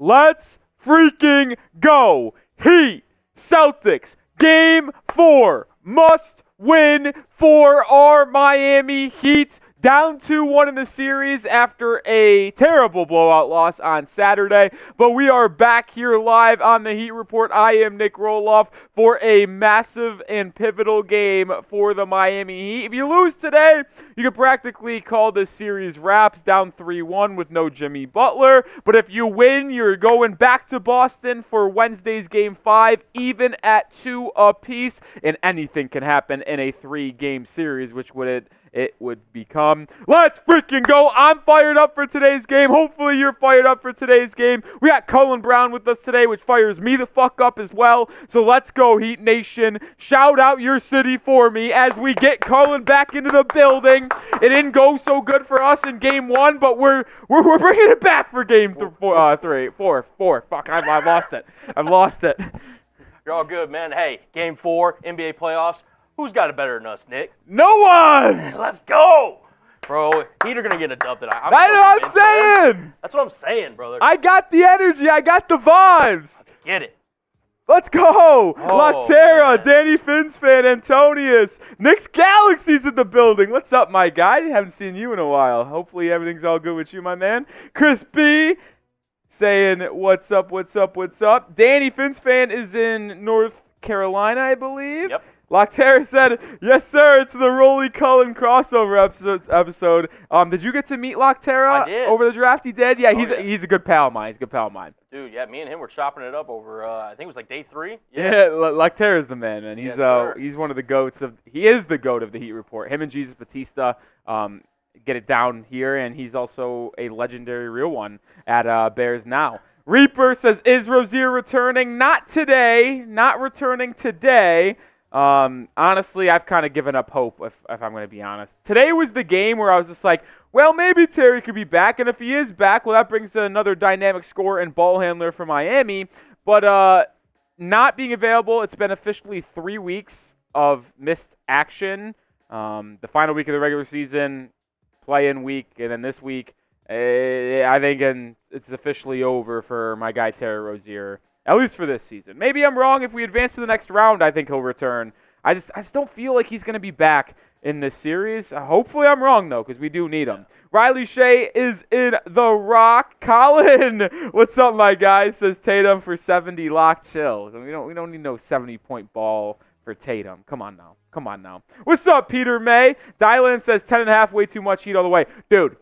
Let's freaking go. Heat, Celtics, Game 4. Must win for our Miami Heat. Down 2-1 in the series after a terrible blowout loss on Saturday. But we are back here live on the Heat Report. I am Nic Rohloff for a massive and pivotal game for the Miami Heat. If you lose today, you could practically call this series wraps, down 3-1 with no Jimmy Butler. But if you win, you're going back to Boston for Wednesday's Game 5, even at 2 apiece. And anything can happen in a 3-game series, which would it would become. Let's freaking go. I'm fired up for today's game. Hopefully you're fired up for today's game. We got Jaylen Brown with us today, which fires me the fuck up as well. So let's go, Heat Nation. Shout out your city for me as we get Jaylen back into the building. It didn't go so good for us in Game 1, but we're bringing it back for Game 4. Fuck, I've lost it. I've lost it. You're all good, man. Hey, Game 4, NBA Playoffs. Who's got it better than us, Nick? No one! Let's go! Bro, Heat are going to get a dub tonight. That's what I'm saying! Man. That's what I'm saying, brother. I got the energy. I got the vibes. Let's get it. Let's go! Laterra, Danny Fins fan, Antonius, Nick's Galaxy's in the building. What's up, my guy? Haven't seen you in a while. Hopefully everything's all good with you, my man. Chris B saying, what's up, what's up, what's up? Danny Fins fan is in North Carolina, I believe. Yep. Laterra said, yes, sir, it's the Rolly Cullen crossover episode. Did you get to meet Laterra I did. over the draft? He did? Yeah, he's a good pal of mine. He's a good pal of mine. Dude, yeah, me and him were chopping it up over, I think it was like day 3. Yeah, Laterra's the man, man. Yes, he's one of the goats he is the goat of the Heat Report. Him and Jesus Batista get it down here, and he's also a legendary real one at Bears Now. Reaper says, is Rozier returning? Not today. Not returning today. Honestly, I've kind of given up hope, if I'm going to be honest. Today was the game where I was just like, well, maybe Terry could be back, and if he is back, well, that brings another dynamic scorer and ball handler for Miami. But not being available, it's been officially 3 weeks of missed action. The final week of the regular season, play-in week, and then this week, I think it's officially over for my guy Terry Rozier. At least for this season. Maybe I'm wrong. If we advance to the next round, I think he'll return. I just don't feel like he's going to be back in this series. Hopefully I'm wrong, though, because we do need him. Riley Shea is in the Rock. Colin, what's up, my guy? Says Tatum for 70. Lock, chill. We don't need no 70-point ball for Tatum. Come on now. What's up, Peter May? Dylan says 10.5, way too much Heat all the way. Dude.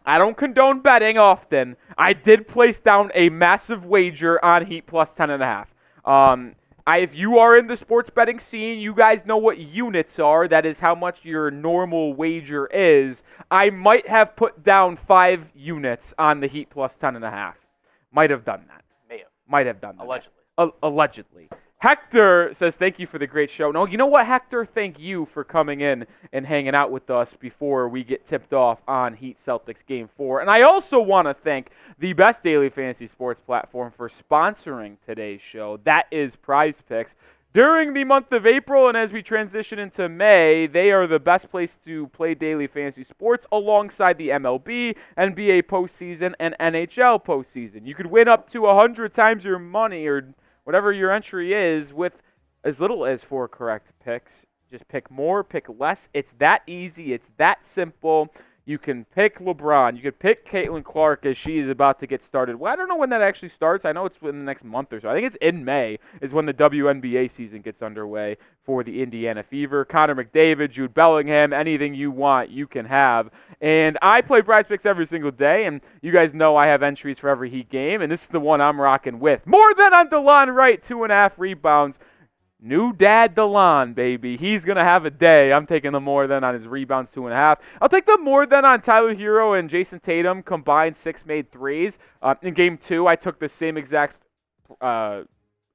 I don't condone betting often. I did place down a massive wager on Heat plus 10.5. If you are in the sports betting scene, you guys know what units are. That is how much your normal wager is. I might have put down 5 units on the Heat plus 10.5. Might have done that. Might have done that. Allegedly. Allegedly. Hector says, thank you for the great show. No, you know what, Hector? Thank you for coming in and hanging out with us before we get tipped off on Heat-Celtics Game 4. And I also want to thank the best daily fantasy sports platform for sponsoring today's show. That is Prize Picks. During the month of April and as we transition into May, they are the best place to play daily fantasy sports alongside the MLB, NBA postseason, and NHL postseason. You could win up to 100 times your money or whatever your entry is with as little as 4 correct picks. Just pick more, pick less. It's that easy. It's that simple. You can pick LeBron. You could pick Caitlin Clark as she is about to get started. Well, I don't know when that actually starts. I know it's within the next month or so. I think it's in May is when the WNBA season gets underway for the Indiana Fever. Connor McDavid, Jude Bellingham, anything you want, you can have. And I play Prize Picks every single day, and you guys know I have entries for every Heat game, and this is the one I'm rocking with. More than on DeLon Wright, 2.5 rebounds. New dad DeLon, baby. He's going to have a day. I'm taking the more than on his rebounds, 2.5. I'll take the more than on Tyler Herro and Jayson Tatum combined 6 made threes. In Game 2, I took the same exact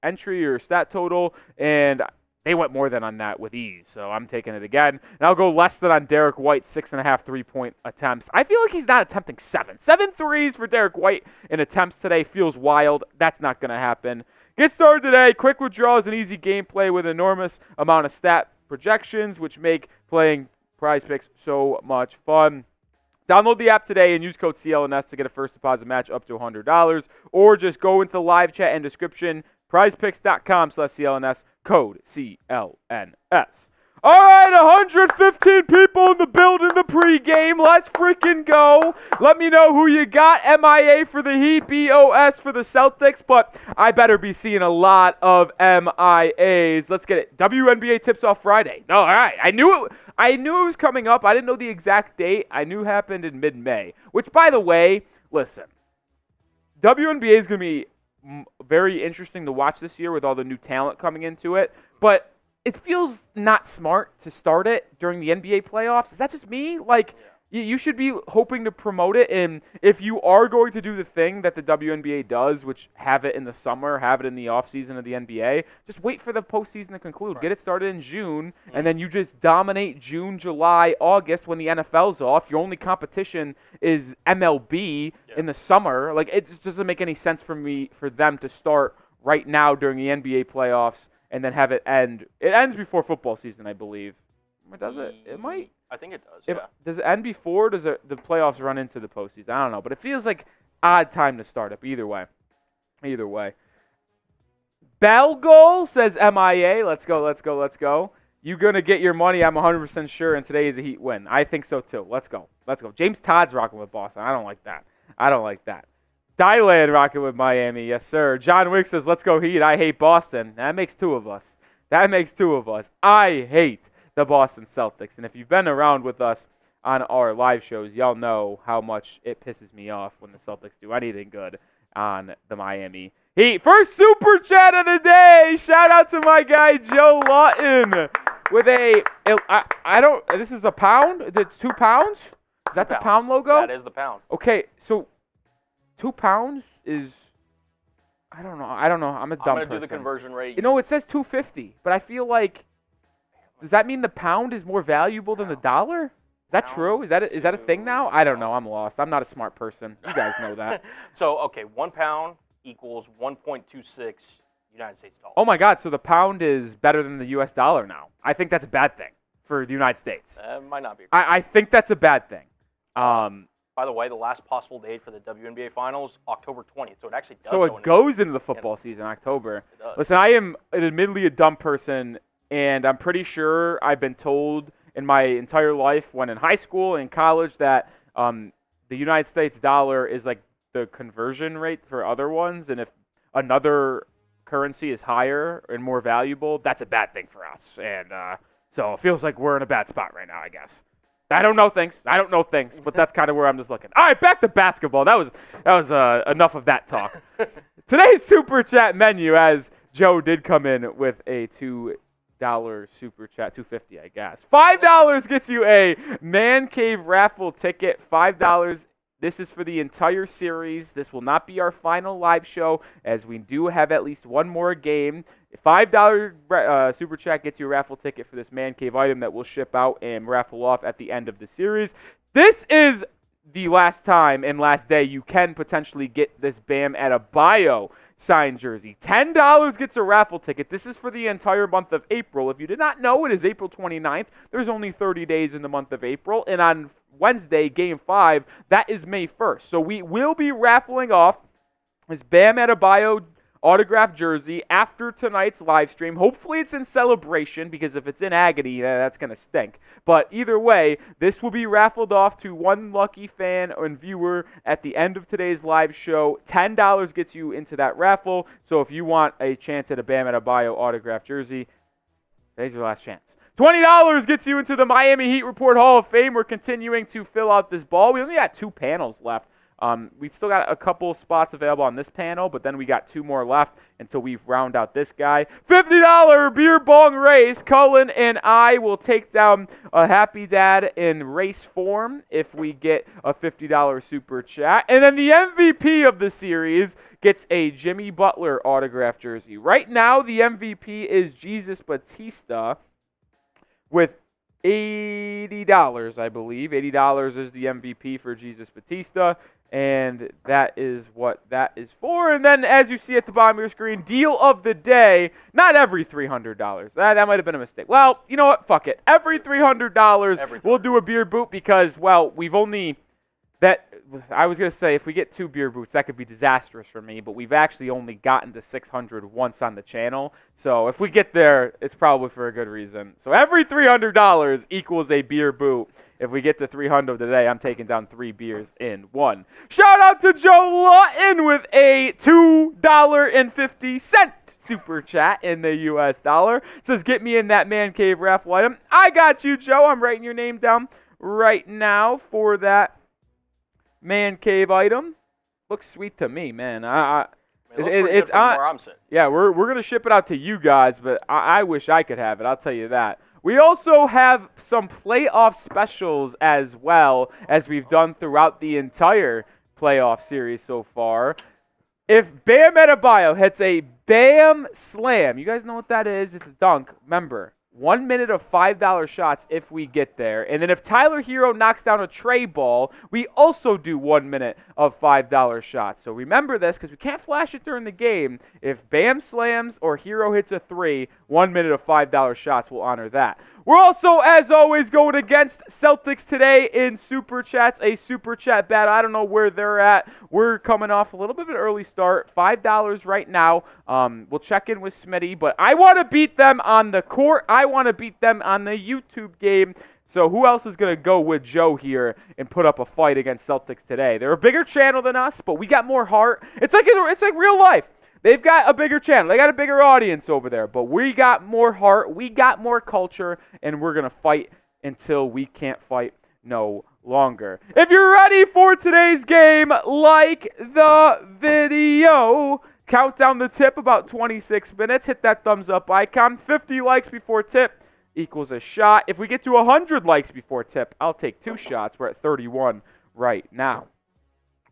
entry or stat total, and they went more than on that with ease. So I'm taking it again. And I'll go less than on Derrick White, 6.5 3-point attempts. I feel like he's not attempting 7. 7 threes for Derrick White in attempts today feels wild. That's not going to happen. Get started today. Quick withdrawals and easy gameplay with enormous amount of stat projections, which make playing Prize Picks so much fun. Download the app today and use code CLNS to get a first deposit match up to $100. Or just go into the live chat and description, prizepicks.com/CLNS, code CLNS. All right, 115 people in the building, the pregame. Let's freaking go. Let me know who you got. MIA for the Heat, BOS for the Celtics, but I better be seeing a lot of MIAs. Let's get it. WNBA tips off Friday. No, all right. I knew it was coming up. I didn't know the exact date. I knew it happened in mid-May, which, by the way, listen, WNBA is going to be very interesting to watch this year with all the new talent coming into it, but it feels not smart to start it during the NBA playoffs. Is that just me? Like, you should be hoping to promote it. And if you are going to do the thing that the WNBA does, which have it in the summer, have it in the offseason of the NBA, just wait for the postseason to conclude. Right. Get it started in June, and then you just dominate June, July, August when the NFL's off. Your only competition is MLB in the summer. Like, it just doesn't make any sense for them to start right now during the NBA playoffs and then have it end. It ends before football season, I believe. Does it? It might. I think it does, Does it end before, or does the playoffs run into the postseason? I don't know, but it feels like odd time to start up. Either way. Bell Goal says MIA. Let's go. You're going to get your money, I'm 100% sure, and today is a Heat win. I think so, too. Let's go. James Todd's rocking with Boston. I don't like that. Dylan rocking with Miami. Yes, sir. John Wick says, let's go Heat. I hate Boston. That makes two of us. I hate the Boston Celtics. And if you've been around with us on our live shows, y'all know how much it pisses me off when the Celtics do anything good on the Miami Heat. First super chat of the day. Shout out to my guy Joe Lawton with this is a pound? Is it 2 pounds? Is that the pound logo? That is the pound. Okay, so 2 pounds is, I don't know. I'm a dumb person. I'm going to do the conversion rate. It says 250, but I feel like, does that mean the pound is more valuable than the dollar? Is that true? Is that a thing now? I don't know. I'm lost. I'm not a smart person. You guys know that. So, okay, 1 pound equals 1.26 United States dollars. Oh, my God. So the pound is better than the U.S. dollar now. I think that's a bad thing for the United States. Might not be. I think that's a bad thing. By the way, the last possible date for the WNBA Finals, October 20th. So it actually does. So it goes into the football season, October. It does. Listen, I am admittedly a dumb person, and I'm pretty sure I've been told in my entire life, when in high school and college, that the United States dollar is like the conversion rate for other ones, and if another currency is higher and more valuable, that's a bad thing for us. And so it feels like we're in a bad spot right now, I guess. I don't know things, but that's kind of where I'm just looking. All right, back to basketball. That was enough of that talk. Today's super chat menu, as Joe did come in with a $2 super chat, $2.50, I guess. $5 gets you a Man Cave raffle ticket. $5. This is for the entire series. This will not be our final live show, as we do have at least one more game. $5 super chat gets you a raffle ticket for this Man Cave item that we'll ship out and raffle off at the end of the series. This is the last time and last day you can potentially get this Bam Adebayo signed jersey. $10 gets a raffle ticket. This is for the entire month of April. If you did not know, it is April 29th. There's only 30 days in the month of April. And on Wednesday, Game 5, that is May 1st. So we will be raffling off this Bam Adebayo autographed jersey after tonight's live stream. Hopefully it's in celebration, because if it's in agony, that's going to stink. But either way, this will be raffled off to one lucky fan and viewer at the end of today's live show. $10 gets you into that raffle. So if you want a chance at a Bam Adebayo autographed jersey, today's your last chance. $20 gets you into the Miami Heat Report Hall of Fame. We're continuing to fill out this ball. We only got 2 panels left. We still got a couple spots available on this panel, but then we got 2 more left until we round out this guy. $50 beer bong race. Cullen and I will take down a happy dad in race form if we get a $50 super chat. And then the MVP of the series gets a Jimmy Butler autographed jersey. Right now, the MVP is Jesus Batista with $80, I believe. $80 is the MVP for Jesus Batista. And that is what that is for. And then, as you see at the bottom of your screen, deal of the day. Not every $300. That might have been a mistake. Well, you know what? Fuck it. Every $300, we'll do a beer boot because, well, we've only That I was going to say, if we get 2 beer boots, that could be disastrous for me, but we've actually only gotten to 600 once on the channel. So if we get there, it's probably for a good reason. So every $300 equals a beer boot. If we get to 300 today, I'm taking down 3 beers in one. Shout out to Joe Lawton with a $2.50 super chat in the US dollar. It says, get me in that man cave raffle item. I got you, Joe. I'm writing your name down right now for that man cave item. Looks sweet to me, man. It's where I'm sitting. Yeah, we're gonna ship it out to you guys, but I wish I could have it. I'll tell you that. We also have some playoff specials as well, as we've done throughout the entire playoff series so far. If Bam Adebayo hits a Bam Slam, you guys know what that is? It's a dunk. Remember, 1 minute of $5 shots if we get there. And then if Tyler Herro knocks down a tray ball, we also do 1 minute of $5 shots. So remember this, because we can't flash it during the game. If Bam slams or Herro hits a 3, 1 minute of $5 shots will honor that. We're also, as always, going against Celtics today in Super Chats, a Super Chat battle. I don't know where they're at. We're coming off a little bit of an early start, $5 right now. We'll check in with Smitty, but I want to beat them on the court. I want to beat them on the YouTube game. So who else is going to go with Joe here and put up a fight against Celtics today? They're a bigger channel than us, but we got more heart. It's like real life. They've got a bigger channel. They got a bigger audience over there, but we got more heart. We got more culture, and we're going to fight until we can't fight no longer. If you're ready for today's game, like the video. Count down the tip, about 26 minutes. Hit that thumbs up icon. 50 likes before tip equals a shot. If we get to 100 likes before tip, I'll take 2 shots. We're at 31 right now.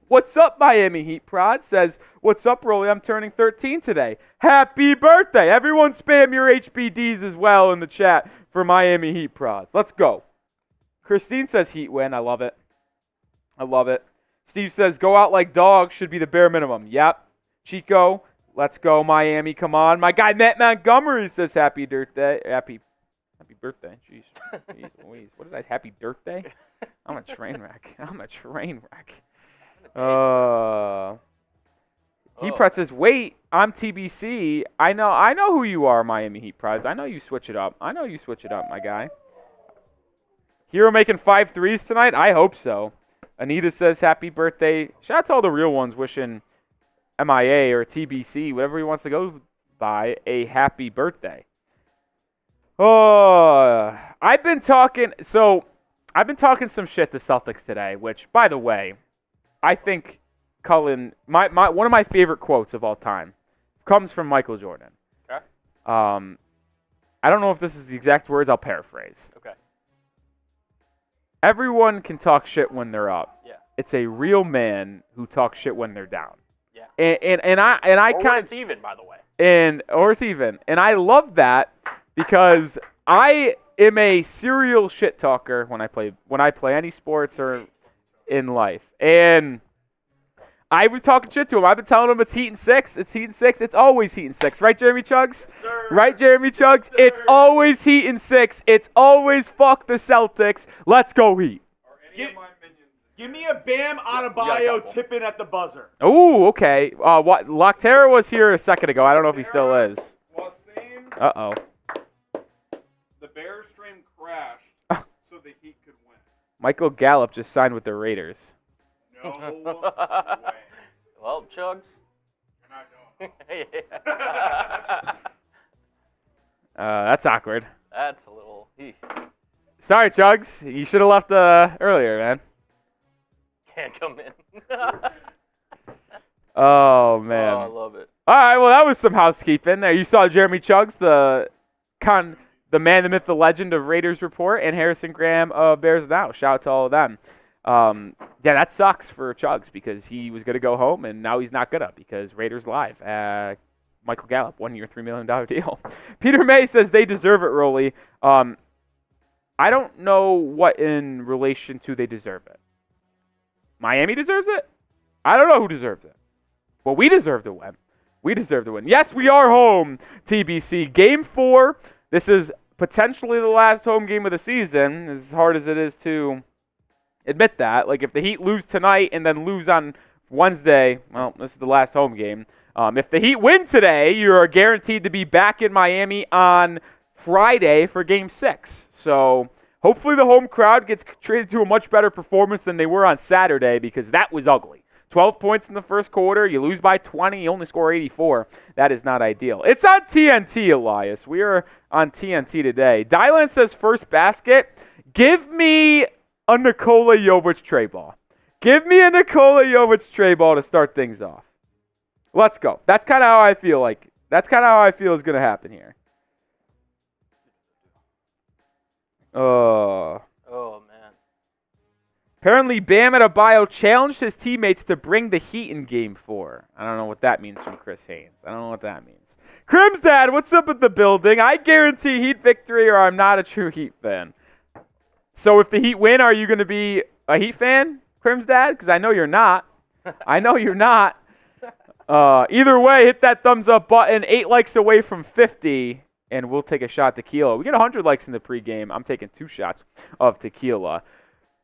What's up, Miami Heat Prod? Says, what's up, Rolly? I'm turning 13 today. Happy birthday. Everyone spam your HBDs as well in the chat for Miami Heat Prods. Let's go. Christine says Heat win. I love it. I love it. Steve says, go out like dogs should be the bare minimum. Yep. Chico, let's go, Miami. Come on. My guy, Matt Montgomery, says happy birthday. Happy birthday. Jeez. Jeez Louise. What did I happy birthday? I'm a train wreck. Heat Prod says, wait, I'm TBC. I know who you are, Miami Heat Prods. I know you switch it up. My guy. Hero making 5 threes tonight? I hope so. Anita says, happy birthday. Shout out to all the real ones wishing MIA or TBC, whatever he wants to go by, a happy birthday. Oh, I've been talking some shit to Celtics today, which, by the way, I think Cullen, one of my favorite quotes of all time comes from Michael Jordan. Okay. I don't know if this is the exact words. I'll paraphrase. Okay. Everyone can talk shit when they're up. Yeah. It's a real man who talks shit when they're down. Yeah. And I or kind when it's even, by the way. Or it's even. And I love that because I am a serial shit talker when I play any sports or in life. And I was talking shit to him. I've been telling him it's Heat and 6. It's Heat and 6. It's always Heat and 6. Right, Jeremy Chugs? Yes, sir. Right, Jeremy Chugs? Yes, it's always Heat and 6. It's always fuck the Celtics. Let's go Heat. Give me a Bam Adebayo tipping at the buzzer. Oh, okay. Loctera was here a second ago. I don't know if he still is. Uh-oh. The Bears stream crashed so the Heat could win. Michael Gallup just signed with the Raiders. No way. Well, Chugs. You're not going. That's awkward. That's a little... Sorry, Chugs. You should have left earlier, man. Can't come in. Oh, man. Oh, I love it. All right, well, that was some housekeeping there. You saw Jeremy Chugs, the man, the myth, the legend of Raiders Report, and Harrison Graham of Bears Now. Shout out to all of them. Yeah, that sucks for Chugs because he was going to go home, and now he's not going to because Raiders Live. Michael Gallup, 1 year, $3 million deal. Peter May says they deserve it, Rolly. I don't know what in relation to they deserve it. Miami deserves it? I don't know who deserves it. Well, we deserve to win. Yes, we are home, TBC. Game 4. This is potentially the last home game of the season, as hard as it is to Admit that. Like, if the Heat lose tonight and then lose on Wednesday, well, this is the last home game. If the Heat win today, you are guaranteed to be back in Miami on Friday for Game 6. So hopefully the home crowd gets treated to a much better performance than they were on Saturday, because that was ugly. 12 points in the first quarter. You lose by 20. You only score 84. That is not ideal. It's on TNT, Elias. We are on TNT today. Dylan says first basket. Give me a Nikola Jovic tray ball. Give me a Nikola Jovic tray ball to start things off. Let's go. That's kind of how I feel like. That's kind of how I feel is going to happen here. Oh, man. Apparently, Bam Adebayo challenged his teammates to bring the Heat in Game 4. I don't know what that means from Chris Haynes. I don't know what that means. Crim's Dad, what's up at the building? I guarantee Heat victory, or I'm not a true Heat fan. So if the Heat win, are you going to be a Heat fan, Crim's Dad? Because I know you're not. I know you're not. Either way, hit that thumbs up button. 8 likes away from 50, and we'll take a shot tequila. We get 100 likes in the pregame. I'm taking 2 shots of tequila.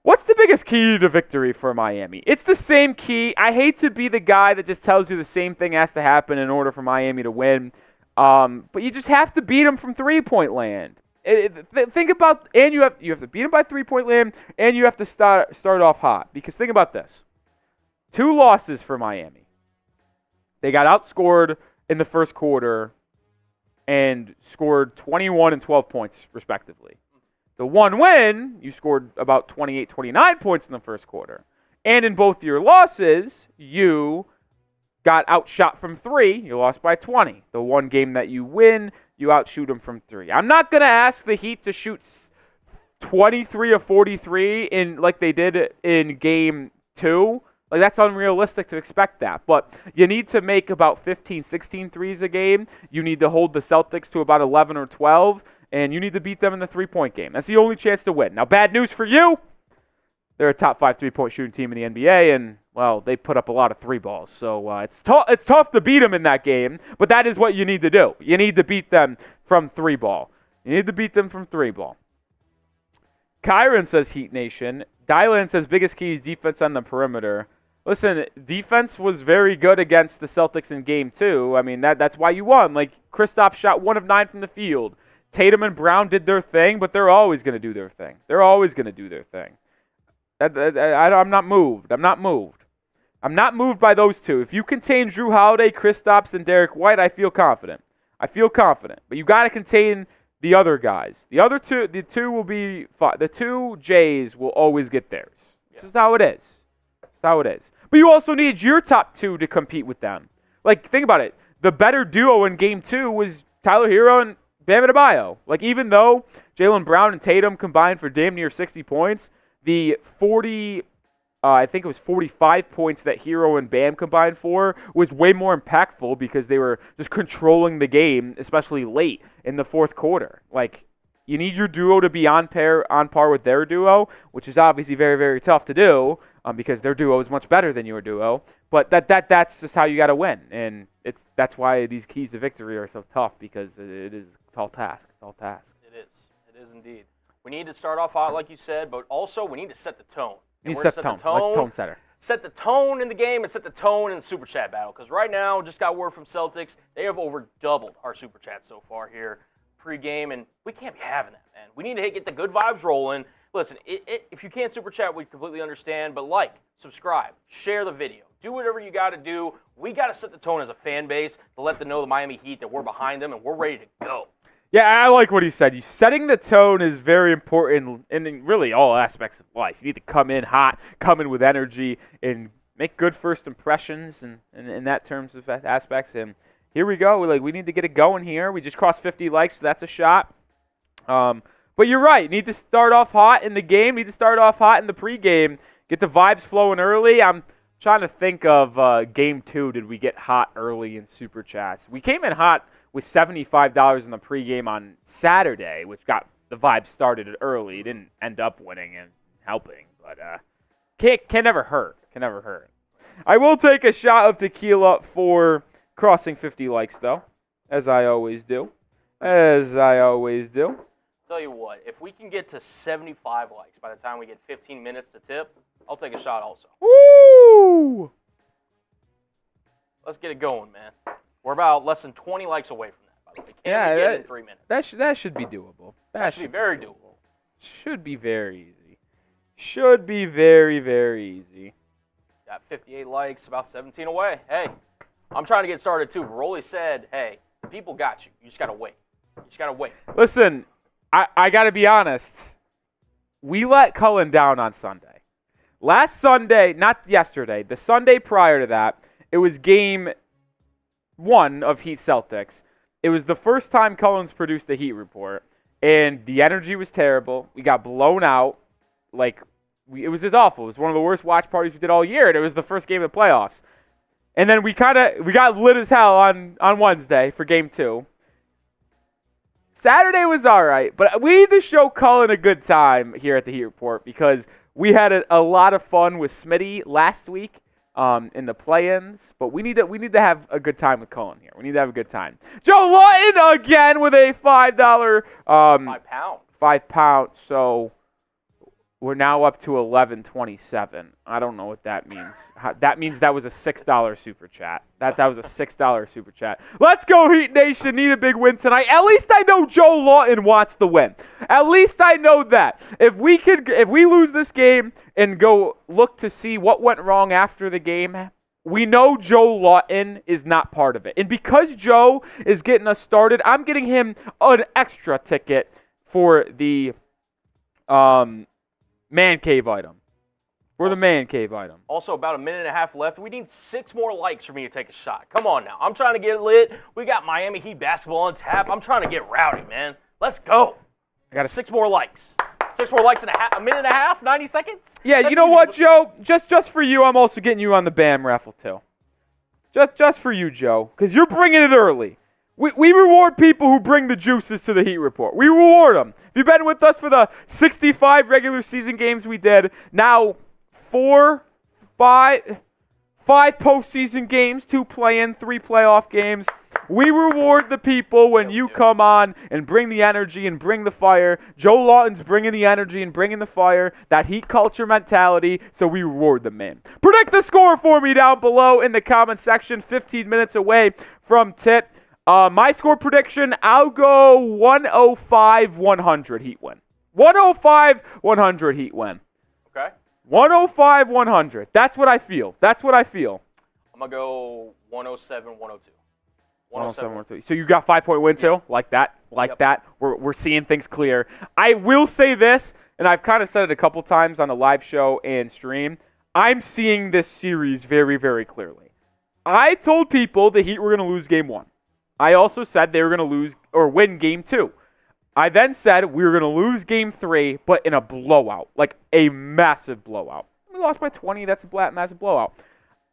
What's the biggest key to victory for Miami? It's the same key. I hate to be the guy that just tells you the same thing has to happen in order for Miami to win, but you just have to beat them from three-point land. Think about, and you have to beat them by three-point land, and you have to start off hot. Because think about this: 2 losses for Miami. They got outscored in the first quarter and scored 21 and 12 points, respectively. The 1 win, you scored about 28, 29 points in the first quarter. And in both your losses, you got outshot from 3. You lost by 20. The 1 game that you win, you outshoot them from 3. I'm not going to ask the Heat to shoot 23 of 43 like they did in Game 2. Like, that's unrealistic to expect that. But you need to make about 15, 16 threes a game. You need to hold the Celtics to about 11 or 12. And you need to beat them in the three-point game. That's the only chance to win. Now, bad news for you. They're a top 5 three-point shooting team in the NBA. And, well, they put up a lot of 3 balls. So it's tough to beat them in that game. But that is what you need to do. You need to beat them from 3 ball. You need to beat them from 3 ball. Kyron says Heat Nation. Dylan says biggest key is defense on the perimeter. Listen, defense was very good against the Celtics in Game 2. I mean, that's why you won. Like, Kristaps shot 1 of 9 from the field. Tatum and Brown did their thing, but they're always going to do their thing. They're always going to do their thing. I'm not moved. I'm not moved. I'm not moved by those 2. If you contain Jrue Holiday, Kristaps, and Derrick White, I feel confident. I feel confident. But you got to contain the other guys. The other 2, the 2 will be fine. The 2 Jays will always get theirs. This is how it is. That's how it is. But you also need your top 2 to compete with them. Like, think about it. The better duo in Game 2 was Tyler Herro and Bam Adebayo. Like, even though Jaylen Brown and Tatum combined for damn near 60 points, the 40, I think it was 45 points that Herro and Bam combined for was way more impactful because they were just controlling the game, especially late in the fourth quarter. Like, you need your duo to be on par with their duo, which is obviously very, very tough to do because their duo is much better than your duo. But that's just how you got to win, and that's why these keys to victory are so tough, because it is a tall task. It is indeed. We need to start off hot, like you said, but also we need to set the tone. You set the tone, like tone setter. Set the tone in the game and set the tone in the Super Chat battle. Because right now, just got word from Celtics, they have over doubled our Super Chat so far here pre-game, and we can't be having that, man. We need to get the good vibes rolling. Listen, if you can't Super Chat, we completely understand, but like, subscribe, share the video. Do whatever you got to do. We got to set the tone as a fan base to let them know the Miami Heat that we're behind them and we're ready to go. Yeah, I like what he said. Setting the tone is very important in really all aspects of life. You need to come in hot, come in with energy, and make good first impressions in that terms of aspects. And here we go. We need to get it going here. We just crossed 50 likes, so that's a shot. But you're right. Need to start off hot in the game. Need to start off hot in the pregame. Get the vibes flowing early. I'm trying to think of Game 2. Did we get hot early in Super Chats? We came in hot with $75 in the pregame on Saturday, which got the vibes started early. It didn't end up winning and helping, but can never hurt. Can never hurt. I will take a shot of tequila for crossing 50 likes, though, as I always do. Tell you what, if we can get to 75 likes by the time we get 15 minutes to tip, I'll take a shot also. Woo! Let's get it going, man. We're about less than 20 likes away from that, by the way. Yeah, we get it in 3 minutes? That should be doable. That should be very doable. Should be very easy. Should be very, very easy. Got 58 likes, about 17 away. Hey, I'm trying to get started too. Rolly said, hey, the people got you. You just got to wait. You just got to wait. Listen, I got to be honest. We let Cullen down on Sunday. Last Sunday, not yesterday, the Sunday prior to that, it was game 1 of Heat-Celtics. It was the first time Cullen's produced a Heat report, and the energy was terrible. We got blown out. It was just awful. It was one of the worst watch parties we did all year, and it was the first game of the playoffs. And then we got lit as hell on Wednesday for game 2. Saturday was all right, but we need to show Cullen a good time here at the Heat Report because we had a lot of fun with Smitty last week in the play-ins, but we need to have a good time with Cullen here. We need to have a good time. Joe Lawton again with a $5 £5. So we're now up to 11.27. I don't know what that means. That means that was a $6 super chat. That was a $6 super chat. Let's go, Heat Nation. Need a big win tonight. At least I know Joe Lawton wants the win. At least I know that. If we lose this game and go look to see what went wrong after the game, we know Joe Lawton is not part of it. And because Joe is getting us started, I'm getting him an extra ticket for the man cave item. The man cave item. Also, about a minute and a half left. We need 6 more likes for me to take a shot. Come on now. I'm trying to get lit. We got Miami Heat basketball on tap. I'm trying to get rowdy, man. Let's go. I got 6 more likes. 6 more likes in a minute and a half, 90 seconds? Yeah, That's you know easy. what, Joe? Just for you, I'm also getting you on the BAM raffle, too. Just for you, Joe, because you're bringing it early. We reward people who bring the juices to the Heat Report. We reward them. If you've been with us for the 65 regular season games we did, now 5 postseason games, 2 play-in, 3 playoff games. We reward the people when you come on and bring the energy and bring the fire. Joe Lawton's bringing the energy and bringing the fire, that Heat culture mentality, so we reward them, man. Predict the score for me down below in the comment section. 15 minutes away from tip. My score prediction, I'll go 105-100 Heat win. 105-100 Heat win. Okay. 105-100. That's what I feel. I'm going to go 107-102. 107-102. So you got 5-point win too? Yes. Like that. We're seeing things clear. I will say this, and I've kind of said it a couple times on the live show and stream. I'm seeing this series very, very clearly. I told people the Heat were going to lose game 1. I also said they were going to lose or win game 2. I then said we were going to lose game 3, but in a blowout, like a massive blowout. We lost by 20. That's a massive blowout.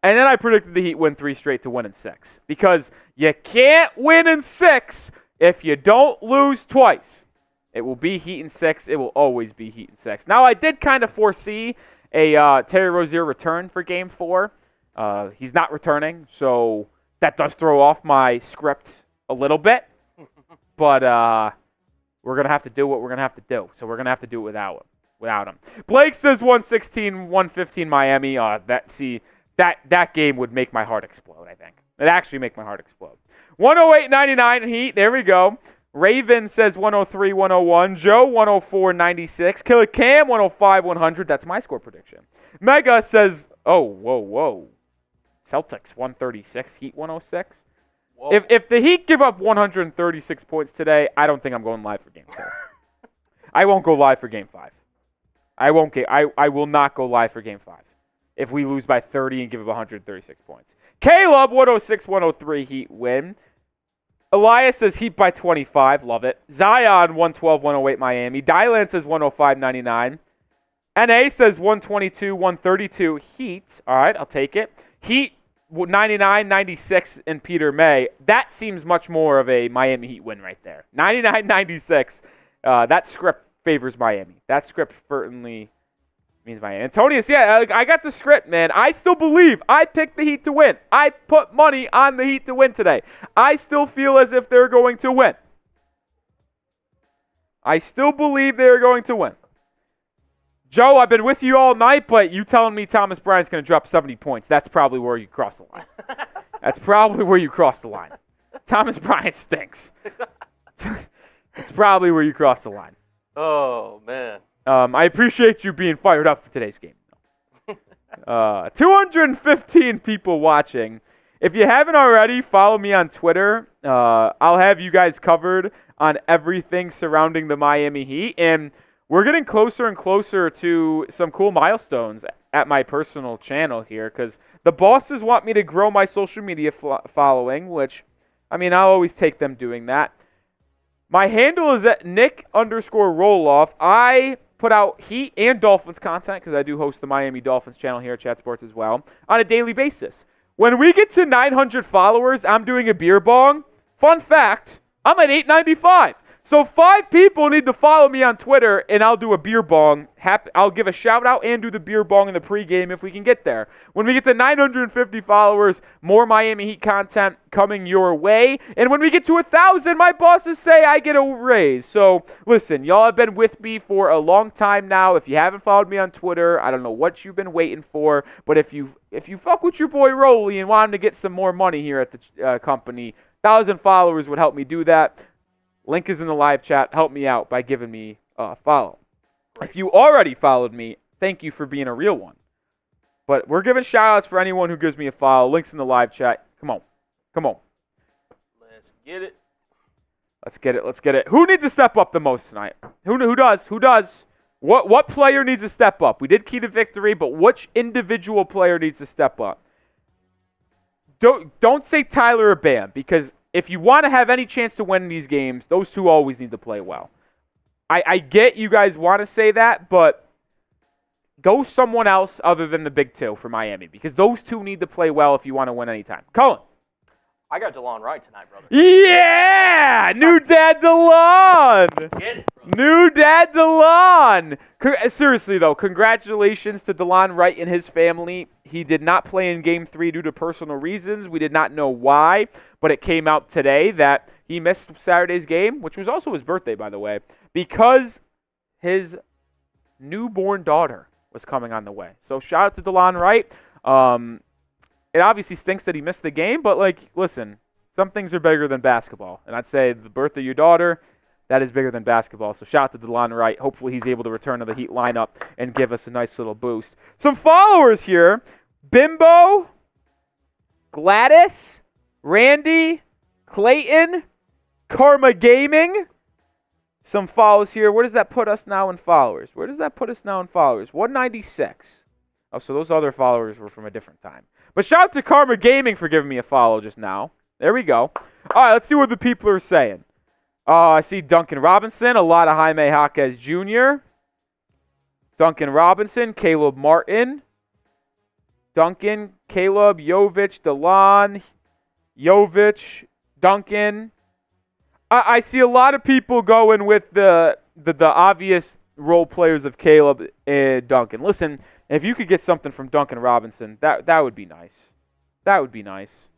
And then I predicted the Heat win 3 straight to win in 6 because you can't win in 6 if you don't lose twice. It will be Heat in 6. It will always be Heat in 6. Now, I did kind of foresee a Terry Rozier return for game 4. He's not returning, so that does throw off my script a little bit, but we're going to have to do what we're going to have to do. So we're going to have to do it without him. Blake says 116-115 Miami. That game would make my heart explode, I think. It'd actually make my heart explode. 108-99 Heat. There we go. Raven says 103-101. Joe 104-96. Killer Cam 105-100. That's my score prediction. Mega says, whoa. Celtics 136, Heat 106. Whoa. If the Heat give up 136 points today, I don't think I'm going live for game 2. I won't go live for game 5. I will not go live for game 5 if we lose by 30 and give up 136 points. Caleb 106-103 Heat win. Elias says Heat by 25. Love it. Zion 112-108 Miami. Dylan says 105-99. NA says 122-132 Heat. All right, I'll take it. Heat 99-96 in Peter May. That seems much more of a Miami Heat win right there. 99-96. That script favors Miami. That script certainly means Miami. Antonius, yeah, I got the script, man. I still believe. I picked the Heat to win. I put money on the Heat to win today. I still feel as if they're going to win. I still believe they're going to win. Joe, I've been with you all night, but you telling me Thomas Bryant's going to drop 70 points. That's probably where you cross the line. That's probably where you cross the line. Thomas Bryant stinks. It's probably where you cross the line. Oh, man. I appreciate you being fired up for today's game. 215 people watching. If you haven't already, follow me on Twitter. I'll have you guys covered on everything surrounding the Miami Heat. And we're getting closer and closer to some cool milestones at my personal channel here because the bosses want me to grow my social media following, which, I mean, I'll always take them doing that. My handle is at Nic_Rohloff. I put out Heat and Dolphins content because I do host the Miami Dolphins channel here at Chat Sports as well on a daily basis. When we get to 900 followers, I'm doing a beer bong. Fun fact, I'm at 895. So 5 people need to follow me on Twitter, and I'll do a beer bong. I'll give a shout-out and do the beer bong in the pregame if we can get there. When we get to 950 followers, more Miami Heat content coming your way. And when we get to 1,000, my bosses say I get a raise. So listen, y'all have been with me for a long time now. If you haven't followed me on Twitter, I don't know what you've been waiting for. But if you fuck with your boy Rolly and want him to get some more money here at the company, 1,000 followers would help me do that. Link is in the live chat. Help me out by giving me a follow. If you already followed me, thank you for being a real one. But we're giving shout-outs for anyone who gives me a follow. Links in the live chat. Come on. Come on. Let's get it. Let's get it. Let's get it. Who needs to step up the most tonight? Who does? Who does? What player needs to step up? We did key to victory, but which individual player needs to step up? Don't say Tyler or Bam, because if you want to have any chance to win these games, those two always need to play well. I get you guys want to say that, but go someone else other than the big two for Miami, because those two need to play well if you want to win anytime. Cullen. I got DeLon Wright tonight, brother. Yeah! New dad DeLon! Get it, brother. New dad DeLon! Seriously, though, congratulations to DeLon Wright and his family. He did not play in Game 3 due to personal reasons. We did not know why, but it came out today that he missed Saturday's game, which was also his birthday, by the way, because his newborn daughter was coming on the way. So shout out to DeLon Wright. It obviously stinks that he missed the game, but, listen, some things are bigger than basketball. And I'd say the birth of your daughter, that is bigger than basketball. So shout out to DeLon Wright. Hopefully he's able to return to the Heat lineup and give us a nice little boost. Some followers here. Bimbo, Gladys, Randy, Clayton, Karma Gaming. Some follows here. Where does that put us now in followers? 196. Oh, so those other followers were from a different time. But shout out to Karma Gaming for giving me a follow just now. There we go. All right, let's see what the people are saying. I see Duncan Robinson, a lot of Jaime Jaquez Jr., Duncan Robinson, Caleb Martin, Duncan, Caleb, Jovic, DeLon, Jovic, Duncan. I see a lot of people going with the obvious role players of Caleb and Duncan. Listen, if you could get something from Duncan Robinson, that would be nice. That would be nice.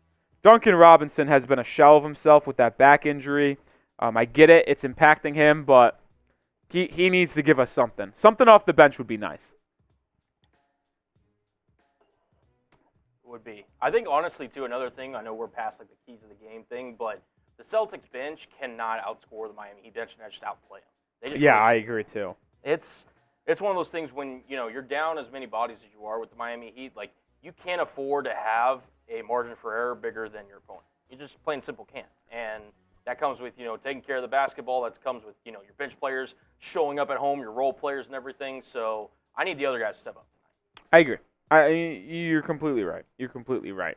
Duncan Robinson has been a shell of himself with that back injury. I get it. It's impacting him, but he needs to give us something. Something off the bench would be nice. Would be. I think, honestly, too, another thing, I know we're past, the keys of the game thing, but the Celtics bench cannot outscore the Miami Heat bench, and just outplay them. I agree, too. It's one of those things when, you're down as many bodies as you are with the Miami Heat, you can't afford to have a margin for error bigger than your opponent. You just plain simple can't. And that comes with, taking care of the basketball. That comes with, your bench players showing up at home, your role players and everything. So I need the other guys to step up tonight. I agree. You're completely right. You're completely right.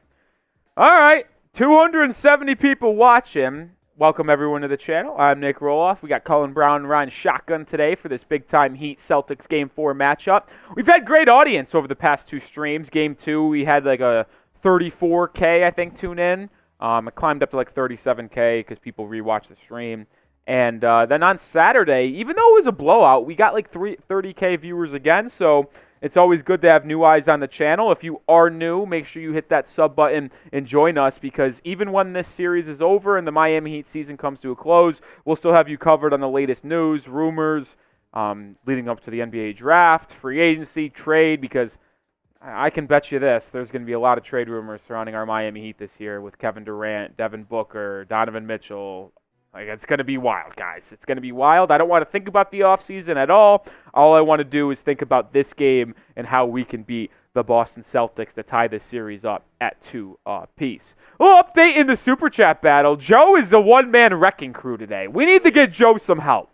All right. 270 people watching. Welcome, everyone, to the channel. I'm Nic Rohloff. We got Cullen Brown and Ryan Shotgun today for this big-time Heat-Celtics Game 4 matchup. We've had great audience over the past two streams. Game 2, we had a 34K, I think, tune in. It climbed up to 37K because people rewatched the stream. And then on Saturday, even though it was a blowout, we got 30K viewers again. So It's always good to have new eyes on the channel. If you are new, make sure you hit that sub button and join us, because even when this series is over and the Miami Heat season comes to a close, we'll still have you covered on the latest news, rumors, leading up to the NBA draft, free agency, trade, because I can bet you this, there's going to be a lot of trade rumors surrounding our Miami Heat this year with Kevin Durant, Devin Booker, Donovan Mitchell. Like, it's going to be wild, guys. It's going to be wild. I don't want to think about the offseason at all. All I want to do is think about this game and how we can beat the Boston Celtics to tie this series up at 2 apiece. A little update in the Super Chat battle. Joe is a one-man wrecking crew today. We need to get Joe some help.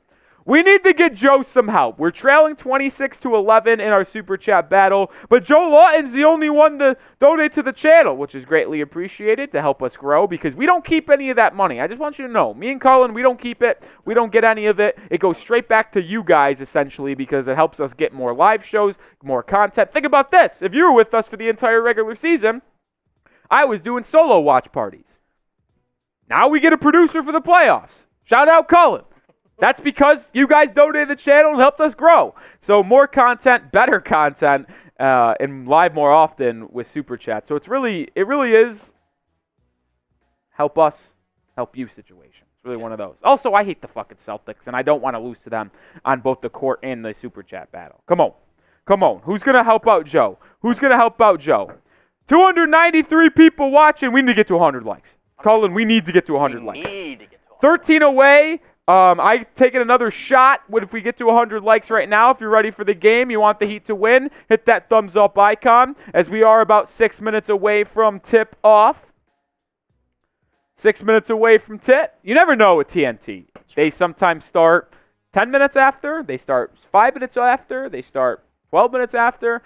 We're trailing 26-11 in our Super Chat battle, but Joe Lawton's the only one to donate to the channel, which is greatly appreciated to help us grow, because we don't keep any of that money. I just want you to know, me and Cullen, we don't keep it. We don't get any of it. It goes straight back to you guys, essentially, because it helps us get more live shows, more content. Think about this. If you were with us for the entire regular season, I was doing solo watch parties. Now we get a producer for the playoffs. Shout out Cullen. That's because you guys donated the channel and helped us grow. So more content, better content, and live more often with Super Chat. So it really is help us, help you situation. It's really one of those. Also, I hate the fucking Celtics, and I don't want to lose to them on both the court and the Super Chat battle. Come on. Who's going to help out Joe? 293 people watching. We need to get to 100 likes. Colin, we need to get to 100 likes. 13 away. I taking another shot. If we get to 100 likes right now, if you're ready for the game, you want the Heat to win, hit that thumbs up icon, as we are about 6 minutes away from tip off. 6 minutes away from tip. You never know with TNT. They sometimes start 10 minutes after. They start 5 minutes after. They start 12 minutes after.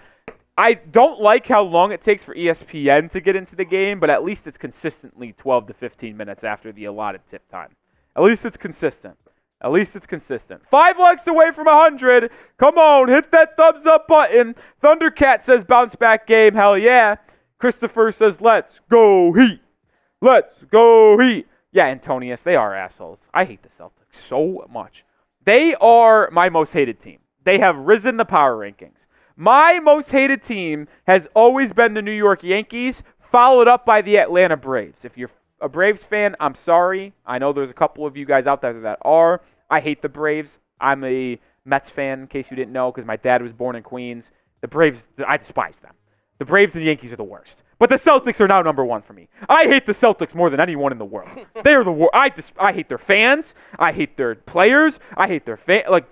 I don't like how long it takes for ESPN to get into the game, but at least it's consistently 12 to 15 minutes after the allotted tip time. At least it's consistent. 5 likes away from 100. Come on, hit that thumbs up button. Thundercat says bounce back game. Hell yeah. Christopher says let's go Heat. Yeah, Antonius, they are assholes. I hate the Celtics so much. They are my most hated team. They have risen the power rankings. My most hated team has always been the New York Yankees, followed up by the Atlanta Braves. If you're a Braves fan, I'm sorry. I know there's a couple of you guys out there that are. I hate the Braves. I'm a Mets fan, in case you didn't know, because my dad was born in Queens. The Braves, I despise them. The Braves and the Yankees are the worst. But the Celtics are now number one for me. I hate the Celtics more than anyone in the world. They are the worst. I hate their fans. I hate their players. I hate their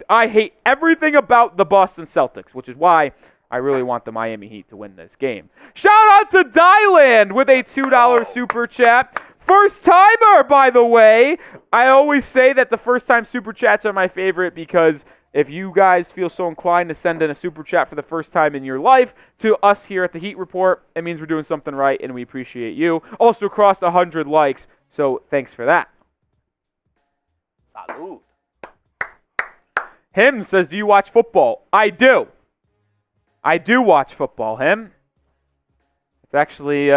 I hate everything about the Boston Celtics, which is why I really want the Miami Heat to win this game. Shout out to Dylan with a $2 super chat. First timer, by the way. I always say that the first time super chats are my favorite, because if you guys feel so inclined to send in a super chat for the first time in your life to us here at the Heat Report, it means we're doing something right, and we appreciate you. Also crossed 100 likes, so thanks for that. Salud. Him says, do you watch football? I do. I do watch football, Him. It's actually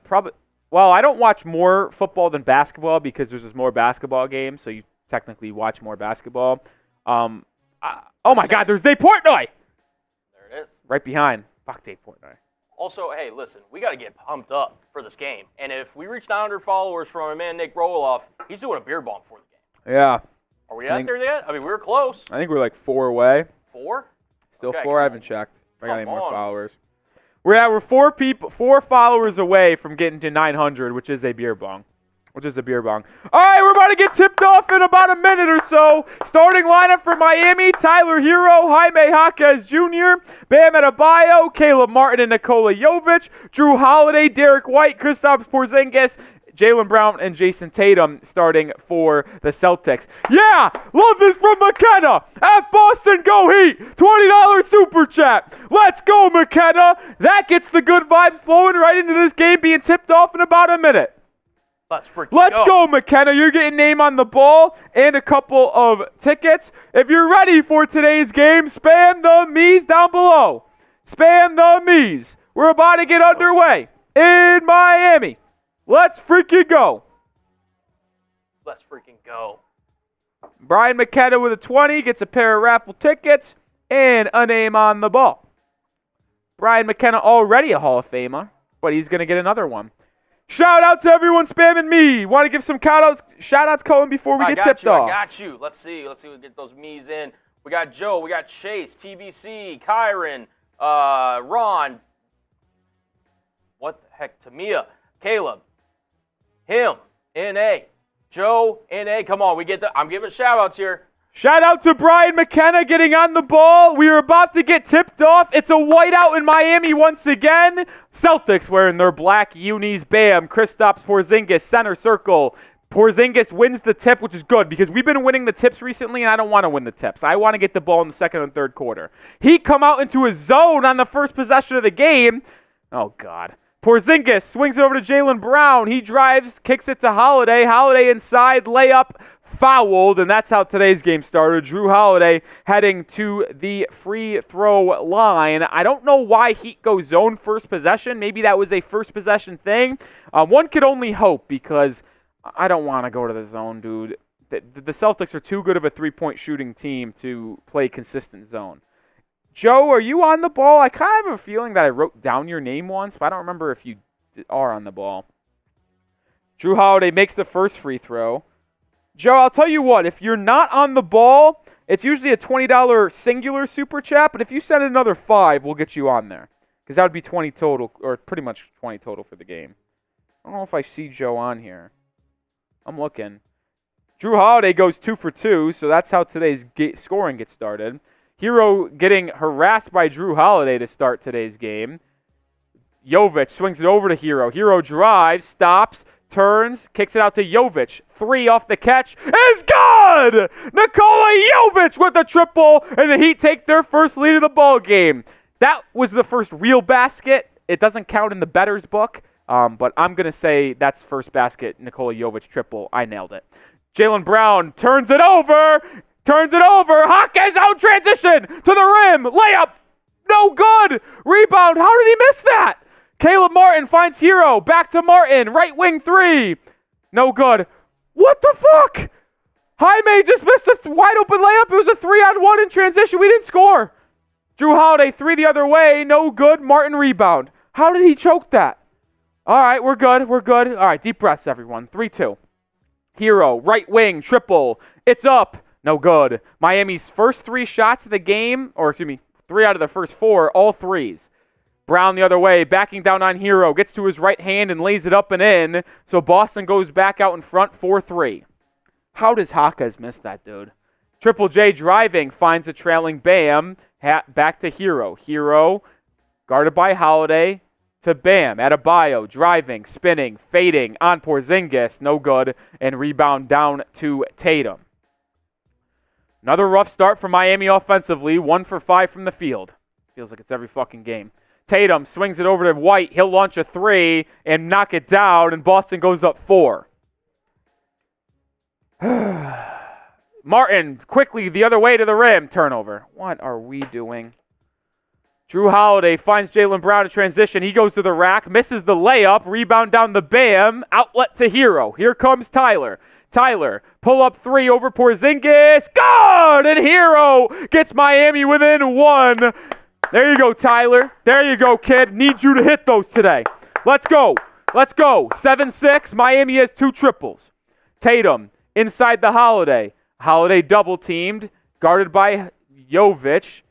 probably... Well, I don't watch more football than basketball, because there's just more basketball games, so you technically watch more basketball. Oh my God, there's Dave Portnoy! There it is. Right behind. Fuck Dave Portnoy. Also, hey, listen, we got to get pumped up for this game. And if we reach 900 followers from our man Nic Rohloff, he's doing a beer bong for the game. Yeah. Are we out there yet? I mean, we were close. I think we're like 4 away. 4? Still okay, 4. I haven't checked if I got any more on. followers. We're 4 followers away from getting to 900, which is a beer bong. All right, we're about to get tipped off in about a minute or so. Starting lineup for Miami: Tyler Herro, Jaime Jaquez Jr., Bam Adebayo, Caleb Martin and Nikola Jovic, Jrue Holiday, Derrick White, Kristaps Porzingis, Jaylen Brown, and Jayson Tatum starting for the Celtics. Yeah! Love this from McKenna! At Boston, go Heat! $20 super chat! Let's go, McKenna! That gets the good vibes flowing right into this game being tipped off in about a minute. Let's go, McKenna. You're getting name on the ball and a couple of tickets. If you're ready for today's game, spam the me's down below. Spam the me's. We're about to get underway in Miami. Let's freaking go. Brian McKenna with a 20 gets a pair of raffle tickets and a name on the ball. Brian McKenna already a Hall of Famer, but he's going to get another one. Shout out to everyone spamming me. Want to give some shout-outs, Cohen, before we get tipped off? I got you. Let's see. Let's get those me's in. We got Joe. We got Chase, TBC, Kyron, Ron. What the heck? Tamia, Caleb, him, N.A., Joe, N.A. Come on, I'm giving shout-outs here. Shout out to Brian McKenna getting on the ball. We are about to get tipped off. It's a whiteout in Miami once again. Celtics wearing their black unis. Bam. Kristaps Porzingis, center circle. Porzingis wins the tip, which is good because we've been winning the tips recently, and I don't want to win the tips. I want to get the ball in the second and third quarter. He come out into a zone on the first possession of the game. Oh, God. Porzingis swings it over to Jaylen Brown. He drives, kicks it to Holiday. Holiday inside, layup, fouled, and that's how today's game started. Jrue Holiday heading to the free throw line. I don't know why Heat goes zone first possession. Maybe that was a first possession thing. One could only hope because I don't want to go to the zone, dude. The Celtics are too good of a three-point shooting team to play consistent zone. Joe, are you on the ball? I kind of have a feeling that I wrote down your name once, but I don't remember if you are on the ball. Jrue Holiday makes the first free throw. Joe, I'll tell you what, if you're not on the ball, it's usually a $20 singular super chat, but if you send another $5, we'll get you on there. Because that would be 20 total, or pretty much 20 total for the game. I don't know if I see Joe on here. I'm looking. Jrue Holiday goes 2 for 2, so that's how today's scoring gets started. Herro getting harassed by Jrue Holiday to start today's game. Jovic swings it over to Herro. Herro drives, stops, turns, kicks it out to Jovic. 3 off the catch is good! Nikola Jovic with a triple, and the Heat take their first lead of the ball game. That was the first real basket. It doesn't count in the bettor's book, but I'm going to say that's first basket, Nikola Jovic triple. I nailed it. Jaylen Brown turns it over. Jaquez out transition to the rim. Layup. No good. Rebound. How did he miss that? Caleb Martin finds Herro. Back to Martin. Right wing 3. No good. What the fuck? Jaime just missed a wide open layup. It was a 3-on-1 in transition. We didn't score. Jrue Holiday 3 the other way. No good. Martin rebound. How did he choke that? All right, we're good. All right, deep breaths, everyone. 3-2. Herro, right wing, triple. It's up. No good. Miami's first 3 shots of the game, 3 out of the first 4, all threes. Brown the other way, backing down on Herro, gets to his right hand and lays it up and in. So Boston goes back out in front, 4-3. How does Jaquez miss that, dude? Triple J driving, finds a trailing Bam. Back to Herro. Herro, guarded by Holiday, to Bam. Adebayo, driving, spinning, fading on Porzingis, no good. And rebound down to Tatum. Another rough start for Miami offensively. 1 for 5 from the field. Feels like it's every fucking game. Tatum swings it over to White. He'll launch a 3 and knock it down, and Boston goes up 4. Martin, quickly the other way to the rim. Turnover. What are we doing? Jrue Holiday finds Jaylen Brown in transition. He goes to the rack, misses the layup. Rebound down the Bam. Outlet to Herro. Here comes Tyler. Pull up 3 over Porzingis. Good! And Herro gets Miami within 1. There you go, Tyler. There you go, kid. Need you to hit those today. Let's go. 7-6. Miami has 2 triples. Tatum inside the Holiday. Holiday double teamed. Guarded by Jovic.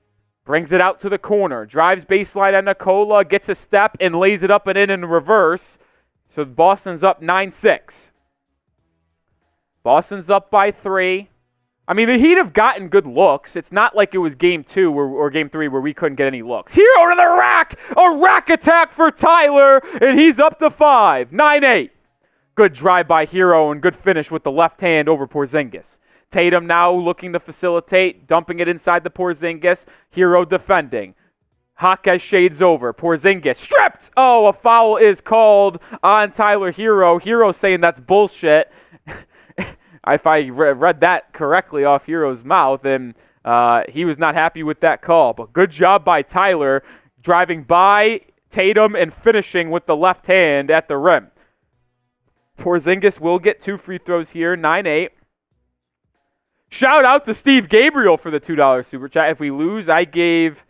Brings it out to the corner. Drives baseline on Nikola. Gets a step and lays it up and in reverse. So Boston's up 9-6. Boston's up by 3. I mean, the Heat have gotten good looks. It's not like it was game 2 or game 3 where we couldn't get any looks. Herro to the rack! A rack attack for Tyler, and he's up to 5. 9-8. Good drive by Herro and good finish with the left hand over Porzingis. Tatum now looking to facilitate, dumping it inside the Porzingis. Herro defending. Jaquez shades over. Porzingis stripped! Oh, a foul is called on Tyler Herro. Herro saying that's bullshit. If I read that correctly off Herro's mouth, then he was not happy with that call. But good job by Tyler, driving by Tatum and finishing with the left hand at the rim. Porzingis will get 2 free throws here, 9-8. Shout out to Steve Gabriel for the $2 super chat. If we lose, I gave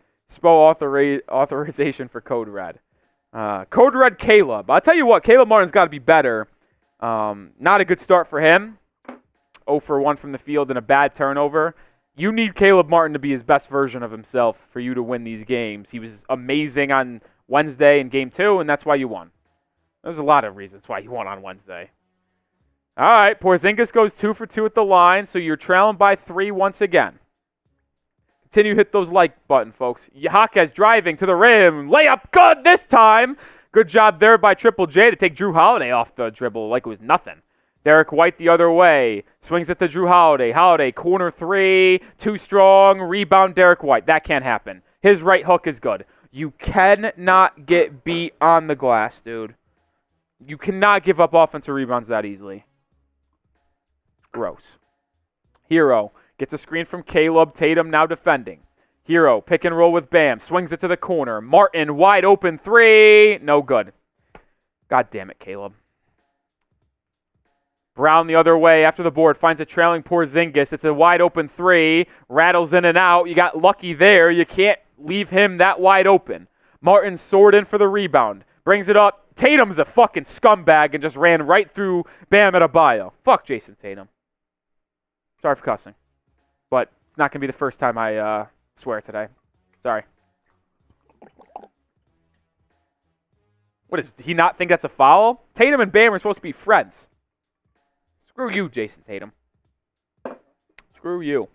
authorization for Code Red. Code Red Caleb. I'll tell you what, Caleb Martin's got to be better. Not a good start for him. 0 for 1 from the field and a bad turnover. You need Caleb Martin to be his best version of himself for you to win these games. He was amazing on Wednesday in Game 2, and that's why you won. There's a lot of reasons why you won on Wednesday. All right, Porzingis goes 2 for 2 at the line, so you're trailing by 3 once again. Continue to hit those like button, folks. Jaquez driving to the rim. Layup good this time. Good job there by Triple J to take Jrue Holiday off the dribble like it was nothing. Derrick White the other way. Swings it to Jrue Holiday. Holiday, corner 3. Too strong. Rebound Derrick White. That can't happen. His right hook is good. You cannot get beat on the glass, dude. You cannot give up offensive rebounds that easily. Gross. Herro gets a screen from Caleb. Tatum now defending. Herro, pick and roll with Bam. Swings it to the corner. Martin, wide open 3. No good. God damn it, Caleb. Brown the other way after the board. Finds a trailing Porzingis. It's a wide open 3. Rattles in and out. You got lucky there. You can't leave him that wide open. Martin soared in for the rebound. Brings it up. Tatum's a fucking scumbag and just ran right through Bam Adebayo. Fuck Jayson Tatum. Sorry for cussing. But it's not going to be the first time I swear today. Sorry. What does he not think that's a foul? Tatum and Bam are supposed to be friends. Screw you, Jayson Tatum. Screw you.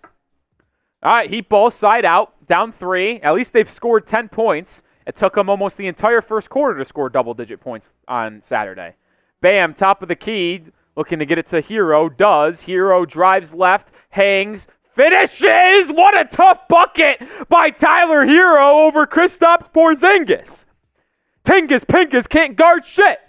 All right, Heat ball side out, down 3. At least they've scored 10 points. It took them almost the entire first quarter to score double-digit points on Saturday. Bam, top of the key, looking to get it to Herro. Does. Herro drives left, hangs, finishes! What a tough bucket by Tyler Herro over Kristaps Porzingis. Tingus Pingus can't guard shit.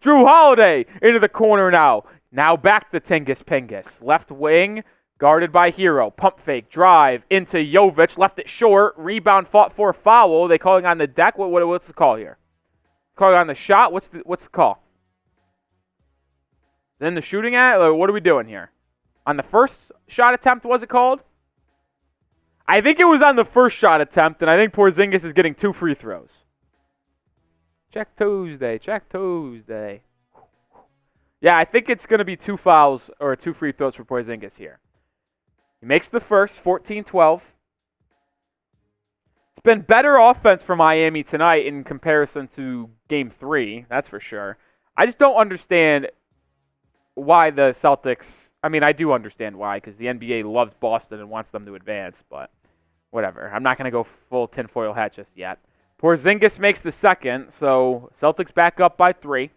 Jrue Holiday into the corner now. Now back to Tingus Pingus. Left wing, guarded by Herro. Pump fake, drive into Jovic. Left it short. Rebound fought for a foul. Are they calling on the deck? What's the call here? Calling on the shot? What's the call? Then the shooting at? Or what are we doing here? On the first shot attempt, was it called? I think it was on the first shot attempt, and I think Porzingis is getting 2 free throws. Check Tuesday. Check Tuesday. Yeah, I think it's going to be 2 fouls or 2 free throws for Porzingis here. He makes the first, 14-12. It's been better offense for Miami tonight in comparison to Game 3, that's for sure. I just don't understand why the Celtics... I mean, I do understand why, because the NBA loves Boston and wants them to advance, but whatever. I'm not going to go full tinfoil hat just yet. Porzingis makes the second, so Celtics back up by 3.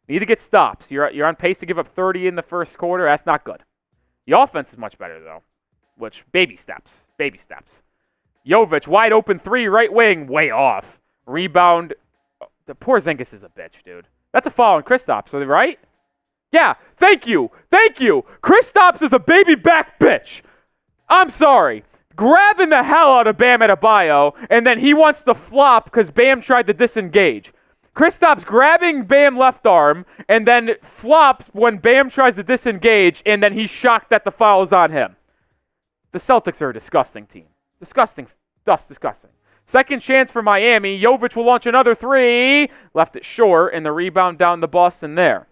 Need to get stops. You're on pace to give up 30 in the first quarter. That's not good. The offense is much better, though, which baby steps. Baby steps. Jovic, wide open 3, right wing, way off. Rebound. The Porzingis is a bitch, dude. That's a foul on Kristaps, right? Yeah, thank you. Thank you. Kristaps is a baby back bitch. I'm sorry. Grabbing the hell out of Bam Adebayo, and then he wants to flop because Bam tried to disengage. Kristaps grabbing Bam left arm, and then flops when Bam tries to disengage, and then he's shocked that the foul is on him. The Celtics are a disgusting team. Disgusting. Disgusting. Second chance for Miami. Jovic will launch another 3. Left it short, and the rebound down to Boston there.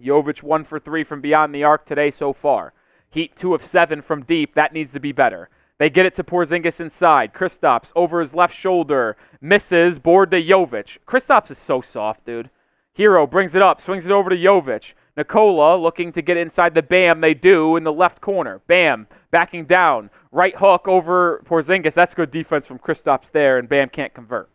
Jovic 1 for 3 from beyond the arc today so far. Heat 2 of 7 from deep. That needs to be better. They get it to Porzingis inside. Kristaps over his left shoulder. Misses. Board to Jovic. Kristaps is so soft, dude. Herro brings it up. Swings it over to Jovic. Nikola looking to get inside the Bam. They do in the left corner. Bam backing down. Right hook over Porzingis. That's good defense from Kristaps there, and Bam can't convert.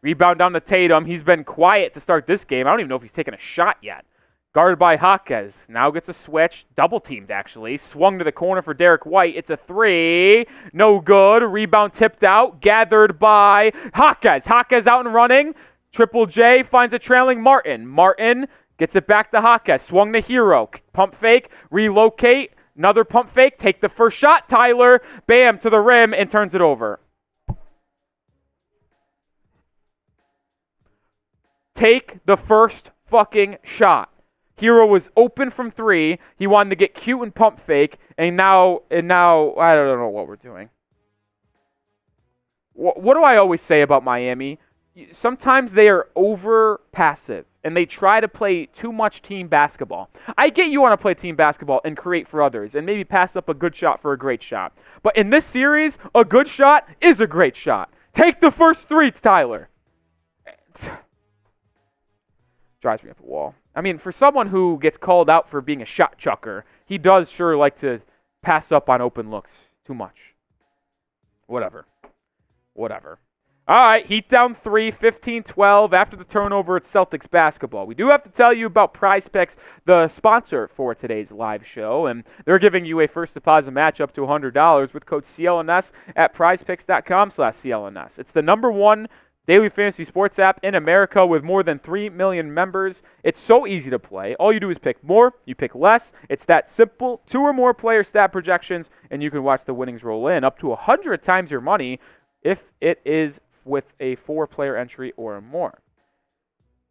Rebound down to Tatum. He's been quiet to start this game. I don't even know if he's taken a shot yet. Guarded by Jaquez. Now gets a switch. Double teamed, actually. Swung to the corner for Derrick White. It's a 3. No good. Rebound tipped out. Gathered by Jaquez. Jaquez out and running. Triple J finds a trailing Martin. Martin gets it back to Jaquez. Swung to Herro. Pump fake. Relocate. Another pump fake. Take the first shot, Tyler. Bam to the rim and turns it over. Take the first fucking shot. Herro was open from 3. He wanted to get cute and pump fake, and now I don't know what we're doing. What do I always say about Miami? Sometimes they are over passive and they try to play too much team basketball. I get you want to play team basketball and create for others and maybe pass up a good shot for a great shot. But in this series, a good shot is a great shot. Take the first three, Tyler. Drives me up a wall. I mean, for someone who gets called out for being a shot chucker, he does sure like to pass up on open looks too much. Whatever. All right, Heat down 3, 15-12 after the turnover at Celtics basketball. We do have to tell you about Prize Picks, the sponsor for today's live show, and they're giving you a first deposit match up to $100 with code CLNS at prizepicks.com/CLNS. It's the #1 daily fantasy sports app in America with more than 3 million members. It's so easy to play. All you do is pick more, you pick less. It's that simple. 2 or more player stat projections, and you can watch the winnings roll in up to 100 times your money if it is with a 4-player entry or more.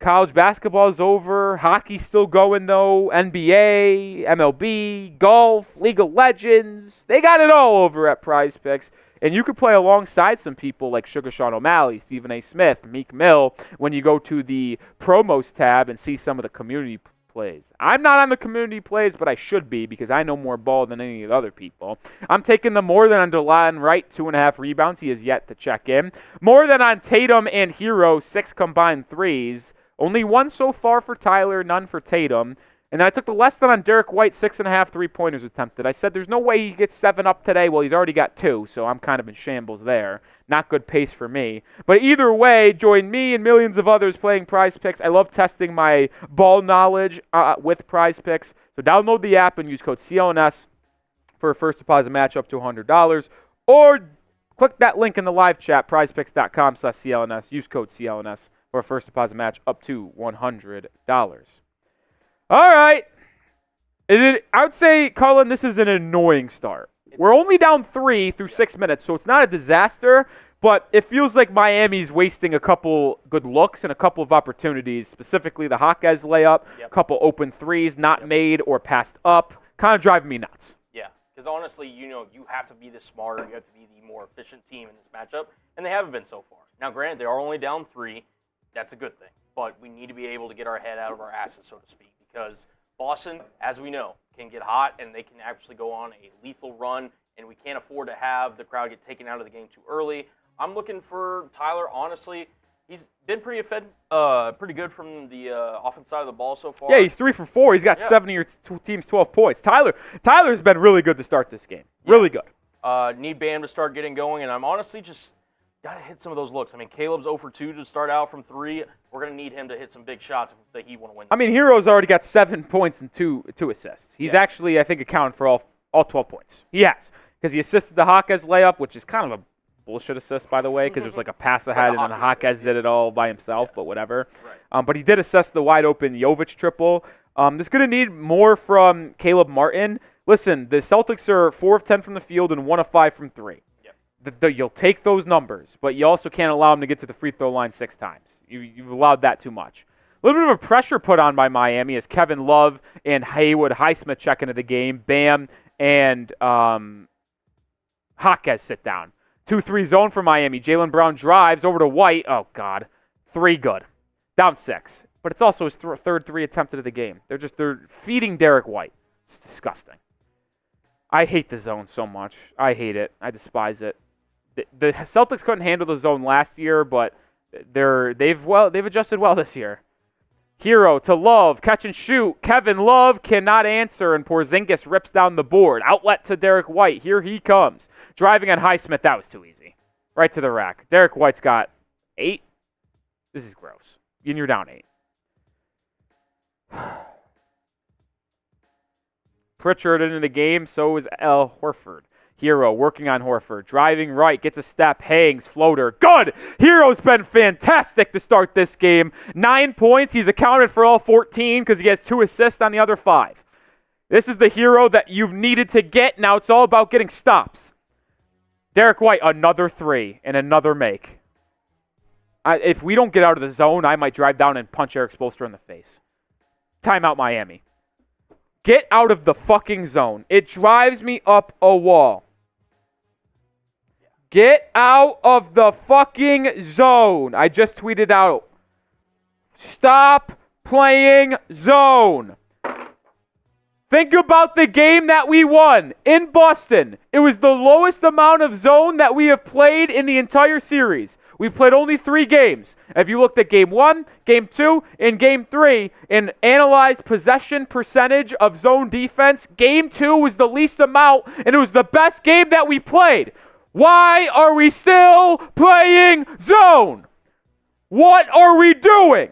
College basketball is over. Hockey's still going, though. NBA, MLB, golf, League of Legends. They got it all over at Prize Picks. And you could play alongside some people like Sugar Sean O'Malley, Stephen A. Smith, Meek Mill when you go to the promos tab and see some of the community plays. I'm not on the community plays, but I should be because I know more ball than any of the other people. I'm taking the more than on Delon Wright, 2.5 rebounds. He has yet to check in. More than on Tatum and Herro, 6 combined threes. Only 1 so far for Tyler, none for Tatum. And then I took the less than on Derrick White, 6.5 3-pointers attempted. I said there's no way he gets 7 up today. Well, he's already got 2, so I'm kind of in shambles there. Not good pace for me. But either way, join me and millions of others playing Prize Picks. I love testing my ball knowledge with Prize Picks. So download the app and use code CLNS for a first deposit match up to $100. Or click that link in the live chat, prizepicks.com/CLNS. Use code CLNS for a first deposit match up to $100. All right. I would say, Cullen, this is an annoying start. We're only down 3 through 6 minutes, so it's not a disaster, but it feels like Miami's wasting a couple good looks and a couple of opportunities, specifically the Jaquez layup, a couple open threes not made or passed up, kind of driving me nuts. Yeah, because honestly, you have to be the smarter, you have to be the more efficient team in this matchup, and they haven't been so far. Now, granted, they are only down 3. That's a good thing, but we need to be able to get our head out of our asses, so to speak. Because Boston, as we know, can get hot and they can actually go on a lethal run, and we can't afford to have the crowd get taken out of the game too early. I'm looking for Tyler, honestly. He's been pretty good from the offense side of the ball so far. Yeah, he's 3 for 4. He's got 7 of your team's 12 points. Tyler's been really good to start this game. Really good. Need Bam to start getting going, and I'm honestly just got to hit some of those looks. I mean, Caleb's 0 for 2 to start out from 3. We're going to need him to hit some big shots if the Heat want to win this game. Herro's already got 7 points and 2 assists. He's actually, I think, accounted for all 12 points. He has, because he assisted the Jaquez layup, which is kind of a bullshit assist, by the way, because there's like a pass ahead, and then Jaquez did it all by himself, but whatever. Right. But he did assist the wide-open Jovic triple. This going to need more from Caleb Martin. Listen, the Celtics are 4 of 10 from the field and 1 of 5 from 3. You'll take those numbers, but you also can't allow them to get to the free throw line 6 times. You've allowed that too much. A little bit of a pressure put on by Miami as Kevin Love and Haywood Highsmith check into the game. Bam and Jaquez sit down. 2-3 zone for Miami. Jaylen Brown drives over to White. Oh, God. 3 good. Down 6. But it's also his third 3 attempted of the game. They're feeding Derrick White. It's disgusting. I hate the zone so much. I hate it. I despise it. The Celtics couldn't handle the zone last year, but they've adjusted well this year. Herro to Love, catch and shoot. Kevin Love cannot answer, and Porzingis rips down the board. Outlet to Derrick White. Here he comes. Driving on Highsmith. That was too easy. Right to the rack. Derrick White's got 8. This is gross. And you're down 8. Pritchard into the game. So is Al Horford. Herro working on Horford. Driving right. Gets a step. Hangs. Floater. Good! Herro's been fantastic to start this game. 9 points. He's accounted for all 14 because he has 2 assists on the other 5. This is the Herro that you've needed to get. Now it's all about getting stops. Derrick White, another 3 and another make. If we don't get out of the zone, I might drive down and punch Eric Spoelstra in the face. Timeout, Miami. Get out of the fucking zone. It drives me up a wall. Get out of the fucking zone. I just tweeted out. Stop playing zone. Think about the game that we won in Boston. It was the lowest amount of zone that we have played in the entire series. We've played only 3 games. If you looked at game 1, game 2, and game 3 and analyzed possession percentage of zone defense, game 2 was the least amount, and it was the best game that we played. Why are we still playing zone? What are we doing?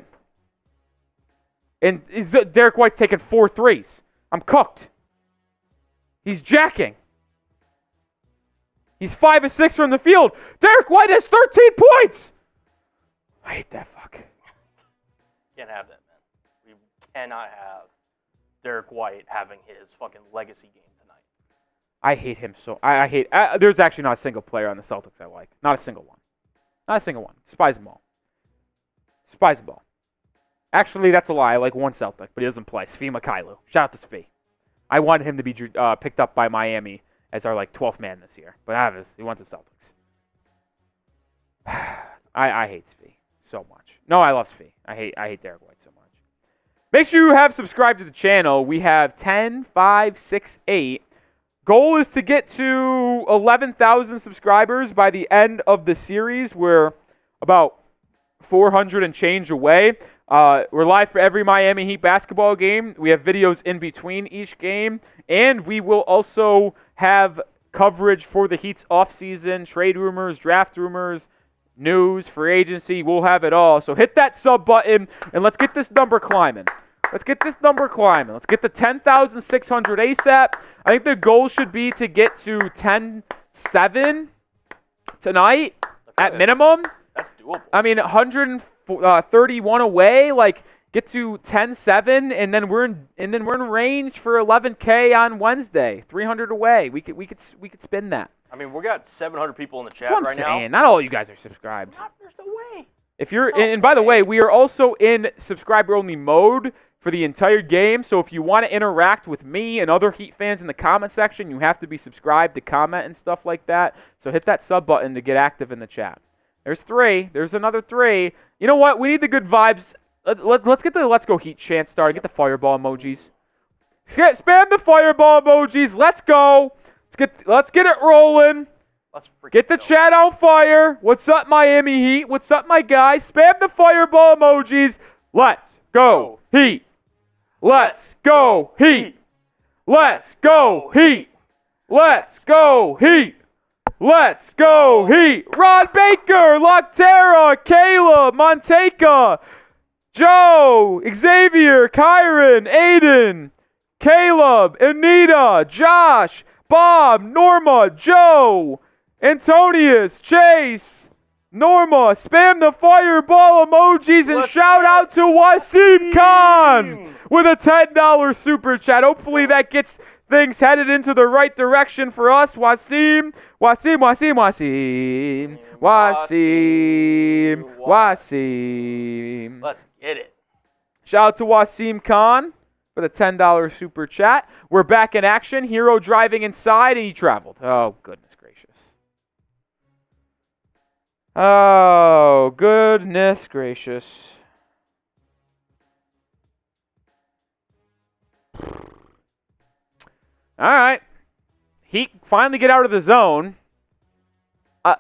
And Derrick White's taking 4 threes. I'm cooked. He's jacking. He's 5 of 6 from the field. Derrick White has 13 points. I hate that fuck. Can't have that, man. We cannot have Derrick White having his fucking legacy game tonight. I hate him so. I hate. There's actually not a single player on the Celtics I like. Not a single one. Not a single one. Despise them all. Despise them all. Actually, that's a lie. I like one Celtic, but he doesn't play. Svi Mykhailiuk. Shout out to Svi. I wanted him to be picked up by Miami as our 12th man this year, but he went to Celtics. I hate Svi so much. No, I love Svi. I hate Derrick White so much. Make sure you have subscribed to the channel. We have 10, 5, 6, 8. Goal is to get to 11,000 subscribers by the end of the series. We're about 400 and change away. We're live for every Miami Heat basketball game. We have videos in between each game. And we will also have coverage for the Heat's offseason, trade rumors, draft rumors, news, free agency. We'll have it all. So hit that sub button and let's get this number climbing. Let's get this number climbing. Let's get to 10,600 ASAP. I think the goal should be to get to 10-7 tonight at minimum. That's doable. I mean, 131 away. Get to 10-7, and then we're in range for 11K on Wednesday. 300 away. We could spin that. I mean, we got 700 people in the chat That's what right I'm saying. now. Not all you guys are subscribed. There's no way. If you're, and by the way, we are also in subscriber-only mode for the entire game. So if you want to interact with me and other Heat fans in the comment section, you have to be subscribed to comment and stuff like that. So hit that sub button to get active in the chat. There's 3. There's another 3. You know what? We need the good vibes. Let's get the Let's Go Heat chant started. Get the fireball emojis. Spam the fireball emojis. Let's go. Let's get it rolling. Get the chat on fire. What's up, Miami Heat? What's up, my guys? Spam the fireball emojis. Let's go Heat. Let's go Heat. Let's go Heat. Let's go Heat. Let's go Heat. Ron Baker, Loctera, Caleb, Monteca, Joe, Xavier, Kyron, Aiden, Caleb, Anita, Josh, Bob, Norma, Joe, Antonius, Chase, Norma. Spam the fireball emojis and shout out to Wasim Khan with a $10 super chat. Hopefully that gets things headed into the right direction for us. Wasim. Let's get it. Shout out to Wasim Khan for the $10 super chat. We're back in action. Herro driving inside, and he traveled. Oh, goodness gracious. Oh, goodness gracious. All right. Heat finally get out of the zone.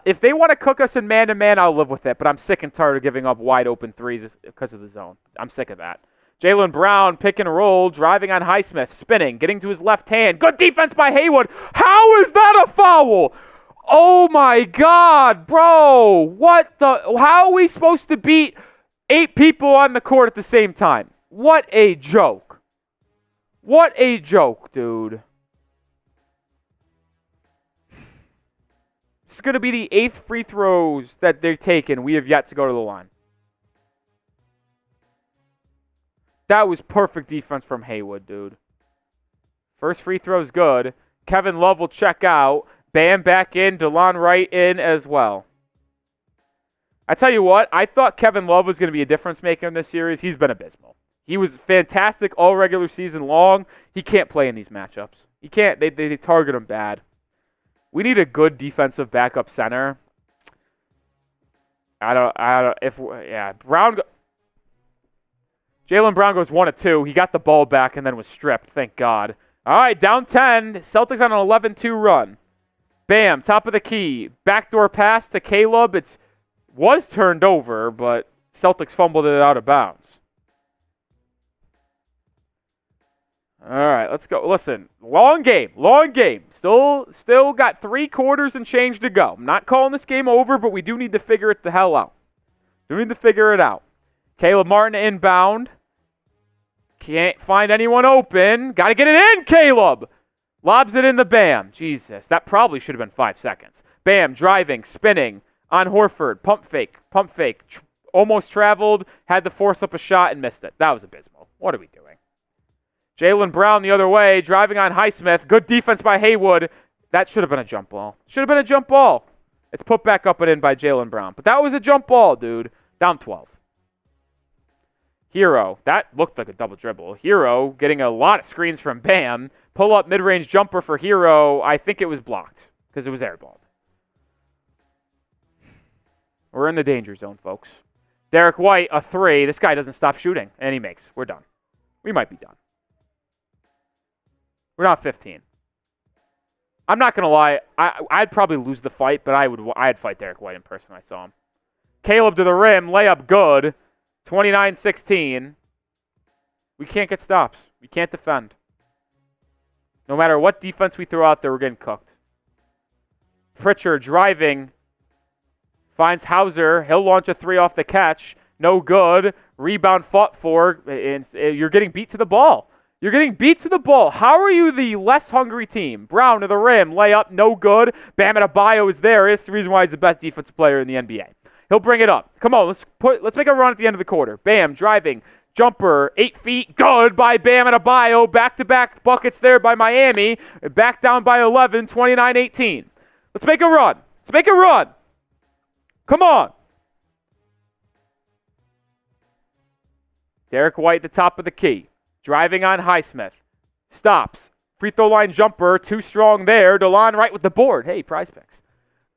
If they want to cook us in man-to-man, I'll live with it. But I'm sick and tired of giving up wide-open threes because of the zone. I'm sick of that. Jaylen Brown, pick and roll, driving on Highsmith, spinning, getting to his left hand. Good defense by Haywood. How is that a foul? Oh, my God, bro. How are we supposed to beat 8 people on the court at the same time? What a joke. What a joke, dude. It's going to be the 8th free throws that they've taken. We have yet to go to the line. That was perfect defense from Haywood, dude. First free throw's good. Kevin Love will check out. Bam back in. DeLon Wright in as well. I tell you what, I thought Kevin Love was going to be a difference maker in this series. He's been abysmal. He was fantastic all regular season long. He can't play in these matchups. He can't. They target him bad. We need a good defensive backup center. Jaylen Brown goes 1 of 2. He got the ball back and then was stripped. Thank God. All right, down 10. Celtics on an 11-2 run. Bam, top of the key. Backdoor pass to Caleb. It was turned over, but Celtics fumbled it out of bounds. All right, let's go. Listen, long game. Still got 3 quarters and change to go. I'm not calling this game over, but we do need to figure it the hell out. Caleb Martin inbound. Can't find anyone open. Got to get it in, Caleb. Lobs it in the Bam. Jesus, that probably should have been 5 seconds. Bam, driving, spinning on Horford. Pump fake. Almost traveled, had to force up a shot and missed it. That was abysmal. What are we doing? Jaylen Brown the other way, driving on Highsmith. Good defense by Haywood. That should have been a jump ball. It's put back up and in by Jaylen Brown. But that was a jump ball, dude. Down 12. Herro. That looked like a double dribble. Herro getting a lot of screens from Bam. Pull up mid-range jumper for Herro. I think it was blocked because it was airballed. We're in the danger zone, folks. Derrick White, a 3. This guy doesn't stop shooting, and he makes. We're done. We might be done. We're not 15. I'm not going to lie. I'd probably lose the fight, but I'd fight Derrick White in person if I saw him. Caleb to the rim. Layup good. 29-16. We can't get stops. We can't defend. No matter what defense we throw out there, we're getting cooked. Pritchard driving. Finds Hauser. He'll launch a 3 off the catch. No good. Rebound fought for. And you're getting beat to the ball. How are you the less hungry team? Brown to the rim. Layup. No good. Bam Adebayo is there. It's the reason why he's the best defensive player in the NBA. He'll bring it up. Come on. Let's make a run at the end of the quarter. Bam. Driving. Jumper. 8 feet. Good by Bam Adebayo. Back-to-back buckets there by Miami. Back down by 11. 29-18. Let's make a run. Come on. Derrick White at the top of the key. Driving on Highsmith. Stops. Free throw line jumper. Too strong there. DeLon Wright with the board. Hey, prize picks.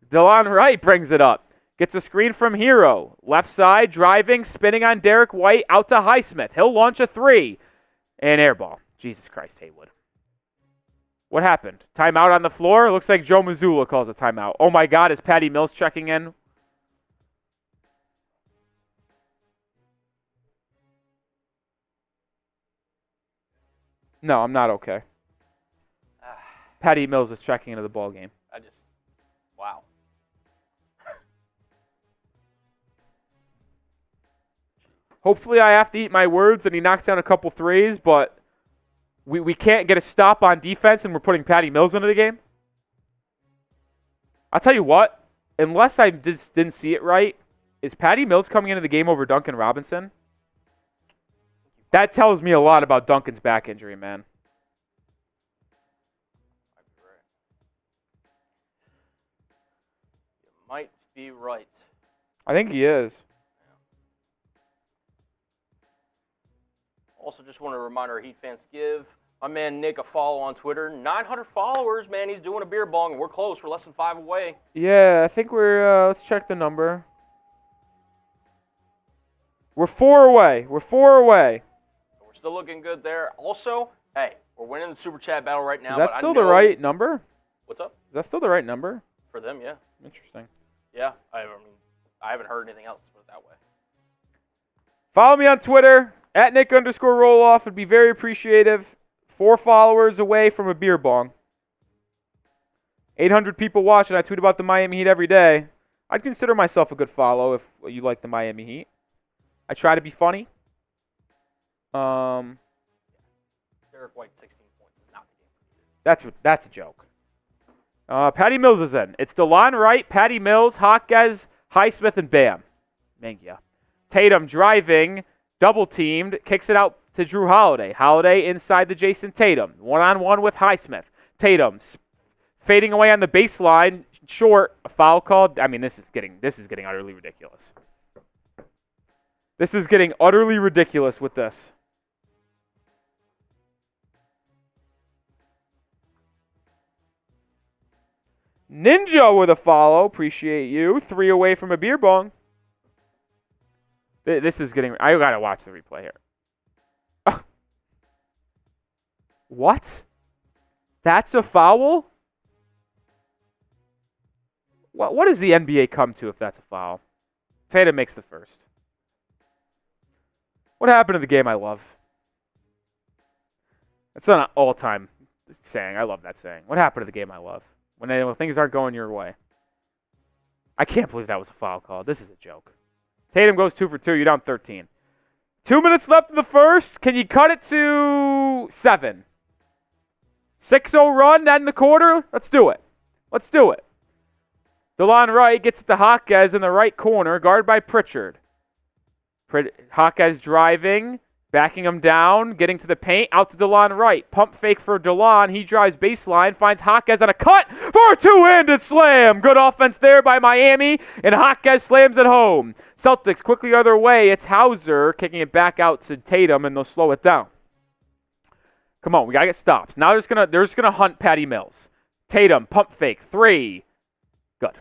DeLon Wright brings it up. Gets a screen from Herro. Left side. Driving. Spinning on Derrick White. Out to Highsmith. He'll launch a 3. And air ball. Jesus Christ, Haywood. What happened? Timeout on the floor? Looks like Joe Mazzulla calls a timeout. Oh my God, is Patty Mills checking in? No, I'm not okay. Patty Mills is checking into the ball game. Wow. Hopefully I have to eat my words and he knocks down a couple threes, but we can't get a stop on defense and we're putting Patty Mills into the game. I'll tell you what, unless I just didn't see it right, is Patty Mills coming into the game over Duncan Robinson? That tells me a lot about Duncan's back injury, man. You might be right. I think he is. Also, just want to remind our Heat fans, give my man Nick a follow on Twitter. 900 followers, man. He's doing a beer bong. We're close. We're less than 5 away. Yeah, I think we're, let's check the number. We're 4 away. We're Still looking good there. Also, hey, we're winning the Super Chat battle right now. Is that still the right number? What's up? Is that still the right number? For them, yeah. Interesting. Yeah, I haven't heard anything else, put it that way. Follow me on Twitter, at Nic_Rohloff. Would be very appreciative. 4 followers away from a beer bong. 800 people watching. I tweet about the Miami Heat every day. I'd consider myself a good follow if you like the Miami Heat. I try to be funny. Derrick White, 16 points is not the game. That's a joke. Patty Mills is in. It's DeLon Wright, Patty Mills, Jaquez, Highsmith, and Bam. Mangia. Tatum driving, double teamed, kicks it out to Jrue Holiday. Holiday inside the Jayson Tatum. 1-on-1 with Highsmith. Tatum fading away on the baseline. Short, a foul called. I mean, this is getting utterly ridiculous. This is getting utterly ridiculous with this. Ninja with a follow. Appreciate you. 3 away from a beer bong. This is getting... I got to watch the replay here. What? That's a foul? What does the NBA come to if that's a foul? Tatum makes the first. What happened to the game I love? That's not an all-time saying. I love that saying. What happened to the game I love? When things aren't going your way. I can't believe that was a foul call. This is a joke. Tatum goes 2 for 2. You're down 13. 2 minutes left in the first. Can you cut it to 7? 6-0 run, that in the quarter? Let's do it. Let's do it. DeLon Wright gets it to Jaquez in the right corner, guarded by Pritchard. Jaquez driving, backing him down, getting to the paint, out to DeLon Wright. Pump fake for DeLon. He drives baseline, finds Jaquez on a cut for a two-handed slam. Good offense there by Miami, and Jaquez slams it home. Celtics quickly other way. It's Hauser kicking it back out to Tatum, and they'll slow it down. Come on, we got to get stops. Now they're just gonna hunt Patty Mills. Tatum, pump fake, 3. Good.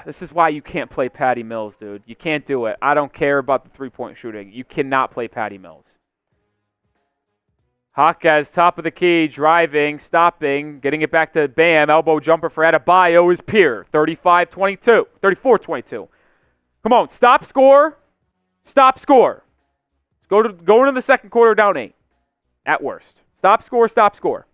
This is why you can't play Patty Mills, dude. You can't do it. I don't care about the three-point shooting. You cannot play Patty Mills. Jaquez, top of the key, driving, stopping, getting it back to Bam. Elbow jumper for Adebayo is Pierre. 35-22. 34-22. Come on, stop, score. Stop, score. Go into the second quarter down 8. At worst. Stop, score, stop, score.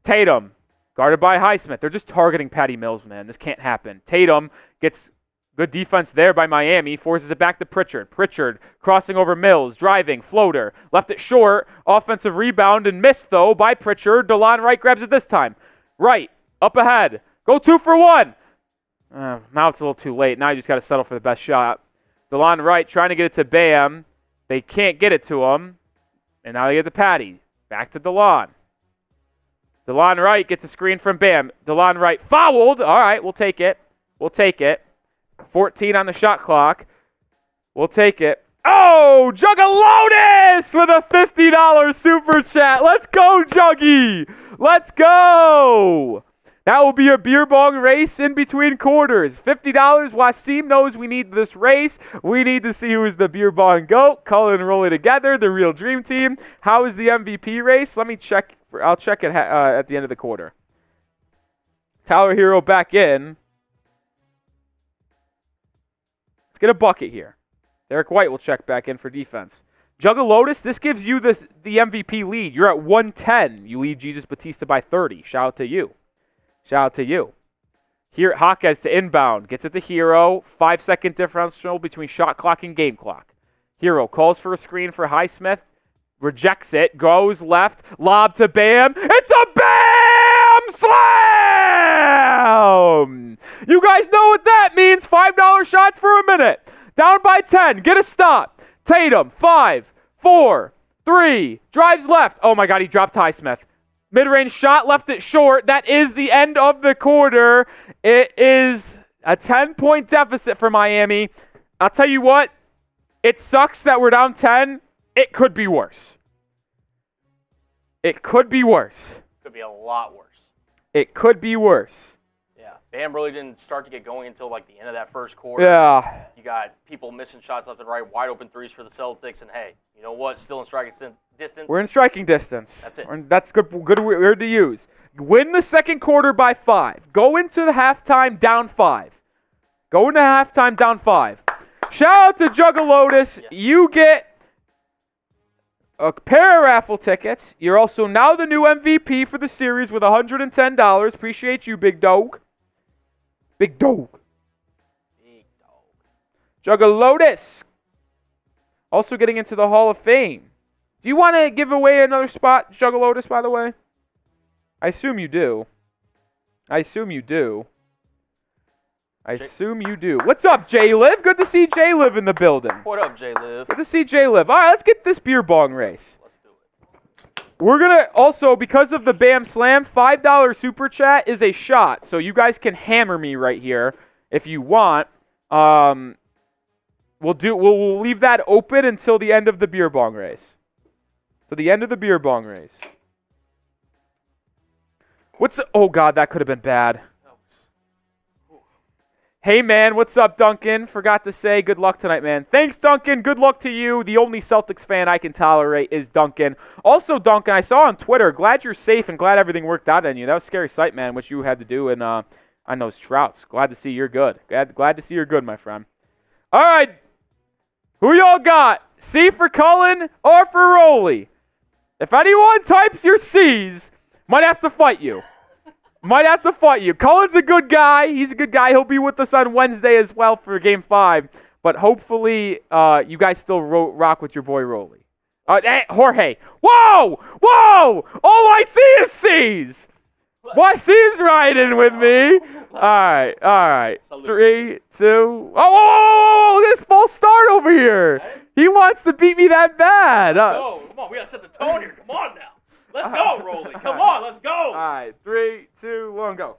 Tatum. Guarded by Highsmith. They're just targeting Patty Mills, man. This can't happen. Tatum gets good defense there by Miami. Forces it back to Pritchard. Pritchard crossing over Mills. Driving. Floater. Left it short. Offensive rebound and missed, though, by Pritchard. DeLon Wright grabs it this time. Wright. Up ahead. Go 2 for 1. Now it's a little too late. Now you just got to settle for the best shot. DeLon Wright trying to get it to Bam. They can't get it to him. And now they get to Patty. Back to DeLon. DeLon Wright gets a screen from Bam. DeLon Wright fouled. All right, we'll take it. We'll take it. 14 on the shot clock. We'll take it. Oh, Juggalotus with a $50 super chat. Let's go, Juggy. Let's go. That will be a beer bong race in between quarters. $50. Wasim knows we need this race. We need to see who is the beer bong GOAT. Cullen and Rolly together, the real dream team. How is the MVP race? Let me check. I'll check it at the end of the quarter. Tyler Herro back in. Let's get a bucket here. Derrick White will check back in for defense. Juggalotus, this gives you the MVP lead. You're at 110. You lead Jesus Batista by 30. Shout out to you. Shout out to you. Here, Jaquez to inbound. Gets it to Herro. 5-second differential between shot clock and game clock. Herro calls for a screen for Highsmith. Rejects it. Goes left. Lob to Bam. It's a Bam slam! You guys know what that means. $5 shots for a minute. Down by 10. Get a stop. Tatum. 5, 4, 3. Drives left. Oh my God, he dropped Highsmith. Mid-range shot, left it short. That is the end of the quarter. It is a 10-point deficit for Miami. I'll tell you what, it sucks that we're down 10. It could be worse. It could be worse. Could be a lot worse. It could be worse. Yeah, Bam really didn't start to get going until like the end of that first quarter. Yeah. You got people missing shots left and right, wide open threes for the Celtics, and hey, you know what? Still in striking distance. We're in striking distance. That's it. That's good word to use. Win the second quarter by 5. Go into the halftime down 5. Go into halftime down 5. Shout out to Juggalotus. Yes. You get a pair of raffle tickets. You're also now the new MVP for the series with $110. Appreciate you, big dog. Big dog. Big dog. Juggalotus. Also getting into the Hall of Fame. Do you want to give away another spot, Juggalotus, by the way? I assume you do. I assume you do. What's up, J-Liv? Good to see J-Liv in the building. What up, J-Liv? Good to see J-Liv. All right, let's get this beer bong race. Let's do it. We're going to also, because of the Bam Slam, $5 super chat is a shot. So you guys can hammer me right here if you want. We'll leave that open until the end of the beer bong race. To the end of the beer bong race. Oh, God, that could have been bad. Hey, man, what's up, Duncan? Forgot to say good luck tonight, man. Thanks, Duncan. Good luck to you. The only Celtics fan I can tolerate is Duncan. Also, Duncan, I saw on Twitter, glad you're safe and glad everything worked out on you. That was a scary sight, man, what you had to do on those trouts. Glad to see you're good. Glad to see you're good, my friend. All right. Who y'all got? C for Cullen or for Rolly? If anyone types your C's, might have to fight you. Cullen's a good guy. He's a good guy. He'll be with us on Wednesday as well for Game 5. But hopefully you guys still rock with your boy Rolly. Hey, Jorge. Whoa! All I see is C's. Why C's riding with me? All right. Salute. 3, 2. Oh, look at this false start over here. He wants to beat me that bad. Come on, we gotta set the tone here. Come on now. Let's go, Rolly. Come on, let's go. All right, 3, 2, 1, go.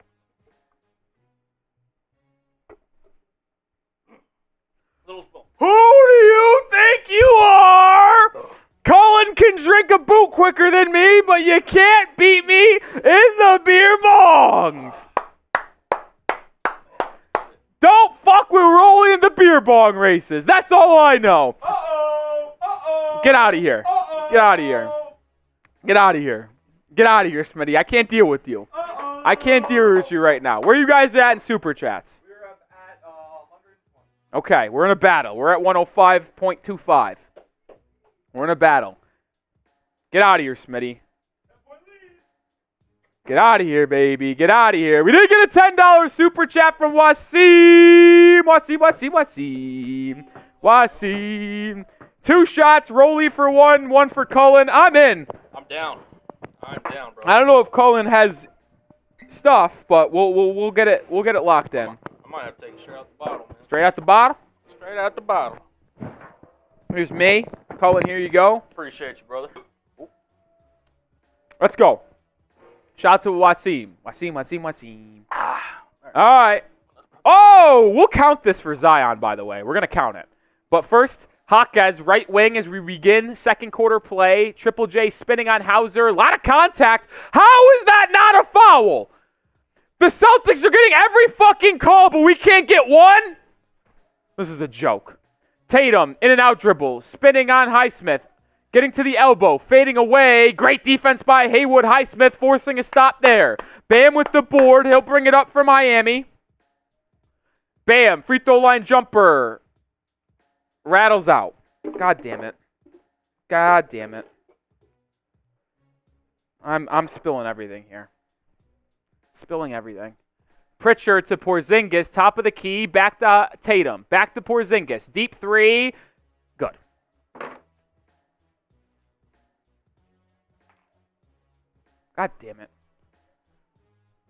Little phone. Who do you think you are? Cullen can drink a boot quicker than me, but you can't beat me in the beer bongs. Don't fuck with Rolly in the beer bong races. That's all I know. Get out of here. Get out of here. Get out of here. Get out of here, Smitty. I can't deal with you. I can't deal with you right now. Where are you guys at in Super Chats? We're up at 120. Okay, we're in a battle. We're at 105.25. We're in a battle. Get out of here, Smitty. Get out of here, baby. Get out of here. We did get a $10 Super Chat from Wasim. Wasim. 2 shots, Rolly for 1 for Cullen. I'm in. I'm down, bro. I don't know if Cullen has stuff, but we'll get it locked in. I might have to take it straight out the bottle, man. Straight out the bottle. Straight out the bottle. Here's me. Cullen, here you go. Appreciate you, brother. Let's go. Shout out to Wasim. Wasim. All right. Oh, we'll count this for Zion, by the way. We're going to count it. But first, Jaquez, right wing as we begin second quarter play. Triple J spinning on Hauser. A lot of contact. How is that not a foul? The Celtics are getting every fucking call, but we can't get one? This is a joke. Tatum, in and out dribble. Spinning on Highsmith. Getting to the elbow. Fading away. Great defense by Haywood. Highsmith forcing a stop there. Bam with the board. He'll bring it up for Miami. Bam. Free throw line jumper. Rattles out. God damn it. I'm spilling everything here. Spilling everything. Pritchard to Porzingis. Top of the key. Back to Tatum. Back to Porzingis. Deep 3. Good. God damn it.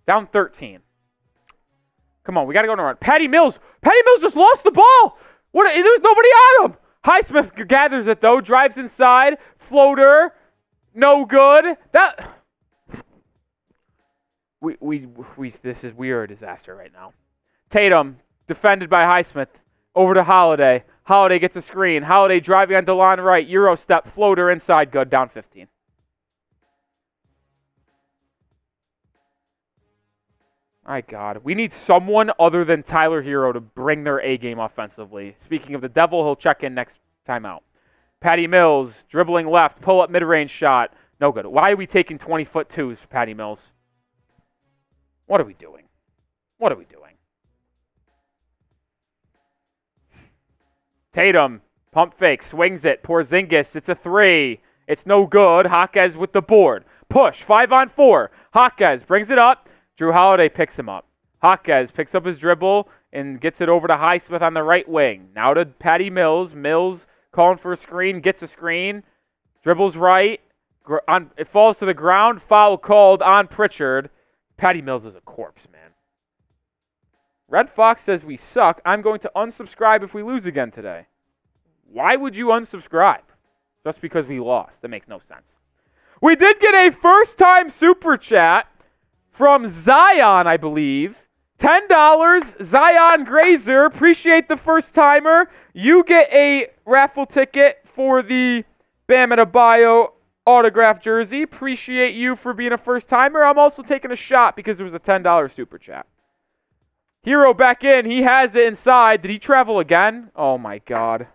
Down 13. Come on, we got to go on a run. Patty Mills just lost the ball. There's nobody on him. Highsmith gathers it, though. Drives inside. Floater. No good. We are a disaster right now. Tatum, defended by Highsmith. Over to Holiday. Holiday gets a screen. Holiday driving on DeLon right. Euro step. Floater inside. Good. Down 15. My God. We need someone other than Tyler Herro to bring their A game offensively. Speaking of the devil, he'll check in next timeout. Patty Mills, dribbling left, pull-up mid-range shot. No good. Why are we taking 20-foot twos, Patty Mills? What are we doing? Tatum, pump fake, swings it. Porzingis, it's a 3. It's no good. Jaquez with the board. Push, 5-on-4. Jaquez brings it up. Jrue Holiday picks him up. Jaquez picks up his dribble and gets it over to Highsmith on the right wing. Now to Patty Mills. Mills calling for a screen, gets a screen. Dribbles right. It falls to the ground. Foul called on Pritchard. Patty Mills is a corpse, man. Red Fox says we suck. I'm going to unsubscribe if we lose again today. Why would you unsubscribe? Just because we lost. That makes no sense. We did get a first-time super chat from Zion, I believe. $10, Zion Grazer. Appreciate the first-timer. You get a raffle ticket for the Bam Adebayo autographed jersey. Appreciate you for being a first-timer. I'm also taking a shot because it was a $10 super chat. Herro back in. He has it inside. Did he travel again? Oh, my God.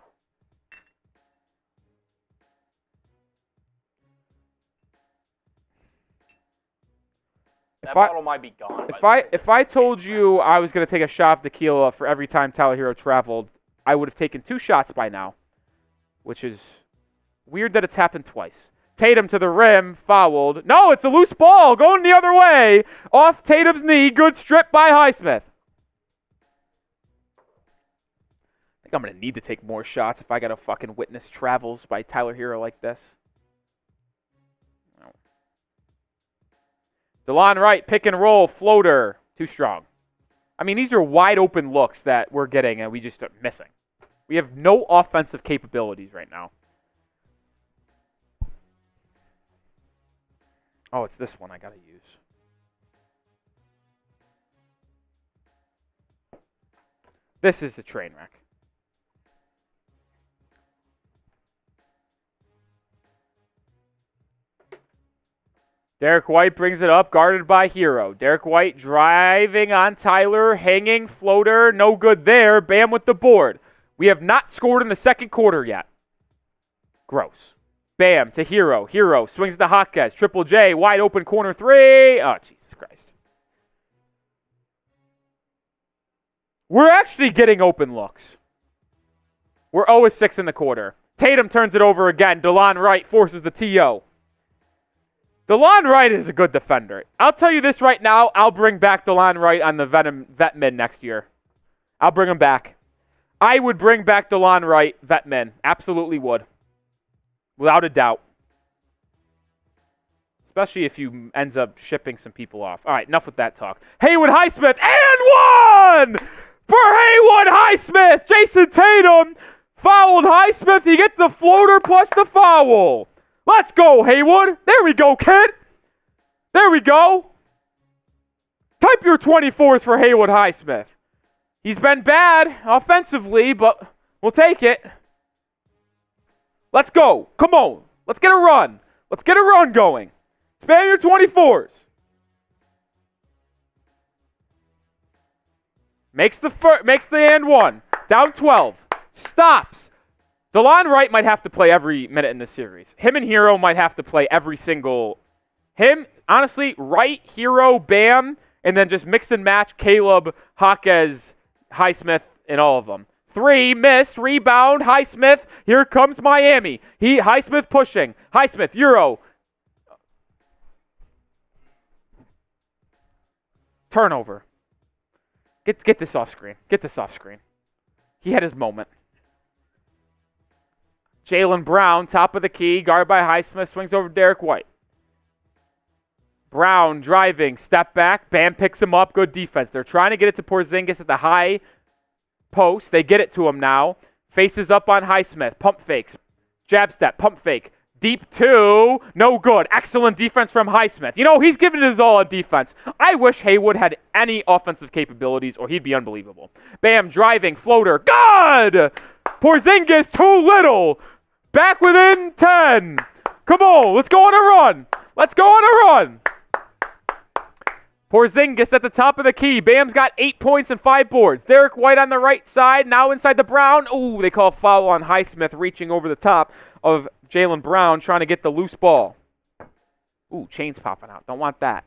That bottle might be gone. If I told you I was going to take a shot of tequila for every time Tyler Herro traveled, I would have taken 2 shots by now, which is weird that it's happened twice. Tatum to the rim, fouled. No, it's a loose ball going the other way. Off Tatum's knee. Good strip by Highsmith. I think I'm going to need to take more shots if I got to fucking witness travels by Tyler Herro like this. DeLon Wright, pick and roll, floater. Too strong. I mean, these are wide open looks that we're getting and we just are missing. We have no offensive capabilities right now. Oh, it's this one I got to use. This is a train wreck. Derrick White brings it up, guarded by Herro. Derrick White driving on Tyler, hanging, floater, no good there. Bam with the board. We have not scored in the second quarter yet. Gross. Bam to Herro. Herro swings to Jaquez. Triple J, wide open corner 3. Oh, Jesus Christ. We're actually getting open looks. We're 0-6 in the quarter. Tatum turns it over again. DeLon Wright forces the TO. DeLon Wright is a good defender. I'll tell you this right now. I'll bring back DeLon Wright on the vet mid next year. I'll bring him back. I would bring back DeLon Wright, vet min. Absolutely would. Without a doubt. Especially if you ends up shipping some people off. All right, enough with that talk. Haywood Highsmith, and 1! For Haywood Highsmith! Jayson Tatum fouled Highsmith. He gets the floater plus the foul. Let's go, Haywood. There we go, kid. There we go. Type your 24s for Haywood Highsmith. He's been bad offensively, but we'll take it. Let's go. Come on. Let's get a run. Let's get a run going. Spam your 24s. Makes the and 1. Down 12. Stops. DeLon Wright might have to play every minute in this series. Him and Herro might have to play every single... honestly, Wright, Herro, Bam, and then just mix and match Caleb, Jaquez, Highsmith, and all of them. 3, missed, rebound, Highsmith. Here comes Miami. Highsmith pushing. Highsmith, Euro. Turnover. Get this off screen. Get this off screen. He had his moment. Jaylen Brown, top of the key, guarded by Highsmith, swings over Derrick White. Brown driving, step back, Bam picks him up, good defense. They're trying to get it to Porzingis at the high post. They get it to him now. Faces up on Highsmith, pump fakes, jab step, pump fake. Deep 2, no good. Excellent defense from Highsmith. You know, he's giving his all on defense. I wish Haywood had any offensive capabilities or he'd be unbelievable. Bam driving, floater, good! Porzingis, too little. Back within 10. Come on, let's go on a run. Let's go on a run. Porzingis at the top of the key. Bam's got 8 points and 5 boards. Derrick White on the right side, now inside the Brown. Ooh, they call a foul on Highsmith, reaching over the top of Jaylen Brown, trying to get the loose ball. Ooh, chains popping out. Don't want that.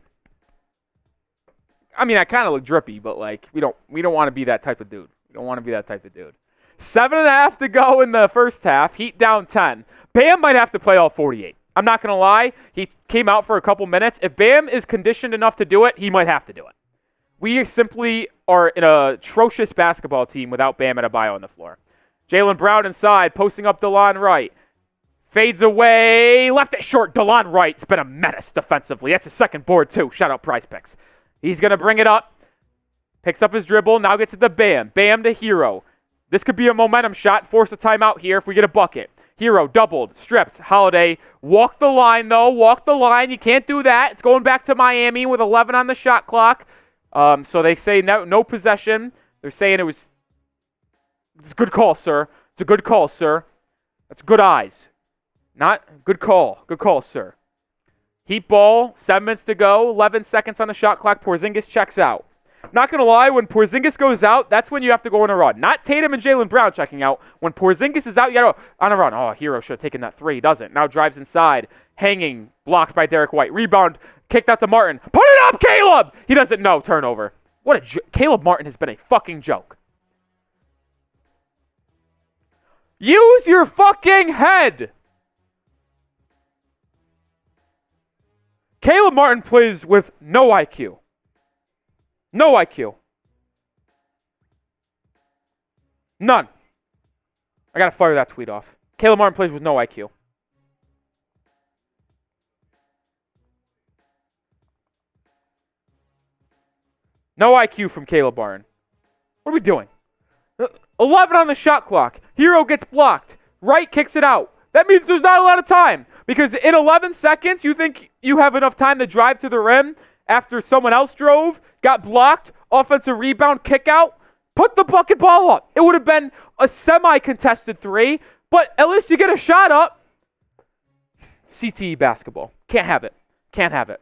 I mean, I kind of look drippy, but like we don't want to be that type of dude. We don't want to be that type of dude. 7.5 to go in the first half. Heat down 10. Bam might have to play all 48. I'm not going to lie. He came out for a couple minutes. If Bam is conditioned enough to do it, he might have to do it. We simply are an atrocious basketball team without Bam Adebayo on the floor. Jaylen Brown inside, posting up DeLon Wright. Fades away. Left it short. DeLon Wright's been a menace defensively. That's his second board, too. Shout out Prize Picks. He's going to bring it up. Picks up his dribble. Now gets it to Bam. Bam to Herro. This could be a momentum shot. Force a timeout here if we get a bucket. Herro doubled, stripped. Holiday walked the line, though. Walked the line. You can't do that. It's going back to Miami with 11 on the shot clock. So they say no possession. They're saying it's a good call, sir. It's a good call, sir. That's good eyes. Not good call. Good call, sir. Heat ball, 7 minutes to go, 11 seconds on the shot clock. Porzingis checks out. Not going to lie, when Porzingis goes out, that's when you have to go on a run. Not Tatum and Jaylen Brown checking out. When Porzingis is out, you got to go on a run. Oh, Herro should have taken that three. He doesn't. Now drives inside, hanging, blocked by Derrick White. Rebound, kicked out to Martin. Put it up, Caleb! He doesn't know. Turnover. Caleb Martin has been a fucking joke. Use your fucking head! Caleb Martin plays with no IQ. No IQ. None. I gotta fire that tweet off. Caleb Martin plays with no IQ. No IQ from Caleb Martin. What are we doing? 11 on the shot clock. Herro gets blocked. Wright kicks it out. That means there's not a lot of time. Because in 11 seconds, you think you have enough time to drive to the rim after someone else drove, got blocked, offensive rebound, kick out, put the bucket ball up. It would have been a semi-contested three, but at least you get a shot up. CTE basketball. Can't have it. Can't have it.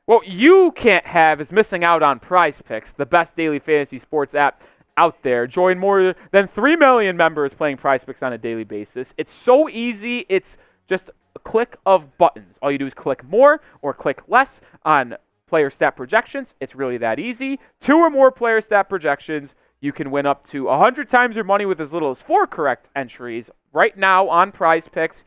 What you can't have is missing out on Prize Picks, the best daily fantasy sports app out there. Join more than 3 million members playing Prize Picks on a daily basis. It's so easy. It's just a click of buttons. All you do is click more or click less on player stat projections. It's really that easy. 2 or more player stat projections. You can win up to 100 times your money with as little as 4 correct entries. Right now on Prize Picks,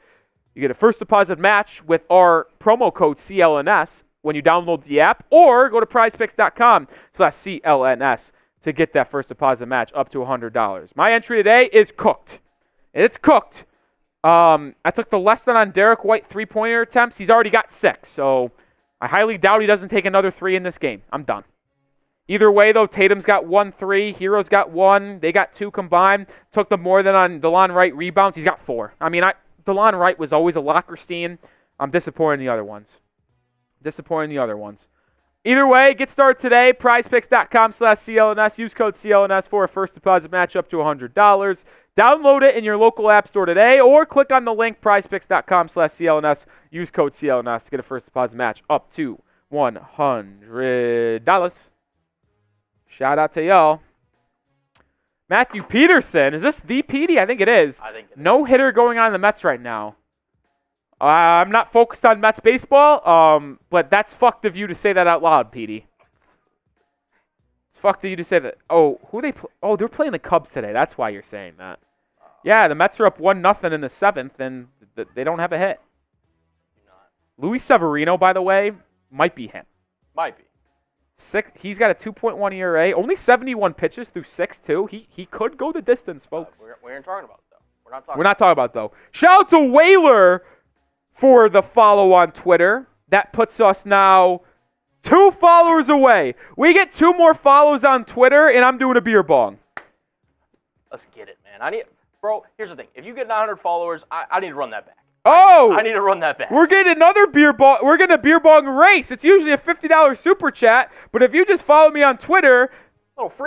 you get a first deposit match with our promo code CLNS when you download the app, or go to prizepicks.com/CLNS to get that first deposit match up to $100. My entry today is cooked. It's cooked. I took the less than on Derrick White 3-pointer attempts. He's already got 6, so I highly doubt he doesn't take another 3 in this game. I'm done. Either way, though, Tatum's got 1 3, Herro's got 1. They got 2 combined. Took them more than on DeLon Wright rebounds. He's got 4. I mean, DeLon Wright was always a Lockerstein. I'm disappointed in the other ones. Either way, get started today. PrizePicks.com/CLNS. Use code CLNS for a first deposit match up to $100. Download it in your local app store today, or click on the link PrizePicks.com/CLNS. Use code CLNS to get a first deposit match up to $100. Shout out to y'all. Matthew Peterson. Is this the Petey? I think it is. I think it is. No hitter going on in the Mets right now. I'm not focused on Mets baseball, but that's fucked of you to say that out loud, Petey. It's fucked of you to say that. Oh, they're playing the Cubs today. That's why you're saying that. Yeah, the Mets are up 1-0 in the 7th, and they don't have a hit. Luis Severino, by the way, might be him. Might be. He's got a 2.1 ERA, only 71 pitches through 6, too. He could go the distance, folks. We aren't talking about it, though. We're not talking about it, though. Shout out to Whaler for the follow on Twitter. That puts us now 2 followers away. We get 2 more follows on Twitter, and I'm doing a beer bong. Let's get it, man. Bro, here's the thing. If you get 900 followers, I need to run that back. Oh! I need to run that back. We're getting another beer bong. We're getting a beer bong race. It's usually a $50 super chat, but if you just follow me on Twitter,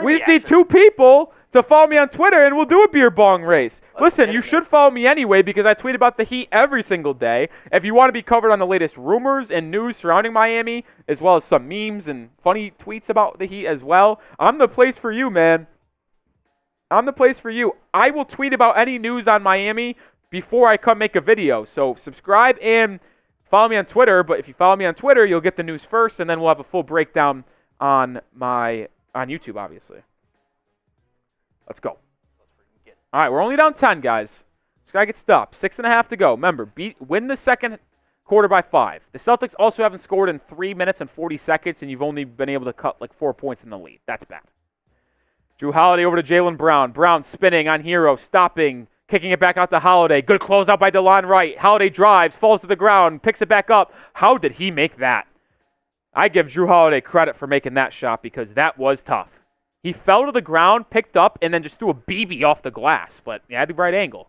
we just need 2 people to follow me on Twitter, and we'll do a beer bong race. Listen, you should follow me anyway because I tweet about the Heat every single day. If you want to be covered on the latest rumors and news surrounding Miami, as well as some memes and funny tweets about the Heat as well, I'm the place for you, man. I'm the place for you. I will tweet about any news on Miami before I come make a video. So subscribe and follow me on Twitter. But if you follow me on Twitter, you'll get the news first, and then we'll have a full breakdown on YouTube, obviously. Let's go. All right, we're only down 10, guys. Just got to get stopped. 6.5 to go. Remember, win the second quarter by 5. The Celtics also haven't scored in 3 minutes and 40 seconds, and you've only been able to cut like 4 points in the lead. That's bad. Jrue Holiday over to Jaylen Brown. Brown spinning on Herro, stopping, kicking it back out to Holiday. Good closeout by DeLon Wright. Holiday drives, falls to the ground, picks it back up. How did he make that? I give Jrue Holiday credit for making that shot because that was tough. He fell to the ground, picked up, and then just threw a BB off the glass. But he had the right angle.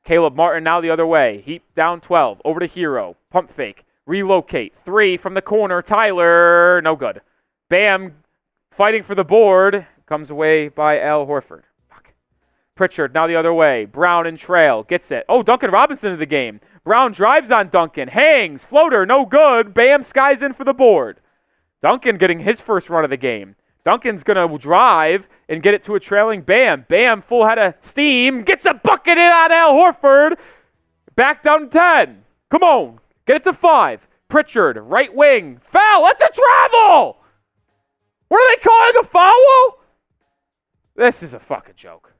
Caleb Martin now the other way. Heat down 12. Over to Herro. Pump fake. Relocate. 3 from the corner. Tyler. No good. Bam. Fighting for the board. Comes away by Al Horford. Fuck. Pritchard now the other way. Brown and trail. Gets it. Oh, Duncan Robinson into the game. Brown drives on Duncan. Hangs. Floater. No good. Bam. Skies in for the board. Duncan getting his first run of the game. Duncan's going to drive and get it to a trailing Bam. Bam, full head of steam. Gets a bucket in on Al Horford. Back down to 10. Come on. Get it to 5. Pritchard, right wing. Foul. That's a travel. What are they calling a foul? This is a fucking joke.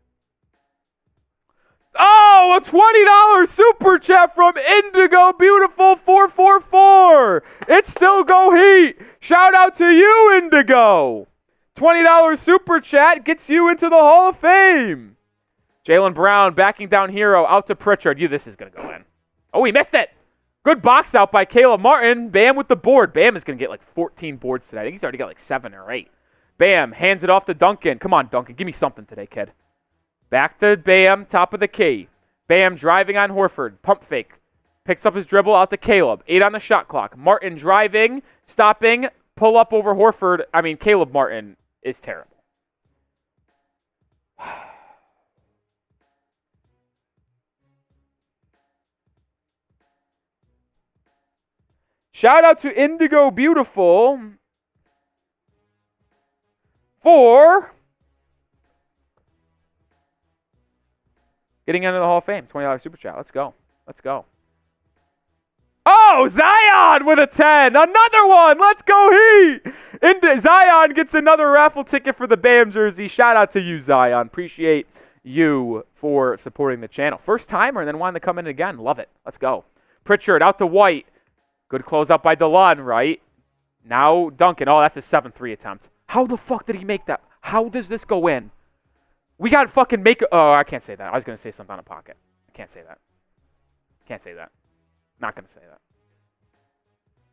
Oh, a $20 super chat from Indigo Beautiful 444. It's still go Heat. Shout out to you, Indigo. $20 super chat gets you into the Hall of Fame. Jaylen Brown backing down Herro out to Pritchard. This is going to go in. Oh, he missed it. Good box out by Caleb Martin. Bam with the board. Bam is going to get like 14 boards today. I think he's already got like 7 or 8. Bam hands it off to Duncan. Come on, Duncan. Give me something today, kid. Back to Bam, top of the key. Bam driving on Horford. Pump fake. Picks up his dribble out to Caleb. 8 on the shot clock. Martin driving, stopping, pull up over Horford. Caleb Martin is terrible. Shout out to Indigo Beautiful for getting into the Hall of Fame. $20 super chat. Let's go. Let's go. Oh, Zion with a 10. Another one. Let's go Heat. Zion gets another raffle ticket for the Bam jersey. Shout out to you, Zion. Appreciate you for supporting the channel. First timer and then wanting to come in again. Love it. Let's go. Pritchard out to White. Good closeout by DeLon, right? Now Duncan. Oh, that's a 7-3 attempt. How the fuck did he make that? How does this go in? We got to fucking make... Oh, I can't say that. I was going to say something on a pocket. I can't say that. Can't say that. Not going to say that.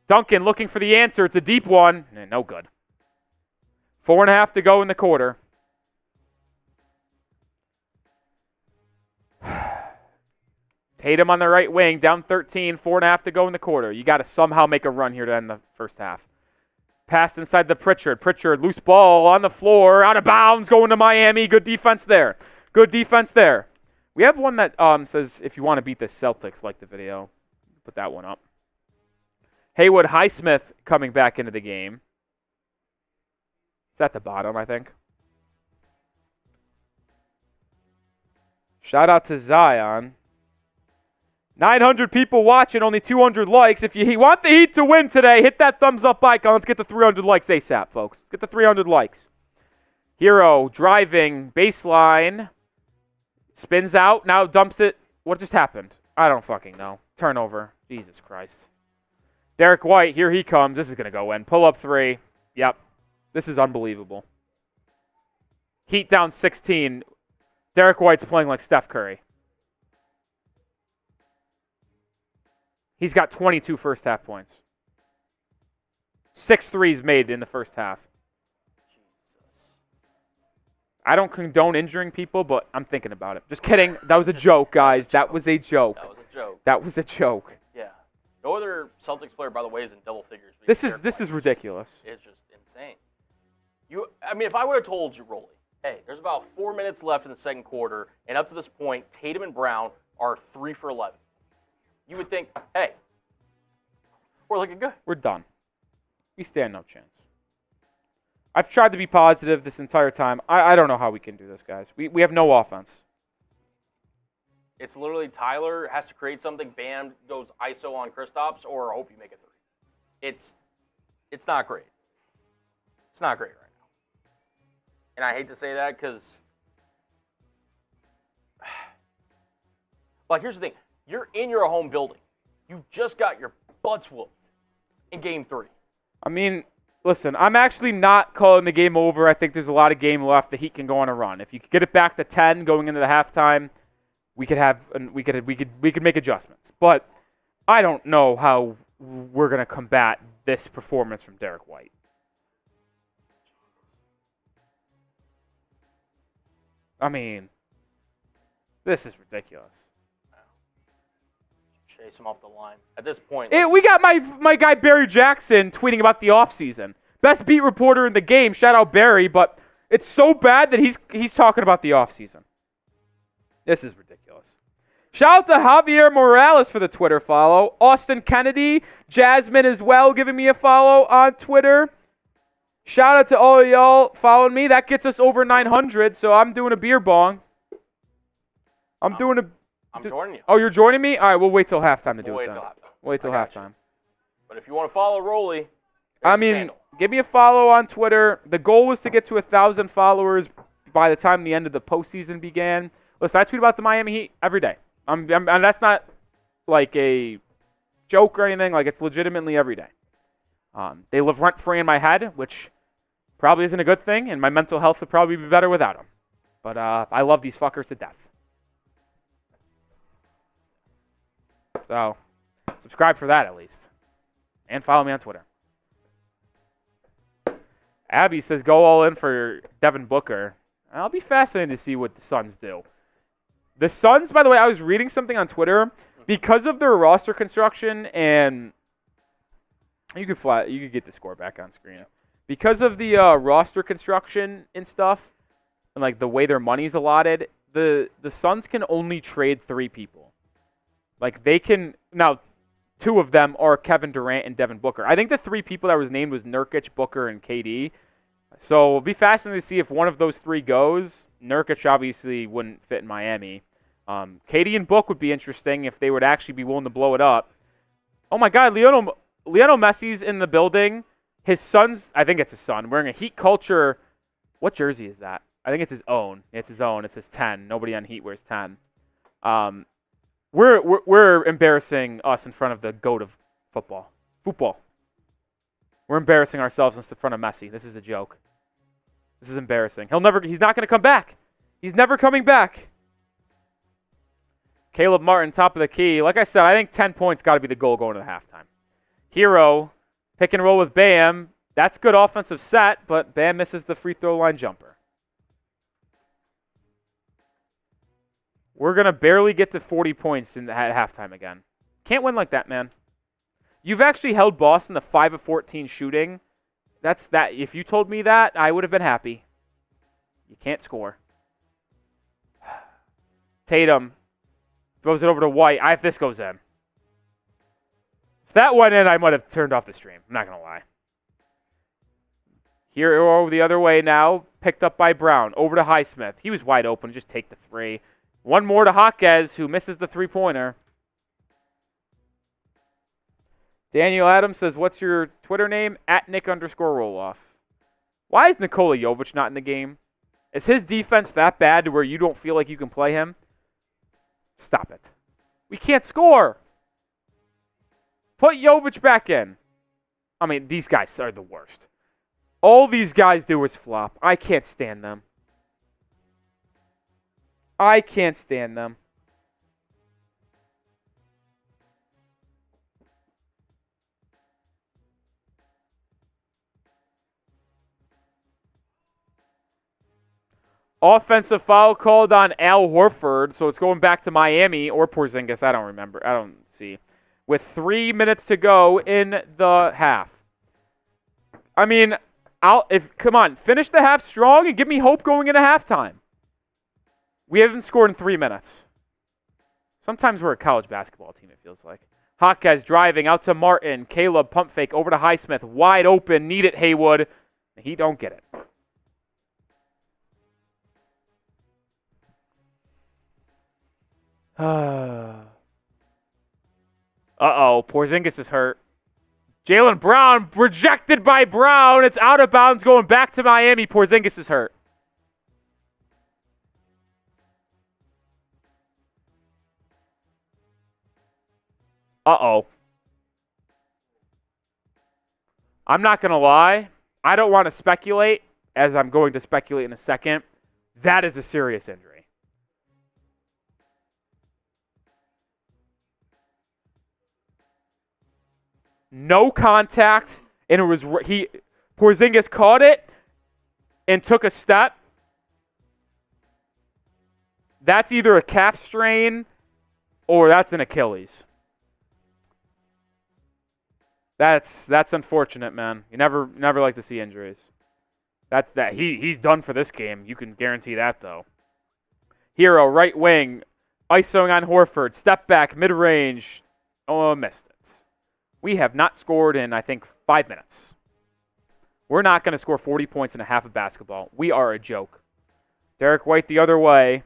Duncan looking for the answer. It's a deep one. No good. 4.5 to go in the quarter. Tatum on the right wing, down 13, 4.5 to go in the quarter. You got to somehow make a run here to end the first half. Pass inside the Pritchard. Pritchard, loose ball on the floor, out of bounds, going to Miami. Good defense there. Good defense there. We have one that says, if you want to beat the Celtics, like the video. Put that one up. Haywood Highsmith coming back into the game. It's at the bottom, I think. Shout out to Zion. 900 people watching, only 200 likes. If you want the Heat to win today, hit that thumbs up icon. Let's get the 300 likes ASAP, folks. Let's get the 300 likes. Herro driving, baseline. Spins out, now dumps it. What just happened? I don't fucking know. Turnover. Jesus Christ. Derrick White, here he comes. This is going to go in. Pull up 3. Yep. This is unbelievable. Heat down 16. Derrick White's playing like Steph Curry. He's got 22 first half points. 6 threes made in the first half. I don't condone injuring people, but I'm thinking about it. Just kidding. That was a joke, guys. That was a joke. That was a joke. That was a joke. Yeah. No other Celtics player, by the way, is in double figures. This is ridiculous. It's just insane. If I would have told you, Rolly, hey, there's about 4 minutes left in the second quarter, and up to this point, Tatum and Brown are 3 for 11. You would think, hey, we're looking good. We're done. We stand no chance. I've tried to be positive this entire time. I don't know how we can do this, guys. We have no offense. It's literally Tyler has to create something. Bam goes ISO on Kristaps, or I hope you make a 3. It's not great. It's not great right now. And I hate to say that because, here's the thing. You're in your home building. You just got your butts whooped in Game 3. Listen, I'm actually not calling the game over. I think there's a lot of game left. The Heat can go on a run. If you could get it back to 10 going into the halftime, we could make adjustments. But I don't know how we're going to combat this performance from Derrick White. This is ridiculous. Chase him off the line. At this point, we got my guy Barry Jackson tweeting about the offseason. Best beat reporter in the game. Shout out Barry, but it's so bad that he's talking about the offseason. This is ridiculous. Shout out to Javier Morales for the Twitter follow. Austin Kennedy, Jasmine as well, giving me a follow on Twitter. Shout out to all of y'all following me. That gets us over 900, so I'm doing a beer bong. I'm joining you. Oh, you're joining me? All right, we'll wait till halftime to do it then. Wait till halftime. But if you want to follow Rolly, give me a follow on Twitter. The goal was to get to 1,000 followers by the time the end of the postseason began. Listen, I tweet about the Miami Heat every day. And that's not like a joke or anything. Like, it's legitimately every day. They live rent-free in my head, which probably isn't a good thing, and my mental health would probably be better without them. But I love these fuckers to death. So, subscribe for that at least. And follow me on Twitter. Abby says, go all in for Devin Booker. I'll be fascinated to see what the Suns do. The Suns, by the way, I was reading something on Twitter. Because of their roster construction and... You could get the score back on screen. Because of the roster construction and stuff, and like the way their money's allotted, the Suns can only trade 3 people. Like they can now, 2 of them are Kevin Durant and Devin Booker. I think the 3 people that was named was Nurkic, Booker, and KD. So it'll be fascinating to see if one of those 3 goes. Nurkic obviously wouldn't fit in Miami. KD and Book would be interesting if they would actually be willing to blow it up. Oh my God, Lionel Messi's in the building. His son's, I think it's his son, wearing a Heat culture. What jersey is that? I think it's his own. It's his own. It says 10. Nobody on Heat wears 10. We're embarrassing us in front of the GOAT of football. We're embarrassing ourselves in front of Messi. This is a joke. This is embarrassing. He's not going to come back. He's never coming back. Caleb Martin, top of the key. Like I said, I think 10 points got to be the goal going to the halftime. Herro, pick and roll with Bam. That's good offensive set, but Bam misses the free throw line jumper. We're going to barely get to 40 points at halftime again. Can't win like that, man. You've actually held Boston to 5 of 14 shooting. That's that. If you told me that, I would have been happy. You can't score. Tatum throws it over to White. If this goes in. If that went in, I might have turned off the stream. I'm not going to lie. Herro the other way now. Picked up by Brown. Over to Highsmith. He was wide open. Just take the 3. One more to Jaquez, who misses the 3-pointer. Daniel Adams says, what's your Twitter name? @Nic_Rohloff. Why is Nikola Jovic not in the game? Is his defense that bad to where you don't feel like you can play him? Stop it. We can't score. Put Jovic back in. I mean, these guys are the worst. All these guys do is flop. I can't stand them. I can't stand them. Offensive foul called on Al Horford, so it's going back to Miami or Porzingis. I don't remember. I don't see. With 3 minutes to go in the half. I mean, come on, finish the half strong and give me hope going into halftime. We haven't scored in 3 minutes. Sometimes we're a college basketball team, it feels like. Jaquez driving out to Martin. Caleb pump fake over to Highsmith. Wide open. Need it, Haywood. He don't get it. Uh-oh. Porzingis is hurt. Jaylen Brown rejected by Brown. It's out of bounds going back to Miami. Porzingis is hurt. Uh-oh. I'm not going to lie. I don't want to speculate, as I'm going to speculate in a second. That is a serious injury. No contact, and it was Porzingis caught it and took a step. That's either a calf strain or that's an Achilles. That's unfortunate, man. You never like to see injuries. He's done for this game. You can guarantee that, though. Herro, right wing, isoing on Horford, step back, mid-range. Oh, missed it. We have not scored in, I think, 5 minutes. We're not going to score 40 points in a half of basketball. We are a joke. Derrick White the other way.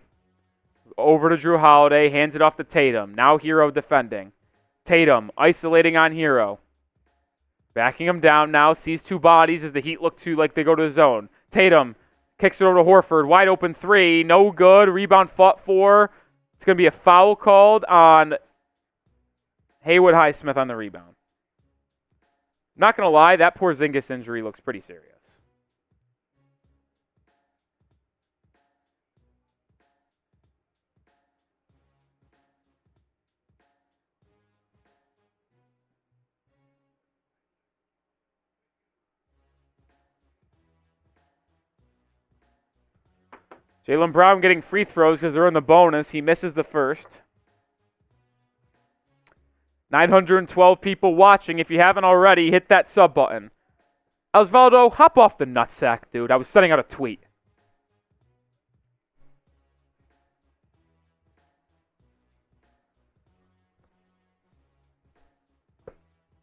Over to Jrue Holiday, hands it off to Tatum. Now Herro defending. Tatum isolating on Herro. Backing him down now, sees two bodies as the Heat look to like they go to the zone. Tatum kicks it over to Horford, wide open three, no good. Rebound fought for. It's going to be a foul called on Haywood Highsmith on the rebound. Not going to lie, that Porzingis injury looks pretty serious. Jaylen Brown getting free throws because they're in the bonus. He misses the first. 912 people watching. If you haven't already, hit that sub button. Osvaldo, hop off the nutsack, dude. I was sending out a tweet.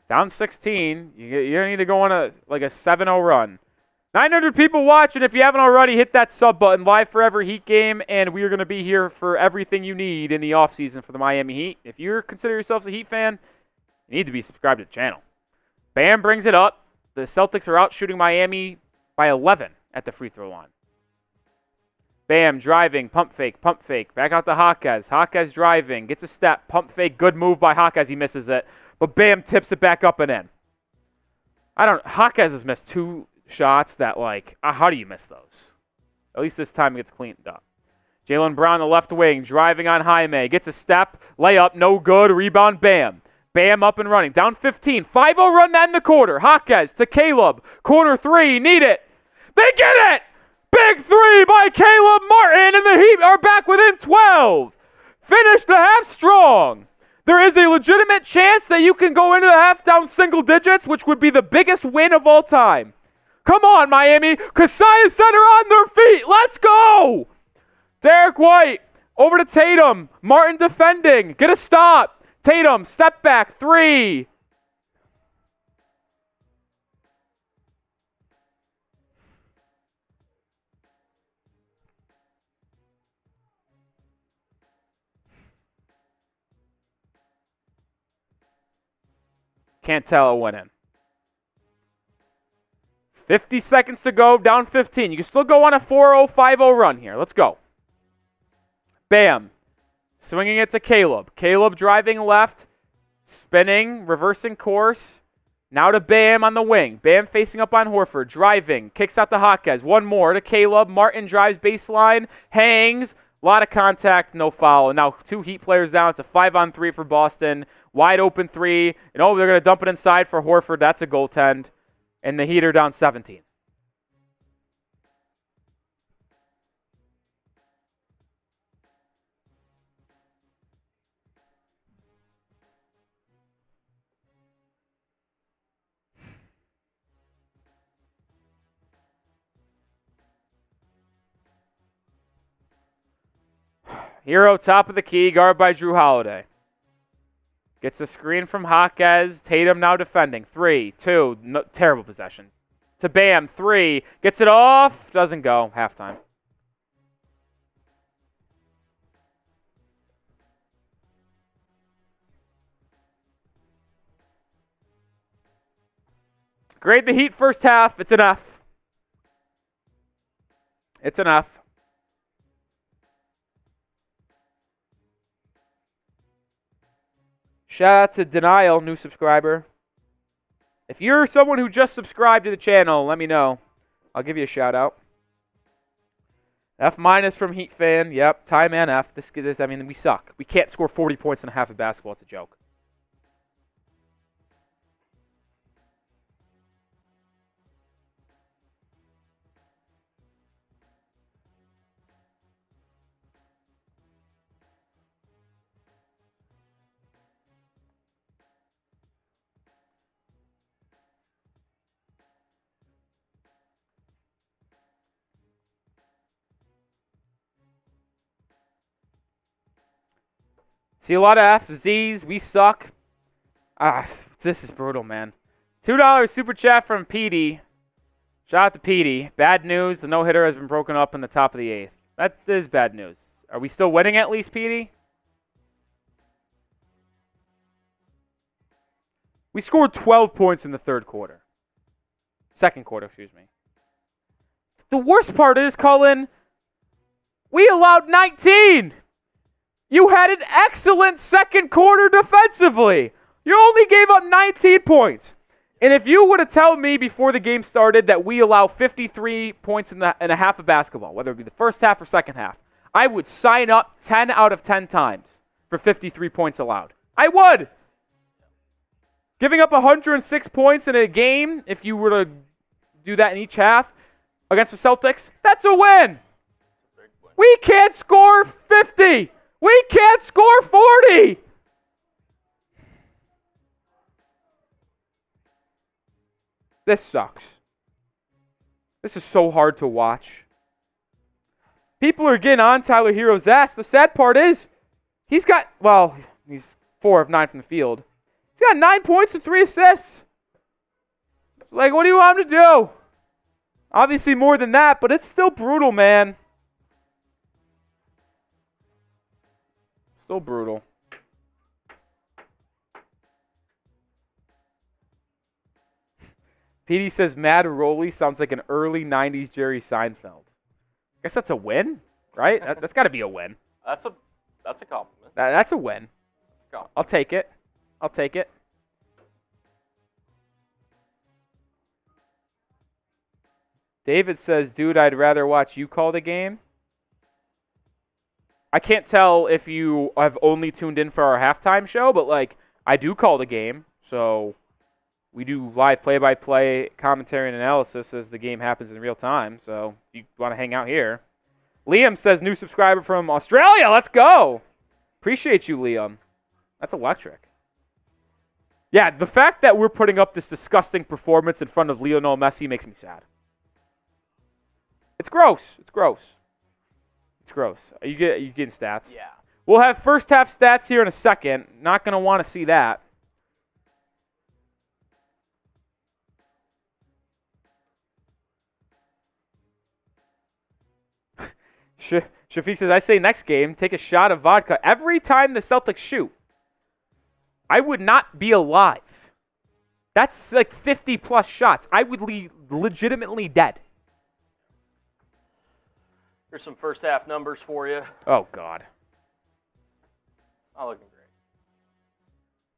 Down 16. You need to go on a 7-0 run. 900 people watching. If you haven't already, hit that sub button. Live forever Heat game, and we are going to be here for everything you need in the offseason for the Miami Heat. If you consider yourself a Heat fan, you need to be subscribed to the channel. Bam brings it up. The Celtics are out shooting Miami by 11 at the free throw line. Bam driving, pump fake, back out to Jaquez. Jaquez driving, gets a step, pump fake, good move by Jaquez. He misses it, but Bam tips it back up and in. Jaquez has missed 2 shots that, how do you miss those? At least this time it gets cleaned up. Jaylen Brown, the left wing, driving on Jaime. Gets a step, layup, no good, rebound, Bam. Bam up and running, down 15. 5-0 run that in the quarter. Jaquez to Caleb. Corner 3, need it. They get it! Big 3 by Caleb Martin, and the Heat are back within 12. Finish the half strong. There is a legitimate chance that you can go into the half down single digits, which would be the biggest win of all time. Come on, Miami. Kasai Center on their feet. Let's go. Derrick White over to Tatum. Martin defending. Get a stop. Tatum, step back, 3. Can't tell it went in. 50 seconds to go, down 15. You can still go on a 4-0, 5-0 run here. Let's go. Bam. Swinging it to Caleb. Caleb driving left, spinning, reversing course. Now to Bam on the wing. Bam facing up on Horford, driving, kicks out to Jaquez. One more to Caleb. Martin drives baseline, hangs. A lot of contact, no foul. And now 2 Heat players down. It's a 5-on-3 for Boston. Wide open 3. And they're going to dump it inside for Horford. That's a goaltend. And the Heat are down 17. Herro, top of the key, guard by Jrue Holiday. Gets a screen from Jaquez. Tatum now defending. 3, 2, no, terrible possession. To Bam, 3. Gets it off. Doesn't go. Halftime. Grade the Heat first half. It's an F. It's an F. Shout out to Denial, new subscriber. If you're someone who just subscribed to the channel, let me know. I'll give you a shout out. F- from Heat fan. Yep, Ty Man F. This, we suck. We can't score 40 points in a half of basketball. It's a joke. See a lot of FZs. We suck. This is brutal, man. $2 super chat from Petey. Shout out to Petey. Bad news. The no-hitter has been broken up in the top of the 8th. That is bad news. Are we still winning at least, Petey? We scored 12 points in the third quarter. Second quarter, excuse me. The worst part is, Cullen, we allowed 19. You had an excellent second quarter defensively. You only gave up 19 points. And if you would have told me before the game started that we allow 53 points in a half of basketball, whether it be the first half or second half, I would sign up 10 out of 10 times for 53 points allowed. I would. Giving up 106 points in a game, if you were to do that in each half against the Celtics, that's a win. We can't score 50. We can't score 40. This sucks. This is so hard to watch. People are getting on Tyler Herro's ass. The sad part is, he's 4 of 9 from the field. He's got 9 points and 3 assists. Like, what do you want him to do? Obviously more than that, but it's still brutal, man. Still brutal. PD says Mad Rolly sounds like an early 90s Jerry Seinfeld. I guess that's a win, right? That's got to be a win. That's a compliment. That's a win. I'll take it. I'll take it. David says, dude, I'd rather watch you call the game. I can't tell if you have only tuned in for our halftime show, but, like, I do call the game. So we do live play-by-play commentary and analysis as the game happens in real time. So if you want to hang out here. Liam says, new subscriber from Australia. Let's go. Appreciate you, Liam. That's electric. Yeah, the fact that we're putting up this disgusting performance in front of Lionel Messi makes me sad. It's gross. It's gross. It's gross. Are you getting stats? Yeah. We'll have first half stats here in a second. Not going to want to see that. Shafiq says, I say next game, take a shot of vodka every time the Celtics shoot. I would not be alive. That's like 50-plus shots. I would be legitimately dead. Here's some first half numbers for you. Oh, God. Not looking great.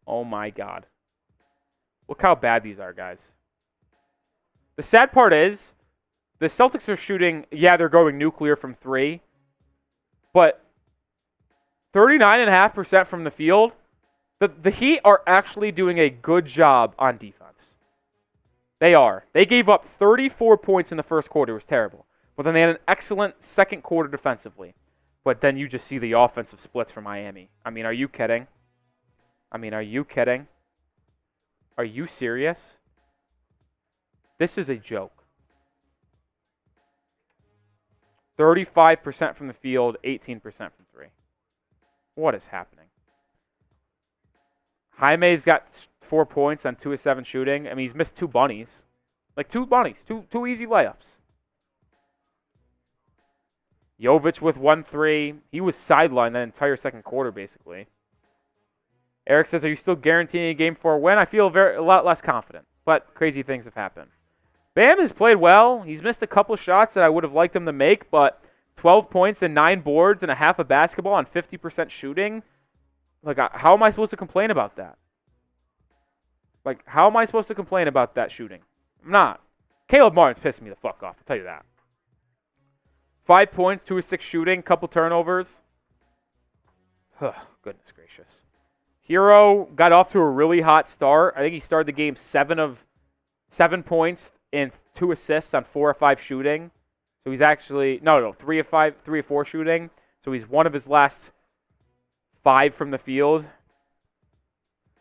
Oh, my God. Look how bad these are, guys. The sad part is, the Celtics are shooting, yeah, they're going nuclear from 3, but 39.5% from the field. The Heat are actually doing a good job on defense. They are. They gave up 34 points in the first quarter. It was terrible. But then they had an excellent second quarter defensively. But then you just see the offensive splits from Miami. I mean, are you kidding? Are you serious? This is a joke. 35% from the field, 18% from 3. What is happening? Jaime's got 4 points on 2 of 7 shooting. I mean, he's missed 2 bunnies. Like 2 bunnies, two easy layups. Jovic with 1-3. He was sidelined that entire second quarter, basically. Eric says, are you still guaranteeing a Game 4 win? I feel a lot less confident, but crazy things have happened. Bam has played well. He's missed a couple shots that I would have liked him to make, but 12 points and 9 boards and a half of basketball on 50% shooting. Like, how am I supposed to complain about that? Like, how am I supposed to complain about that shooting? I'm not. Caleb Martin's pissing me the fuck off, I'll tell you that. 5 points, 2 of 6 shooting, couple turnovers. Goodness gracious. Herro got off to a really hot start. I think he started the game 7 points and 2 assists on 4 of 5 shooting. So he's actually, 3 of 4 shooting. So he's one of his last 5 from the field.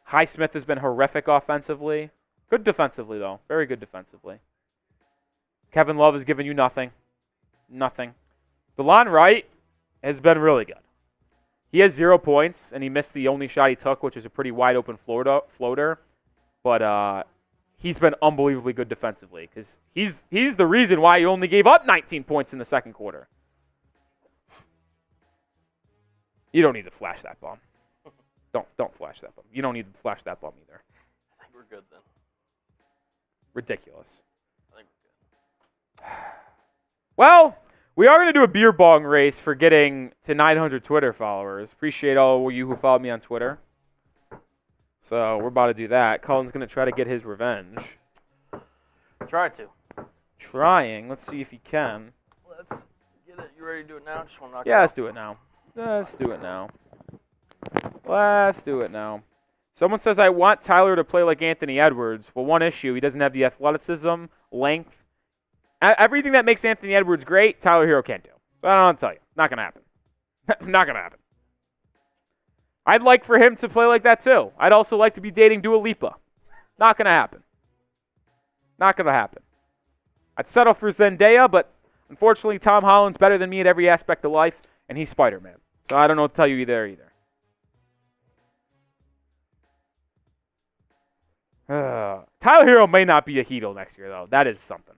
Highsmith has been horrific offensively. Good defensively, though. Very good defensively. Kevin Love has given you nothing. Nothing. DeLon Wright has been really good. He has 0 points, and he missed the only shot he took, which is a pretty wide-open floater. But he's been unbelievably good defensively because he's the reason why he only gave up 19 points in the second quarter. You don't need to flash that bomb. Don't flash that bomb. You don't need to flash that bomb either. I think we're good then. Ridiculous. I think we're good. Well, we are going to do a beer bong race for getting to 900 Twitter followers. Appreciate all of you who followed me on Twitter. So we're about to do that. Cullen's going to try to get his revenge. Try to. Trying. Let's see if he can. Let's get it. You ready to do it now? Just want to knock Yeah, it let's do it now. Let's do it now. Let's do it now. Someone says, I want Tyler to play like Anthony Edwards. Well, one issue, he doesn't have the athleticism, length. Everything that makes Anthony Edwards great, Tyler Herro can't do. So I don't know what to tell you. Not going to happen. Not going to happen. I'd like for him to play like that too. I'd also like to be dating Dua Lipa. Not going to happen. Not going to happen. I'd settle for Zendaya, but unfortunately Tom Holland's better than me at every aspect of life, and he's Spider-Man. So I don't know what to tell you either. Tyler Herro may not be a Heatle next year, though. That is something.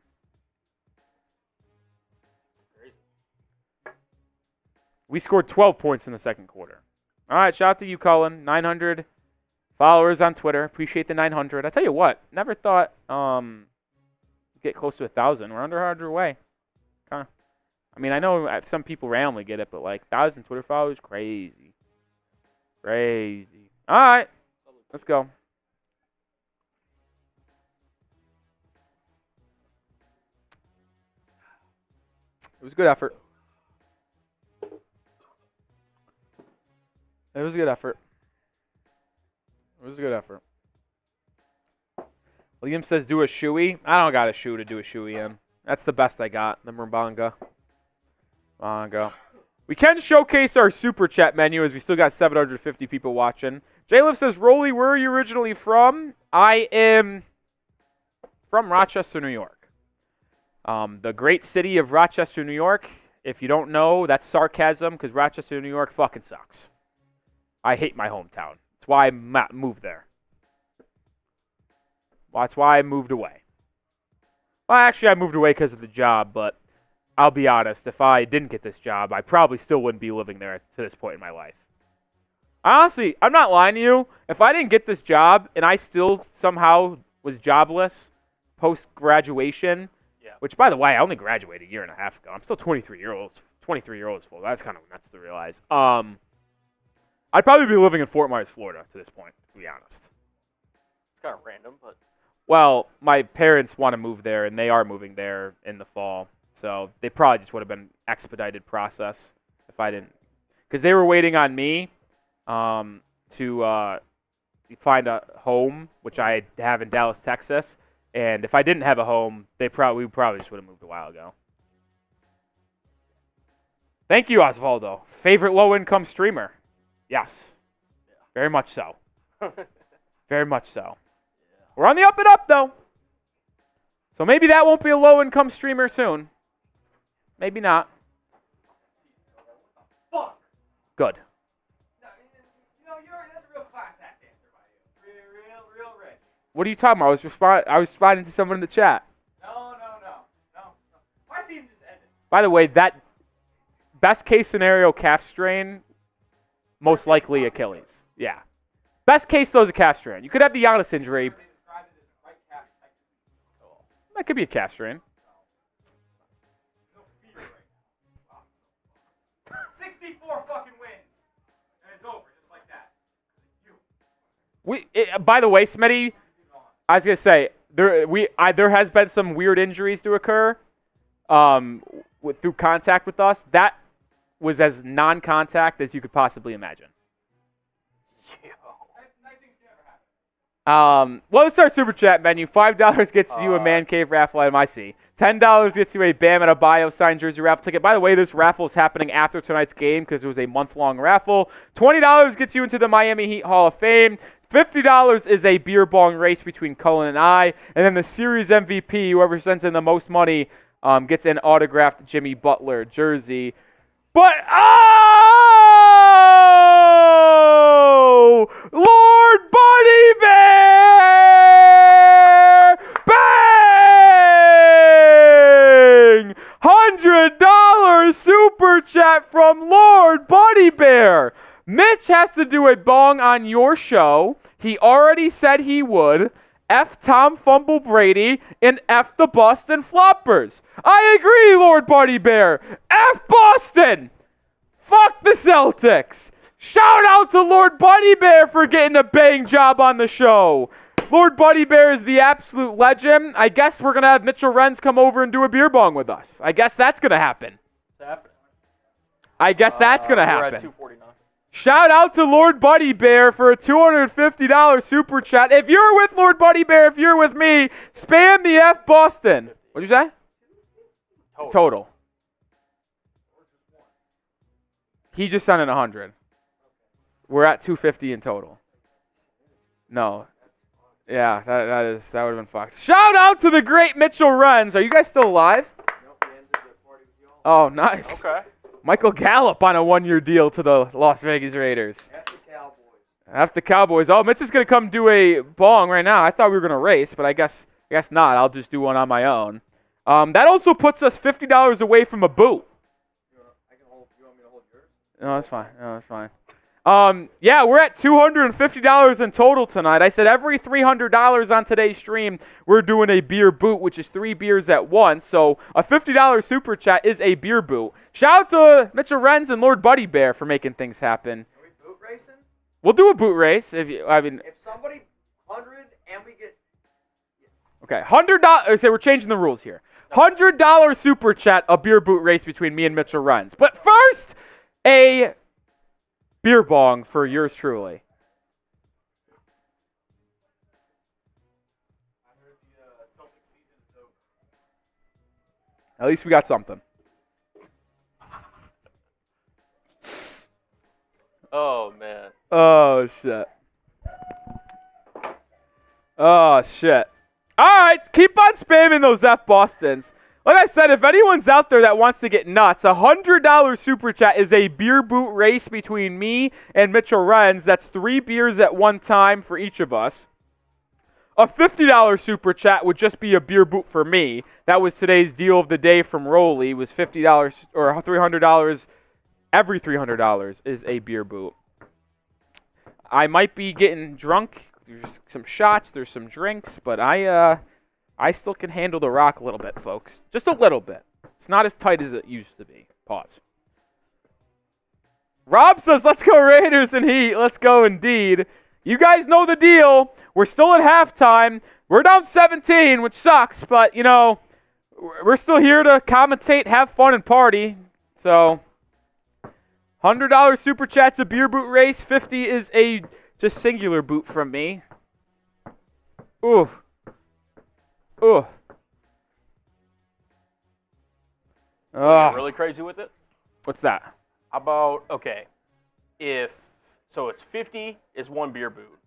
We scored 12 points in the second quarter. All right, shout out to you, Cullen. 900 followers on Twitter. Appreciate the 900. I tell you what, never thought get close to 1,000. We're under 100 away. Kinda. I mean, I know some people randomly get it, but like 1,000 Twitter followers, crazy. Crazy. All right, let's go. It was a good effort. It was a good effort. It was a good effort. Liam says do a shoey. I don't got a shoe to do a shoey in. That's the best I got. The Mbanga. Mbanga. We can showcase our super chat menu as we still got 750 people watching. J-Liv says, Rolly, where are you originally from? I am from Rochester, New York. The great city of Rochester, New York. If you don't know, that's sarcasm because Rochester, New York fucking sucks. I hate my hometown. That's why I moved there. Well, that's why I moved away. Well, actually, I moved away because of the job, but I'll be honest. If I didn't get this job, I probably still wouldn't be living there to this point in my life. Honestly, I'm not lying to you. If I didn't get this job and I still somehow was jobless post-graduation, which, by the way, I only graduated a year and a half ago. I'm still 23 years old full. That's kind of nuts to realize. I'd probably be living in Fort Myers, Florida, to this point, to be honest. It's kind of random, but... Well, my parents want to move there, and they are moving there in the fall. So they probably just would have been an expedited process if I didn't. Because they were waiting on me to find a home, which I have in Dallas, Texas. And if I didn't have a home, we probably just would have moved a while ago. Thank you, Osvaldo. Favorite low-income streamer? Yes. Yeah. Very much so. Very much so. Yeah. We're on the up and up, though. So maybe that won't be a low-income streamer soon. Maybe not. Fuck. Good. No, that's a real class act answer by you. Real rich. What are you talking about? I was responding to someone in the chat. No. My season just ended. By the way, that best case scenario calf strain, most likely Achilles. Yeah. Best case, though, is a calf strain. You could have the Giannis injury. They described it as right calf tightness. That could be a calf strain. No fear right now. 64 fucking wins. And it's over just like that. By the way, Smitty, I was going to say, there has been some weird injuries to occur through contact with us. That was as non-contact as you could possibly imagine. Nice things can never happen. Well, let's start Super Chat menu. $5 gets you a Man Cave raffle at MIC. $10 gets you a Bam Adebayo signed jersey raffle ticket. By the way, this raffle is happening after tonight's game because it was a month-long raffle. $20 gets you into the Miami Heat Hall of Fame. $50 is a beer bong race between Cullen and I. And then the series MVP, whoever sends in the most money, gets an autographed Jimmy Butler jersey. But, Oh! Lord Buddy Bear! Bang! $100 super chat from Lord Buddy Bear. Mitch has to do a bong on your show. He already said he would. F Tom Fumble Brady and F the Boston Floppers. I agree, Lord Buddy Bear. F Boston. Fuck the Celtics. Shout out to Lord Buddy Bear for getting a bang job on the show. Lord Buddy Bear is the absolute legend. I guess we're going to have Mitchell Renz come over and do a beer bong with us. I guess that's going to happen. I guess that's going to happen. We're at 249. Shout out to Lord Buddy Bear for a $250 super chat. If you're with Lord Buddy Bear, if you're with me, spam the F Boston. What'd you say? Total. He just sent in 100. We're at 250 in total. No. Yeah, that would have been fucked. Shout out to the great Mitchell Renz. Are you guys still alive? Oh, nice. Okay. Michael Gallup on a 1-year deal to the Las Vegas Raiders. F the Cowboys. Oh, Mitch is going to come do a bong right now. I thought we were going to race, but I guess not. I'll just do one on my own. That also puts us $50 away from a boot. You want me to hold yours? No, that's fine. Yeah, we're at $250 in total tonight. I said every $300 on today's stream, we're doing a beer boot, which is 3 beers at once. So a $50 super chat is a beer boot. Shout out to Mitchell Renz and Lord Buddy Bear for making things happen. Are we boot racing? We'll do a boot race. If somebody 100 and we get... Okay, $100. So we're changing the rules here. $100 super chat, a beer boot race between me and Mitchell Renz. But first, a beer bong for yours truly. I heard the Celtics season is over. At least we got something. Oh, man. Oh, shit. Oh, shit. All right, keep on spamming those F Bostons. Like I said, if anyone's out there that wants to get nuts, a $100 super chat is a beer boot race between me and Mitchell Renz. That's 3 beers at one time for each of us. A $50 super chat would just be a beer boot for me. That was today's deal of the day from Rolly, was $50 or $300. Every $300 is a beer boot. I might be getting drunk. There's some shots, there's some drinks, but I still can handle the rock a little bit, folks. Just a little bit. It's not as tight as it used to be. Pause. Rob says, let's go Raiders and Heat. Let's go indeed. You guys know the deal. We're still at halftime. We're down 17, which sucks, but, you know, we're still here to commentate, have fun, and party. So, $100 super chat's a beer boot race. 50 is a just singular boot from me. Ooh. Ooh. Really crazy with it? What's that? How about, okay, so it's 50 is one beer boot.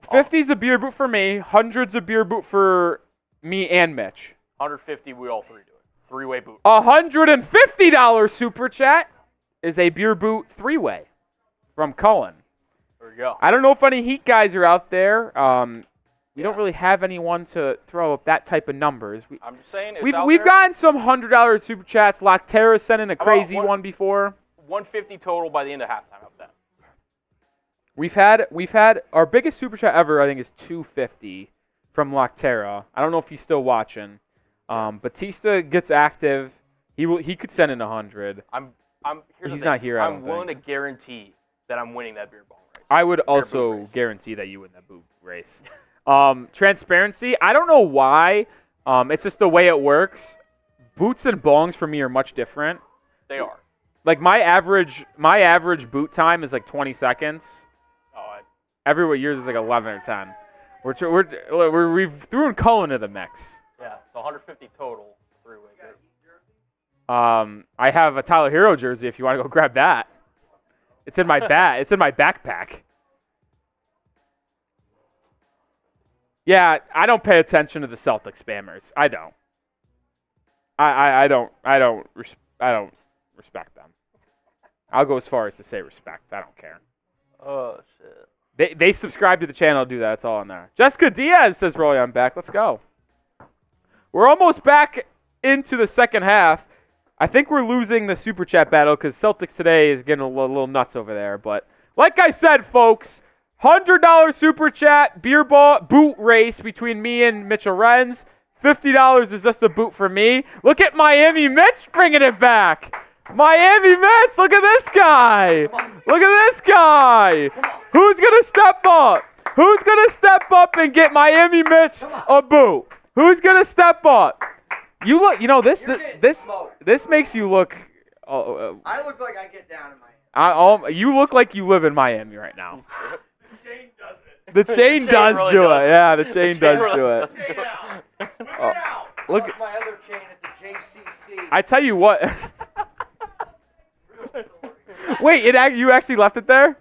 50's a beer boot for me. 100's a beer boot for me and Mitch. 150, we all three do it. 3-way boot. $150 super chat is a beer boot 3-way from Cullen. There you go. I don't know if any Heat guys are out there. We don't really have anyone to throw up that type of numbers. I'm just saying, we've gotten some $100 super chats. Loctera sent in a crazy one before. 150 total by the end of halftime. How about that? We've had our biggest super chat ever. I think is 250 from Loctera. I don't know if he's still watching. Batista gets active. He could send in 100. He's not here. I'm willing to guarantee that I'm winning that beer bong race. I would also guarantee that you win that boot race. Transparency. I don't know why. It's just the way it works. Boots and bongs for me are much different. They are. Like my average boot time is like 20 seconds. Everywhere yours is like 11 or 10. We've thrown Cullen into the mix. Yeah, so 150 total, 3-way boot. I have a Tyler Herro jersey if you want to go grab that. It's in my It's in my backpack. Yeah, I don't pay attention to the Celtics spammers. I don't. I don't respect them. I'll go as far as to say respect. I don't care. Oh, shit. They subscribe to the channel, do that. It's all in there. Jessica Diaz says, Roy, I'm back. Let's go. We're almost back into the second half. I think we're losing the Super Chat battle because Celtics today is getting a little nuts over there. But like I said, folks, $100 Super Chat beer ball boot race between me and Mitchell Renz. $50 is just a boot for me. Look at Miami Mitch bringing it back. Miami Mitch, look at this guy. Look at this guy. Who's going to step up? Who's going to step up and get Miami Mitch a boot? Who's going to step up? You look, this makes you look. I look like I get down in Miami. You look like you live in Miami right now. The chain does it. The chain does really do does. it. Yeah, the chain does really do it. does. Stay out. Whip it out. Look, Lost my other chain at the JCC. I tell you what. Wait, you actually left it there?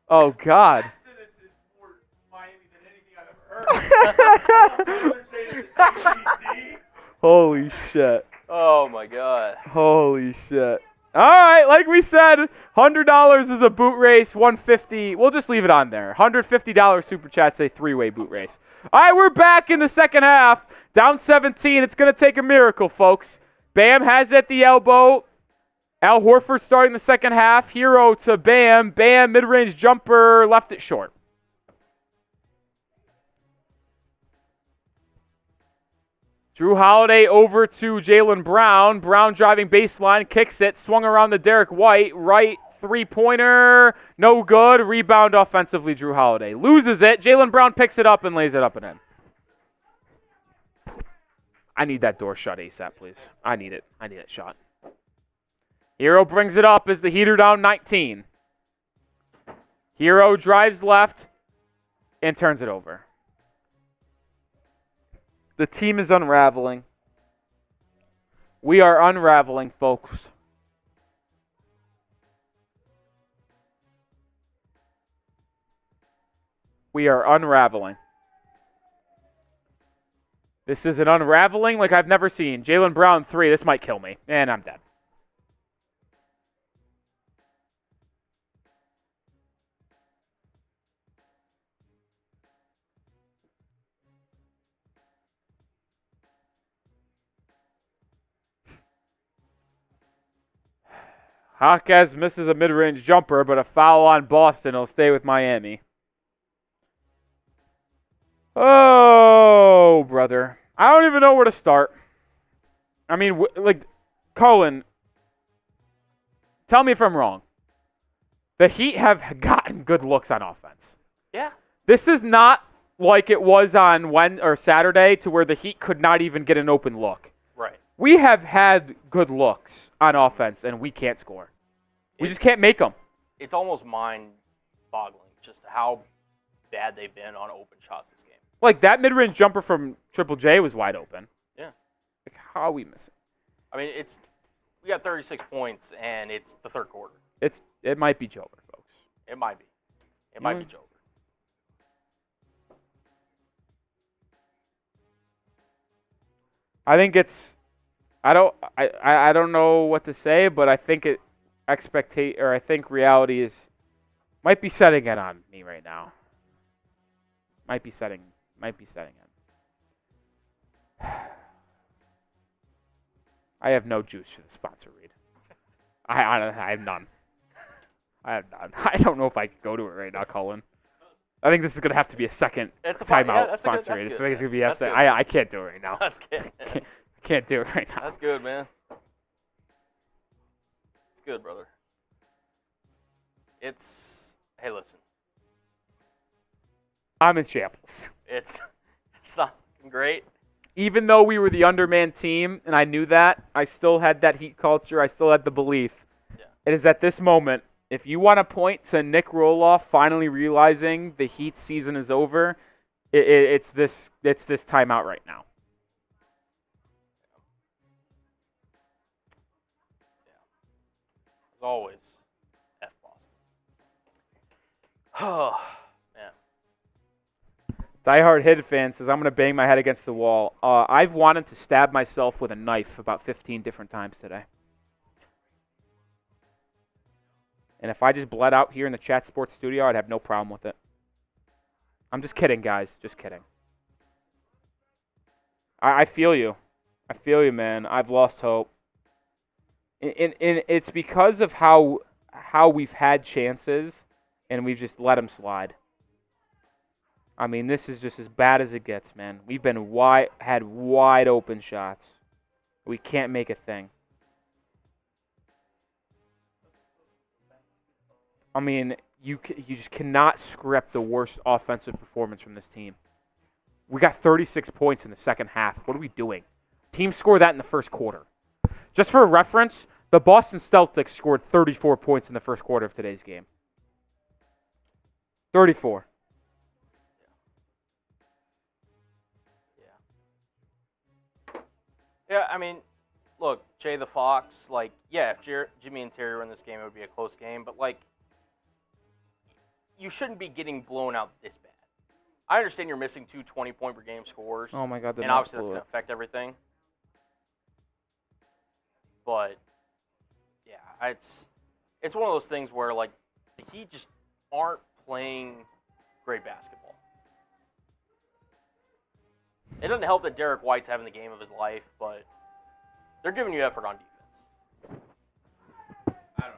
Oh God. That sentence is more Miami than anything I've ever heard. Other chain at the JCC. Holy shit. Oh, my God. Holy shit. All right, like we said, $100 is a boot race, $150. We'll just leave it on there. $150 Super Chat's a three-way boot race. All right, we're back in the second half. Down 17. It's going to take a miracle, folks. Bam has it at the elbow. Al Horford starting the second half. Herro to Bam. Bam, mid-range jumper, left it short. Jrue Holiday over to Jaylen Brown. Brown driving baseline, kicks it, swung around to Derrick White. Right three-pointer, no good. Rebound offensively, Jrue Holiday. Loses it. Jaylen Brown picks it up and lays it up and in. I need that door shut ASAP, please. I need it. I need it shut. Herro brings it up as the Heat are down 19. Herro drives left and turns it over. The team is unraveling. We are unraveling, folks. We are unraveling. This is an unraveling like I've never seen. Jaylen Brown 3. This might kill me. And I'm dead. Jaquez misses a mid-range jumper, but a foul on Boston will stay with Miami. Oh, brother. I don't even know where to start. I mean, Colin, tell me if I'm wrong. The Heat have gotten good looks on offense. Yeah. This is not like it was on Saturday to where the Heat could not even get an open look. Right. We have had good looks on offense, and we can't score. We just can't make them. It's almost mind-boggling just how bad they've been on open shots this game. Like, that mid-range jumper from Triple J was wide open. Yeah. Like, how are we missing? I mean, we got 36 points, and it's the third quarter. It might be Jovic, folks. It might be. It might be Jovic. I think it's. I don't know what to say, but I think I think reality might be setting it on me right now. Might be setting it. I have no juice for the sponsor read. I have none. I don't know if I can go to it right now, Colin. I think this is going to have to be a second timeout sponsor read. I think it's going to be upset. I can't do it right now. That's good. Can't do it right now. That's good, man. It's good, brother. Hey, listen. I'm in shambles. It's not great. Even though we were the undermanned team, and I knew that, I still had that Heat culture. I still had the belief. Yeah. It is at this moment, if you want to point to Nic Rohloff finally realizing the Heat season is over, it's this timeout right now. As always, F Boston. Oh, man. Diehard Hit fan says, I'm going to bang my head against the wall. I've wanted to stab myself with a knife about 15 different times today. And if I just bled out here in the Chat Sports studio, I'd have no problem with it. I'm just kidding, guys. Just kidding. I feel you. I feel you, man. I've lost hope. And it's because of how we've had chances and we've just let them slide. I mean, this is just as bad as it gets, man. We've been had wide open shots. We can't make a thing. I mean, you just cannot script the worst offensive performance from this team. We got 36 points in the second half. What are we doing? Teams score that in the first quarter. Just for reference, the Boston Celtics scored 34 points in the first quarter of today's game. 34. Yeah, I mean, look, Jay the Fox, like, yeah, if Jimmy and Terry were in this game, it would be a close game. But, like, you shouldn't be getting blown out this bad. I understand you're missing 2 20-point-per-game scores. Oh, my God. And obviously that's going to affect everything. But, yeah, it's one of those things where, like, the Heat just aren't playing great basketball. It doesn't help that Derrick White's having the game of his life, but they're giving you effort on defense. I don't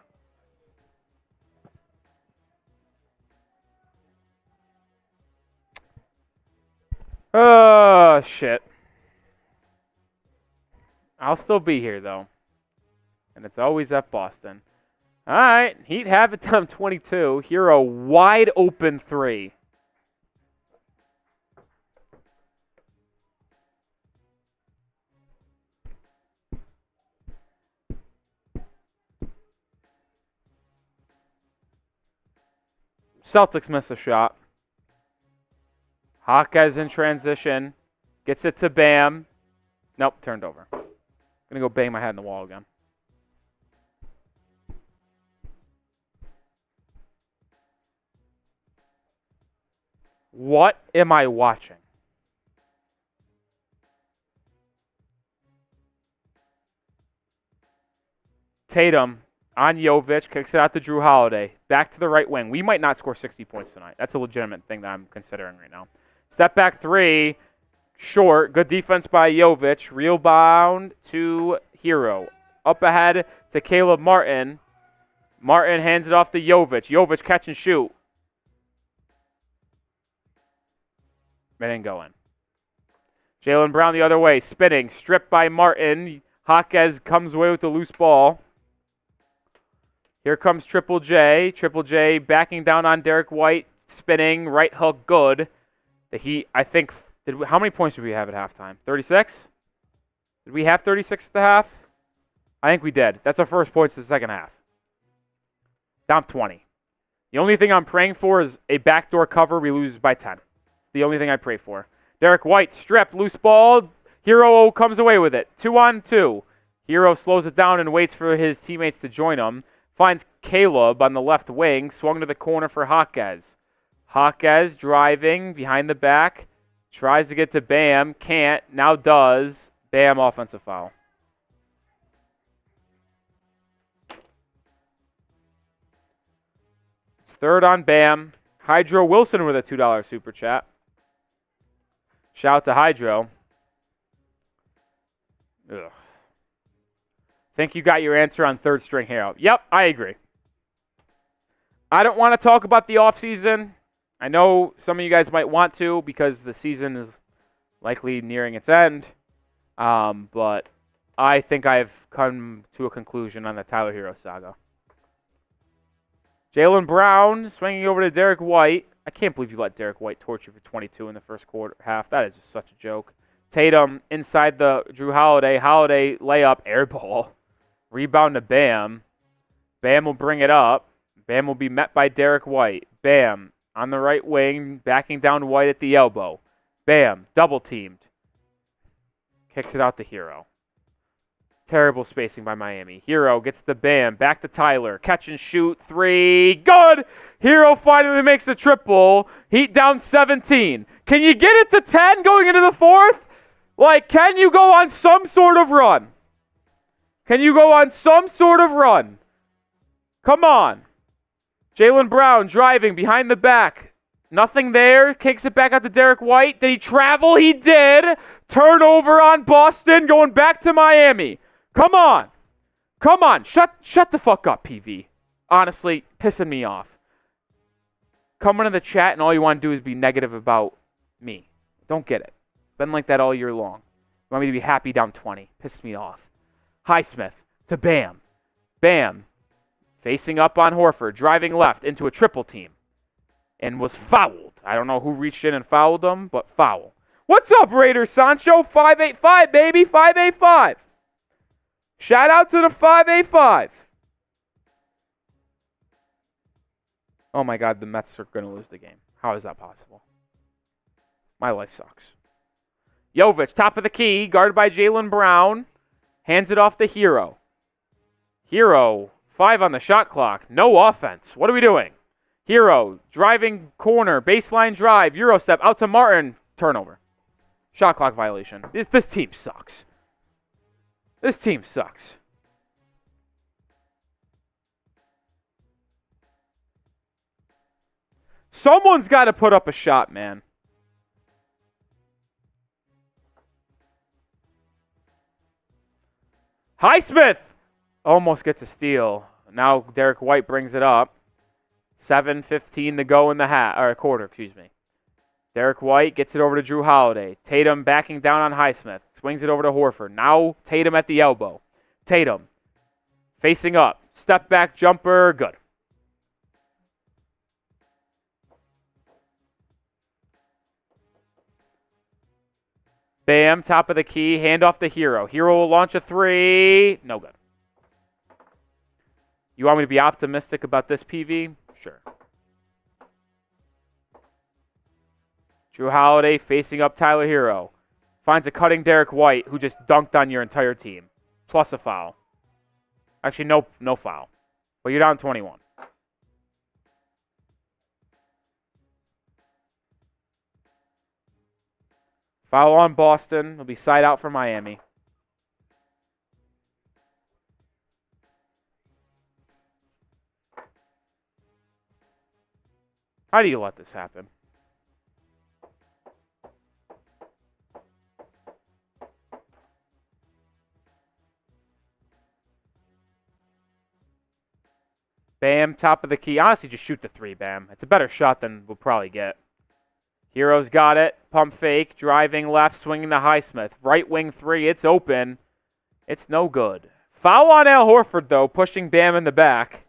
know. Oh, shit. I'll still be here, though. And it's always at Boston. All right. Heat have it down 22. Herro wide open 3. Celtics miss a shot. Jaquez in transition. Gets it to Bam. Nope, turned over. Going to go bang my head in the wall again. What am I watching? Tatum on Jovic, kicks it out to Jrue Holiday. Back to the right wing. We might not score 60 points tonight. That's a legitimate thing that I'm considering right now. Step back 3. Short. Good defense by Jovic. Rebound to Herro. Up ahead to Caleb Martin. Martin hands it off to Jovic. Jovic catch and shoot. It didn't go in. Jaylen Brown the other way. Spinning. Stripped by Martin. Jaquez comes away with the loose ball. Here comes Triple J. Triple J backing down on Derrick White. Spinning. Right hook. Good. The Heat, I think, how many points did we have at halftime? 36? Did we have 36 at the half? I think we did. That's our first points of the second half. Down 20. The only thing I'm praying for is a backdoor cover. We lose by 10. The only thing I pray for. Derrick White stripped. Loose ball. Herro comes away with it. 2-on-2. Herro slows it down and waits for his teammates to join him. Finds Caleb on the left wing. Swung to the corner for Jaquez. Jaquez driving behind the back. Tries to get to Bam. Can't. Now does. Bam, offensive foul. It's third on Bam. Hydro Wilson with a $2 super chat. Shout to Hydro. Ugh. Think you got your answer on third string Herro. Yep, I agree. I don't want to talk about the offseason. I know some of you guys might want to because the season is likely nearing its end. But I think I've come to a conclusion on the Tyler Herro saga. Jaylen Brown swinging over to Derrick White. I can't believe you let Derrick White torch you for 22 in the first half. That is just such a joke. Tatum inside the Jrue Holiday. Holiday layup, air ball. Rebound to Bam. Bam will bring it up. Bam will be met by Derrick White. Bam on the right wing, backing down White at the elbow. Bam, double teamed. Kicks it out to Herro. Terrible spacing by Miami. Herro gets the Bam, back to Tyler. Catch and shoot, 3. Good! Herro finally makes the triple. Heat down 17. Can you get it to 10 going into the fourth? Like, can you go on some sort of run? Can you go on some sort of run? Come on. Jaylen Brown driving behind the back. Nothing there. Kicks it back out to Derrick White. Did he travel? He did. Turnover on Boston. Going back to Miami. Come on. Come on. Shut the fuck up, PV. Honestly, pissing me off. Come into the chat and all you want to do is be negative about me. Don't get it. Been like that all year long. You want me to be happy down 20. Pisses me off. Highsmith to Bam. Bam. Facing up on Horford. Driving left into a triple team. And was fouled. I don't know who reached in and fouled him, but foul. What's up, Raiders Sancho? 585, baby. 585. Shout out to the 585. Oh my God, the Mets are going to lose the game. How is that possible? My life sucks. Jovic, top of the key, guarded by Jaylen Brown. Hands it off to Herro. Herro, 5 on the shot clock. No offense. What are we doing? Herro, driving corner, baseline drive, Euro step, out to Martin. Turnover. Shot clock violation. This team sucks. This team sucks. Someone's got to put up a shot, man. Highsmith almost gets a steal. Now Derrick White brings it up. 7:15 to go in the quarter, excuse me. Derrick White gets it over to Jrue Holiday. Tatum backing down on Highsmith. Swings it over to Horford. Now Tatum at the elbow. Tatum facing up. Step back jumper. Good. Bam, top of the key. Hand off to Herro. Herro will launch a 3. No good. You want me to be optimistic about this, PV? Sure. Jrue Holiday facing up Tyler Herro. Finds a cutting Derrick White, who just dunked on your entire team. Plus a foul. Actually, no foul. But you're down 21. Foul on Boston. It'll be side out for Miami. How do you let this happen? Bam, top of the key. Honestly, just shoot the 3, Bam. It's a better shot than we'll probably get. Herro's got it. Pump fake. Driving left. Swinging to Highsmith. Right wing 3. It's open. It's no good. Foul on Al Horford, though. Pushing Bam in the back.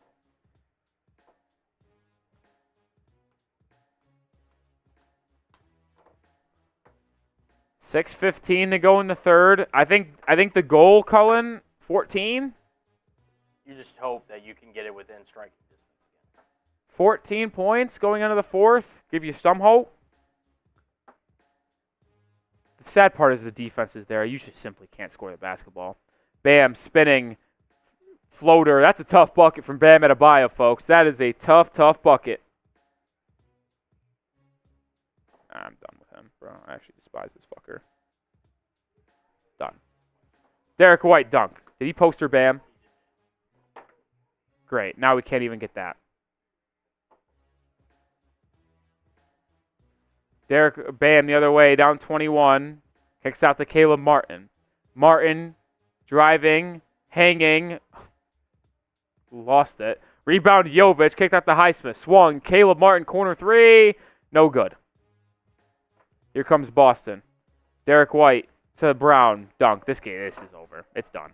$6:15 to go in the third. I think the goal, Cullen, 14. You just hope that you can get it within striking distance again. 14 points going into the fourth. Give you some hope. The sad part is the defense is there. You just simply can't score the basketball. Bam, spinning floater. That's a tough bucket from Bam Adebayo, folks. That is a tough bucket. I'm done with him, bro. I actually despise this fucker. Done. Derrick White dunk. Did he poster Bam? Great. Now we can't even get that. Derrick Bam the other way, down 21. Kicks out to Caleb Martin. Martin driving, hanging. Lost it. Rebound Jovic. Kicked out to Highsmith. Swung. Caleb Martin, corner 3. No good. Here comes Boston. Derrick White to Brown. Dunk. This is over. It's done.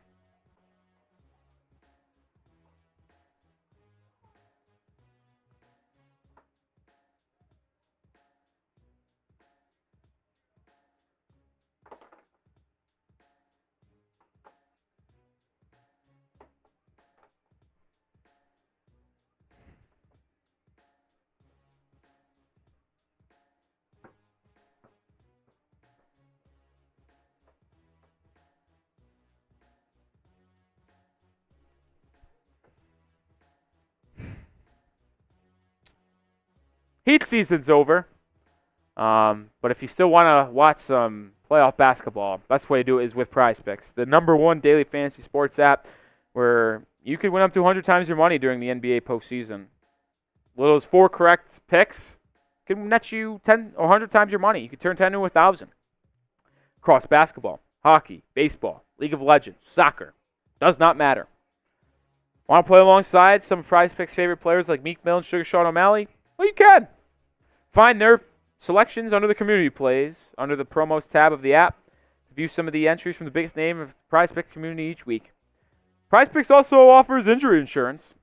Heat season's over. But if you still want to watch some playoff basketball, best way to do it is with Prize Picks, the #1 daily fantasy sports app where you could win up to 100 times your money during the NBA postseason. Well, those 4 correct picks can net you 10 or 100 times your money. You can turn 10 into 1,000. Across basketball, hockey, baseball, League of Legends, soccer. Does not matter. Want to play alongside some of Prize Picks' favorite players like Meek Mill and Sugar Sean O'Malley? Well, you can. Find their selections under the community plays, under the promos tab of the app, to view some of the entries from the biggest name of the Prize Picks community each week. Prize Picks also offers injury insurance.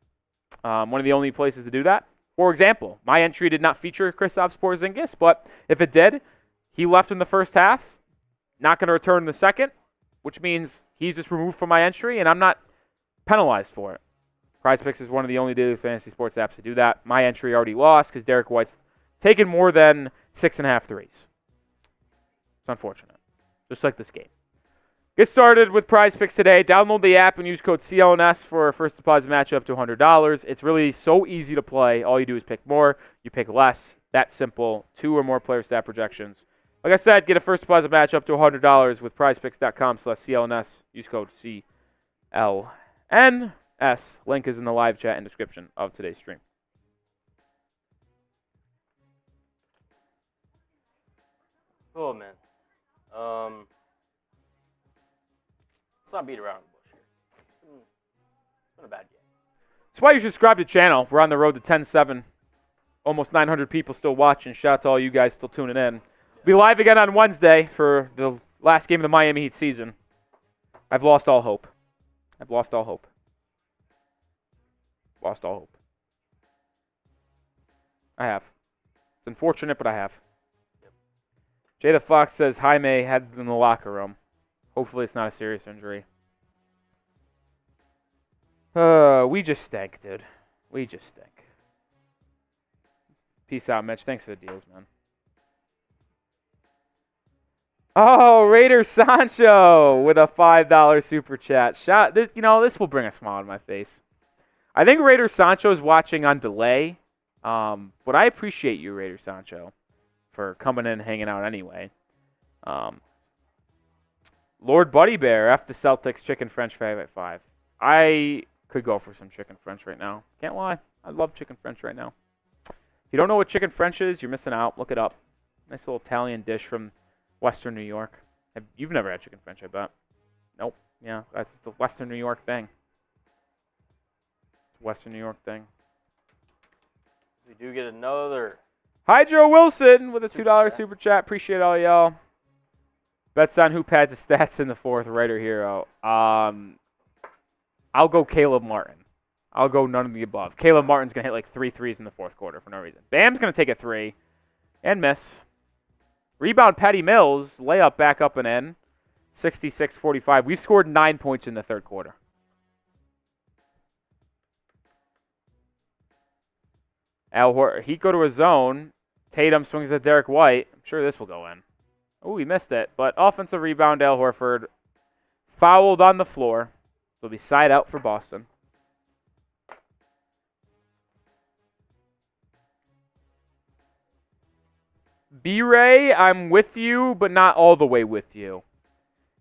One of the only places to do that. For example, my entry did not feature Kristaps Porzingis, but if it did, he left in the first half, not going to return in the second, which means he's just removed from my entry, and I'm not penalized for it. Prize Picks is one of the only daily fantasy sports apps to do that. My entry already lost because Derrick White's taken more than 6.5 threes. It's unfortunate. Just like this game. Get started with Prize Picks today. Download the app and use code CLNS for a first deposit match up to $100. It's really so easy to play. All you do is pick more. You pick less. That simple. 2 or more player stat projections. Like I said, get a first deposit match up to $100 with prizepicks.com/CLNS. Use code CLNS. Link is in the live chat and description of today's stream. Oh, man. Let's not beat around the bush here. It's been a bad game. That's why you should subscribe to the channel. We're on the road to 10-7. Almost 900 people still watching. Shout out to all you guys still tuning in. We'll be live again on Wednesday for the last game of the Miami Heat season. I've lost all hope. Lost all hope. I have. It's unfortunate, but I have. Jay the Fox says Jaime had in the locker room. Hopefully it's not a serious injury. We just stink, dude. We just stink. Peace out, Mitch. Thanks for the deals, man. Oh, Raider Sancho with a $5 super chat. This will bring a smile on my face. I think Raider Sancho is watching on delay, but I appreciate you, Raider Sancho, for coming in and hanging out anyway. Lord Buddy Bear, F the Celtics, chicken French fry at 5. I could go for some chicken French right now. Can't lie. I love chicken French right now. If you don't know what chicken French is, you're missing out. Look it up. Nice little Italian dish from Western New York. You've never had chicken French, I bet. Nope. Yeah, it's a Western New York thing. It's a Western New York thing. We do get another. Hi, Joe Wilson with a $2 super chat. Appreciate all y'all. Bets on who pads the stats in the fourth, Writer Hero. I'll go Caleb Martin. I'll go none of the above. Caleb Martin's going to hit like 3 threes in the fourth quarter for no reason. Bam's going to take a 3 and miss. Rebound, Patty Mills. Layup back up and in. 66-45. We've scored 9 points in the third quarter. Heat go to a zone. Tatum swings at Derrick White. I'm sure this will go in. Oh, he missed it. But offensive rebound, Al Horford. Fouled on the floor. It'll be side out for Boston. B-Ray, I'm with you, but not all the way with you.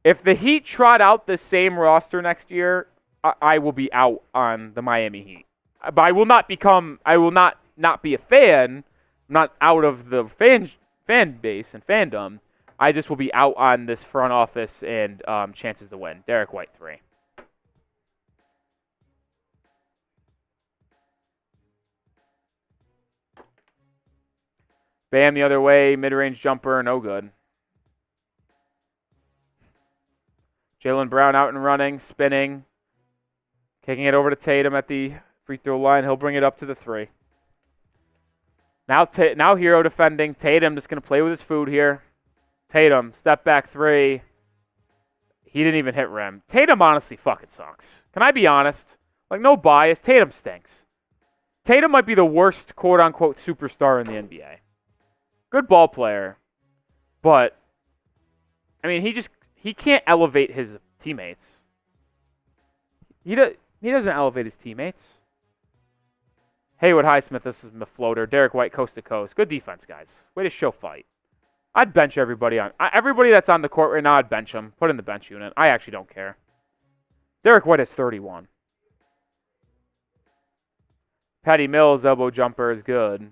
If the Heat trot out the same roster next year, I will be out on the Miami Heat. But I will not be a fan. I'm not out of the fan base and fandom. I just will be out on this front office and chances to win. Derrick White 3. Bam the other way, mid-range jumper, no good. Jaylen Brown out and running, spinning. Kicking it over to Tatum at the free throw line. He'll bring it up to the 3. Now Herro defending. Tatum just going to play with his food here. Tatum, step back 3. He didn't even hit rim. Tatum honestly fucking sucks. Can I be honest? Like, no bias. Tatum stinks. Tatum might be the worst quote-unquote superstar in the NBA. Good ball player. But, I mean, he can't elevate his teammates. He doesn't elevate his teammates. Haywood Highsmith, this is my floater. Derrick White, coast to coast. Good defense, guys. Way to show fight. I'd bench everybody that's on the court right now. I'd bench them. Put in the bench unit. I actually don't care. Derrick White is 31. Patty Mills' elbow jumper is good.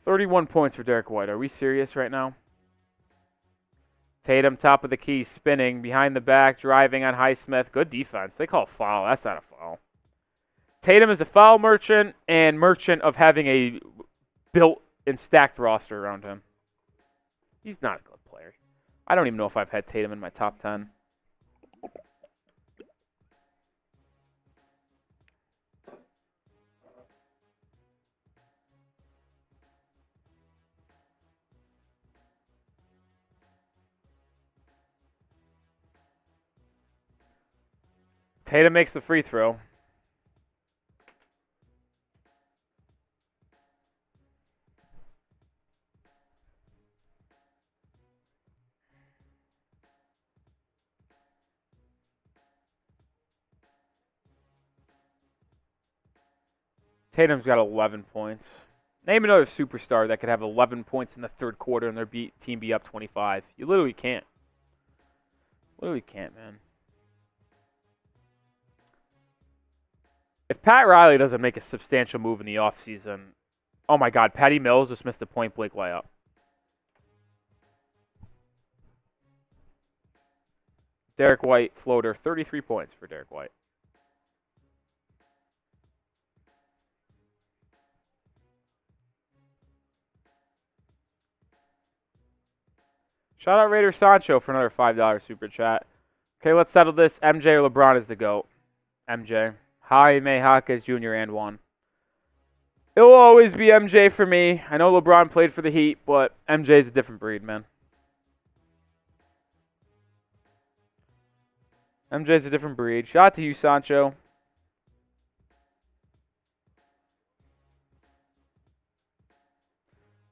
$31 points for Derrick White. Are we serious right now? Tatum, top of the key, spinning, behind the back, driving on Highsmith. Good defense. They call a foul. That's not a foul. Tatum is a foul merchant and merchant of having a built and stacked roster around him. He's not a good player. I don't even know if I've had Tatum in my top 10. Tatum makes the free throw. Tatum's got 11 points. Name another superstar that could have 11 points in the third quarter and their team be up 25. You literally can't. Literally can't, man. If Pat Riley doesn't make a substantial move in the offseason, oh my God, Patty Mills just missed a point-blank layup. Derrick White, floater, 33 points for Derrick White. Shout out Raider Sancho for another $5 super chat. Okay, let's settle this. MJ or LeBron is the GOAT? MJ. Jaime, Jaquez Jr. and one. It will always be MJ for me. I know LeBron played for the Heat, but MJ's a different breed, man. MJ's a different breed. Shout out to you, Sancho.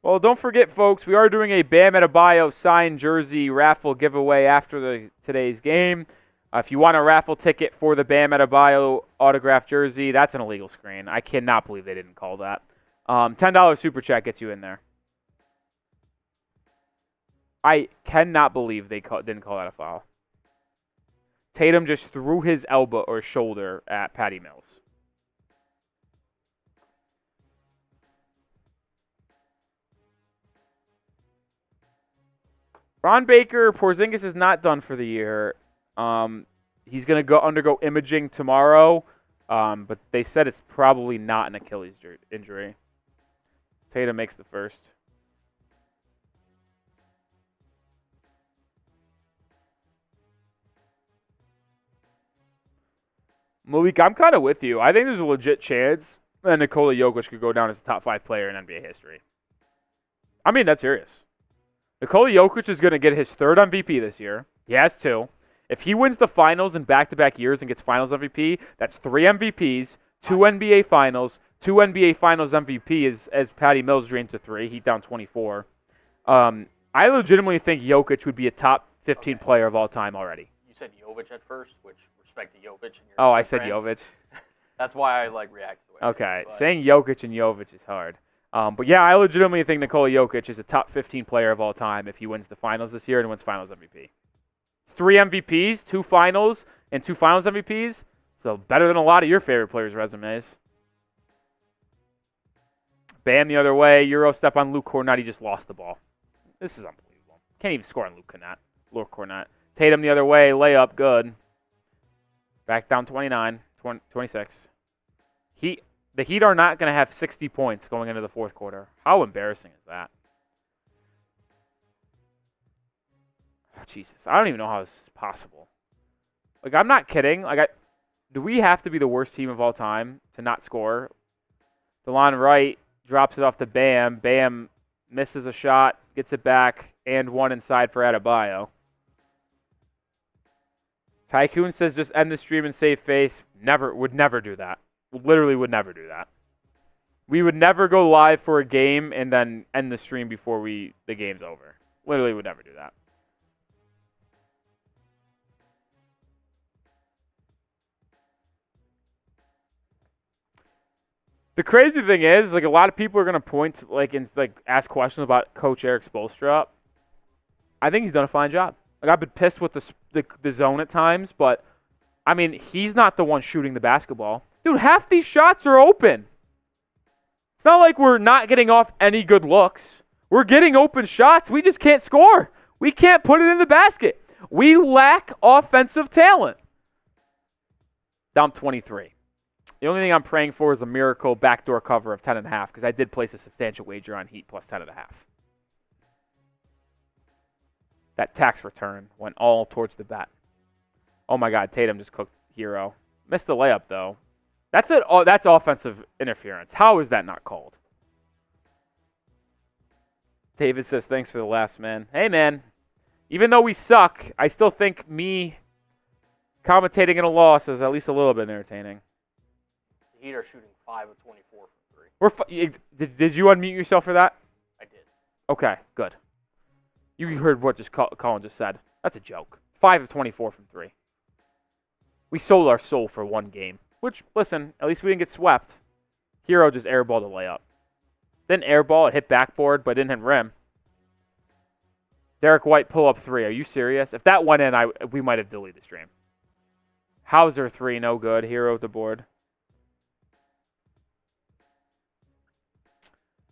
Well, don't forget, folks, we are doing a Bam Adebayo signed jersey raffle giveaway after today's game. If you want a raffle ticket for the Bam Adebayo autographed jersey, that's an illegal screen. I cannot believe they didn't call that. $10 super chat gets you in there. I cannot believe they didn't call that a foul. Tatum just threw his elbow or shoulder at Patty Mills. Ron Baker, Porzingis is not done for the year. He's going to undergo imaging tomorrow, but they said it's probably not an Achilles injury. Tatum makes the first. Malik, I'm kind of with you. I think there's a legit chance that Nikola Jovic could go down as a top 5 player in NBA history. I mean, that's serious. Nikola Jovic is going to get his 3rd MVP this year. He has 2. If he wins the finals in back-to-back years and gets finals MVP, that's 3 MVPs, 2 NBA finals, 2 NBA finals MVP as Patty Mills drains to 3. Heat down 24. I legitimately think Jokic would be a top 15 player of all time already. You said Jovic at first, which respect to Jovic. Oh, I said Jovic. That's why I react to the way Okay, saying Jokic and Jovic is hard. But yeah, I legitimately think Nikola Jokic is a top 15 player of all time if he wins the finals this year and wins finals MVP. It's 3 MVPs, 2 finals, and 2 finals MVPs. So better than a lot of your favorite players' resumes. Bam the other way. Euro step on Luke Cornett. He just lost the ball. This is unbelievable. Can't even score on Luke Cornett. Tatum the other way. Layup. Good. Back down 29. 26. The Heat are not going to have 60 points going into the fourth quarter. How embarrassing is that? Oh, Jesus. I don't even know how this is possible. Like, I'm not kidding. Do we have to be the worst team of all time to not score? DeLon Wright drops it off to Bam. Bam misses a shot, gets it back, and one inside for Adebayo. Tycoon says just end the stream and save face. Would never do that. Literally would never do that. We would never go live for a game and then end the stream before the game's over. Literally would never do that. The crazy thing is, like, a lot of people are gonna point to, and ask questions about Coach Eric Spoelstra. I think he's done a fine job. Like, I've been pissed with the zone at times, but I mean, he's not the one shooting the basketball. Dude, half these shots are open. It's not like we're not getting off any good looks. We're getting open shots. We just can't score. We can't put it in the basket. We lack offensive talent. Down 23. The only thing I'm praying for is a miracle backdoor cover of 10.5 because I did place a substantial wager on Heat plus 10.5. That tax return went all towards the bet. Oh my God, Tatum just cooked Herro. Missed the layup though. That's offensive interference. How is that not called? David says, thanks for the laughs, man. Hey, man. Even though we suck, I still think me commentating in a loss is at least a little bit entertaining. The Heat are shooting 5 of 24 from 3. Did you unmute yourself for that? I did. Okay, good. You heard what Colin just said. That's a joke. 5 of 24 from 3. We sold our soul for one game. Which, listen, at least we didn't get swept. Herro just airballed a layup. Didn't airball, it hit backboard, but didn't hit rim. Derrick White pull up 3. Are you serious? If that went in, we might have deleted the stream. Hauser 3, no good. Herro at the board.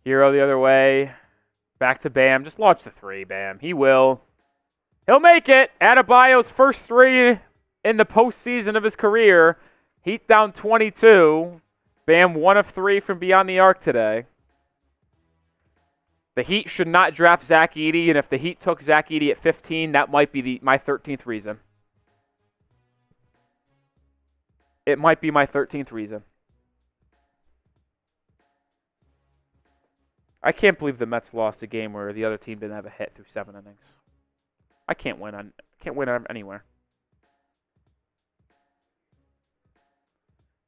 Herro the other way. Back to Bam. Just launch the 3, Bam. He will. He'll make it. Adebayo's first 3 in the postseason of his career. Heat down 22. Bam 1 of 3 from beyond the arc today. The Heat should not draft Zach Edey, and if the Heat took Zach Edey at 15, that might be my 13th reason. It might be my 13th reason. I can't believe the Mets lost a game where the other team didn't have a hit through 7 innings. I can't win anywhere.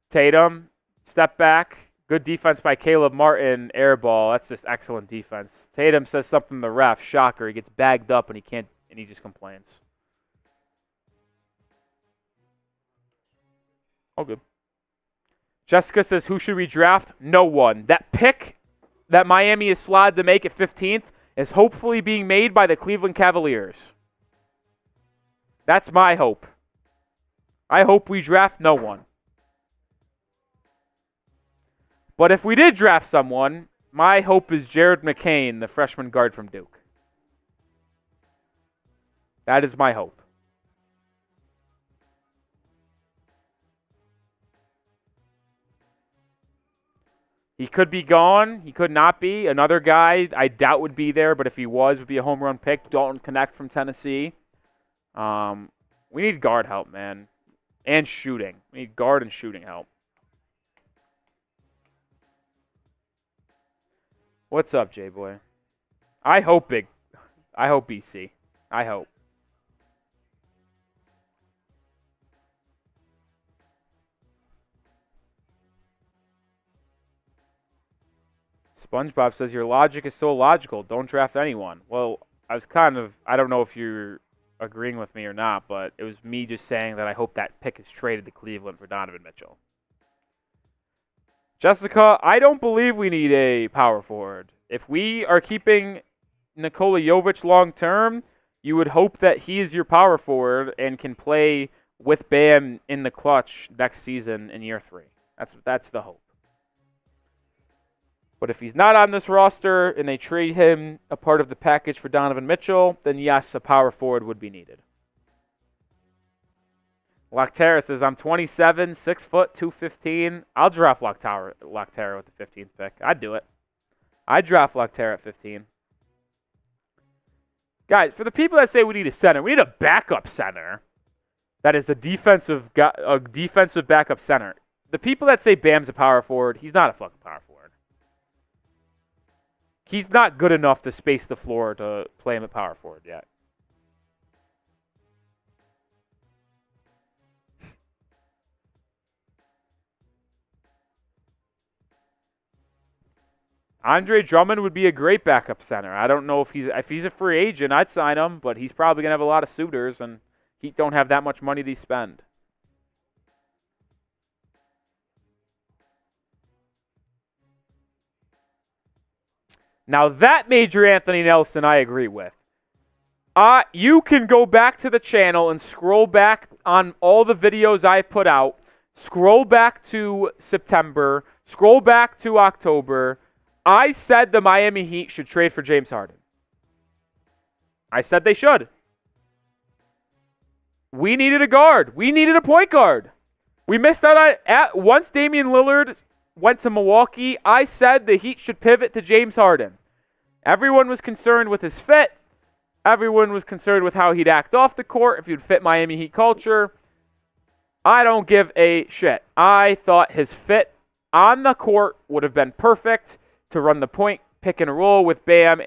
Tatum, step back. Good defense by Caleb Martin. Air ball. That's just excellent defense. Tatum says something to the ref. Shocker. He gets bagged up and he just complains. All good. Jessica says, who should we draft? No one. That pick that Miami is slotted to make at 15th is hopefully being made by the Cleveland Cavaliers. That's my hope. I hope we draft no one. But if we did draft someone, my hope is Jared McCain, the freshman guard from Duke. That is my hope. He could be gone. He could not be. Another guy I doubt would be there, but if he was, would be a home run pick. Dalton Connect from Tennessee. We need guard help, man. And shooting. We need guard and shooting help. What's up, J-Boy? I hope BC. I hope. SpongeBob says, your logic is so logical. Don't draft anyone. Well, I don't know if you're agreeing with me or not, but it was me just saying that I hope that pick is traded to Cleveland for Donovan Mitchell. Jessica, I don't believe we need a power forward. If we are keeping Nikola Jovic long term, you would hope that he is your power forward and can play with Bam in the clutch next season in year 3. That's the hope. But if he's not on this roster and they trade him a part of the package for Donovan Mitchell, then yes, a power forward would be needed. Loctera says, I'm 27, 6 foot, 215. I'll draft Loctera with the 15th pick. I'd do it. I'd draft Loctera at 15. Guys, for the people that say we need a center, we need a backup center that is a defensive backup center. The people that say Bam's a power forward, he's not a fucking power forward. He's not good enough to space the floor to play him at power forward yet. Andre Drummond would be a great backup center. I don't know if he's a free agent, I'd sign him, but he's probably going to have a lot of suitors, and Heat don't have that much money to spend. Now that Major Anthony Nelson I agree with. You can go back to the channel and scroll back on all the videos I've put out. Scroll back to September. Scroll back to October. I said the Miami Heat should trade for James Harden. I said they should. We needed a guard. We needed a point guard. We missed out on once Damian Lillard went to Milwaukee, I said the Heat should pivot to James Harden. Everyone was concerned with his fit. Everyone was concerned with how he'd act off the court, if he'd fit Miami Heat culture. I don't give a shit. I thought his fit on the court would have been perfect to run the point, pick and roll with Bam,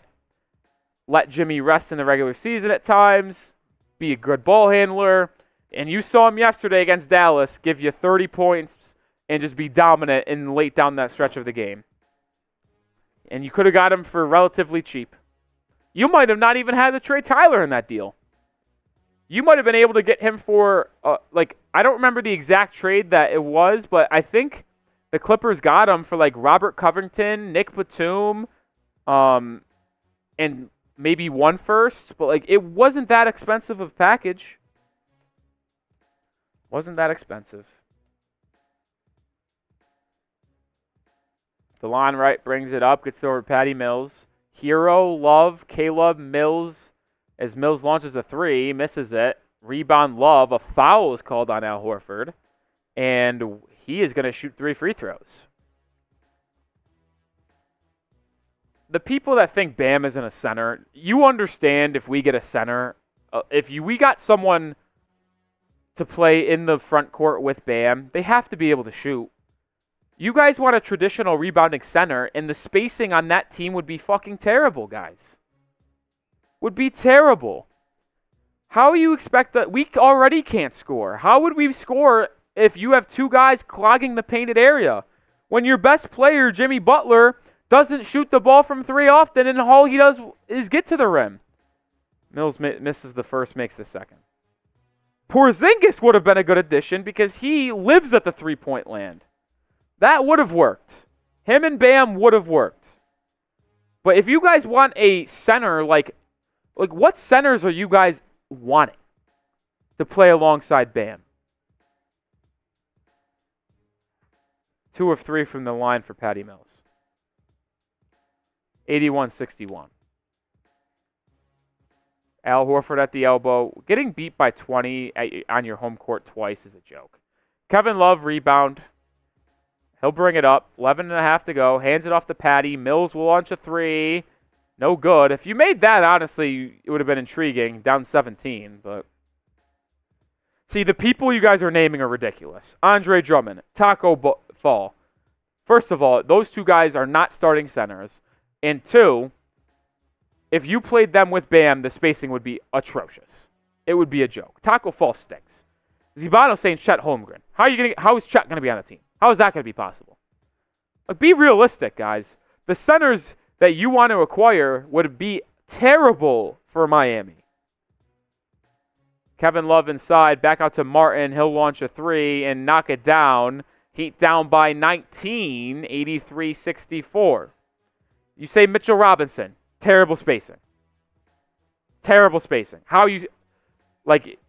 let Jimmy rest in the regular season at times, be a good ball handler. And you saw him yesterday against Dallas give you 30 points and just be dominant in late down that stretch of the game. And you could have got him for relatively cheap. You might have not even had to trade Tyler in that deal. You might have been able to get him for, I don't remember the exact trade that it was, but I think the Clippers got him for Robert Covington, Nick Batum, and maybe one first. But it wasn't that expensive of a package. Wasn't that expensive. DeLon Wright brings it up, gets it over to Patty Mills. Herro, Love, Caleb, Mills. As Mills launches a three, misses it. Rebound, Love. A foul is called on Al Horford. And he is going to shoot 3 free throws. The people that think Bam isn't a center, you understand if we get a center. We got someone to play in the front court with Bam, they have to be able to shoot. You guys want a traditional rebounding center, and the spacing on that team would be fucking terrible, guys. Would be terrible. How you expect that? We already can't score. How would we score if you have two guys clogging the painted area? When your best player, Jimmy Butler, doesn't shoot the ball from 3 often, and all he does is get to the rim. Mills misses the first, makes the second. Porzingis would have been a good addition because he lives at the three-point land. That would have worked. Him and Bam would have worked. But if you guys want a center, what centers are you guys wanting to play alongside Bam? 2 of 3 from the line for Patty Mills. 81-61. Al Horford at the elbow. Getting beat by 20 on your home court twice is a joke. Kevin Love, rebound. He'll bring it up. 11.5 to go. Hands it off to Patty. Mills will launch a 3. No good. If you made that, honestly, it would have been intriguing. Down 17, but... See, the people you guys are naming are ridiculous. Andre Drummond, Taco Fall. First of all, those two guys are not starting centers. And 2, if you played them with Bam, the spacing would be atrocious. It would be a joke. Taco Fall stinks. Zibano's saying Chet Holmgren. How is Chet going to be on the team? How is that going to be possible? Be realistic, guys. The centers that you want to acquire would be terrible for Miami. Kevin Love inside. Back out to Martin. He'll launch a 3 and knock it down. Heat down by 19. 83-64. You say Mitchell Robinson. Terrible spacing. Terrible spacing. How you...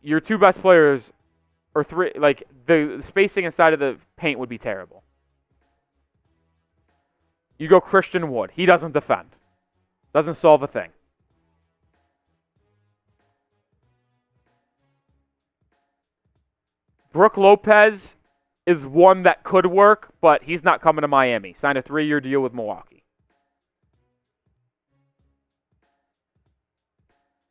your 2 best players... or 3, the spacing inside of the paint would be terrible. You go Christian Wood. He doesn't defend. Doesn't solve a thing. Brook Lopez is one that could work, but he's not coming to Miami. Signed a 3-year deal with Milwaukee.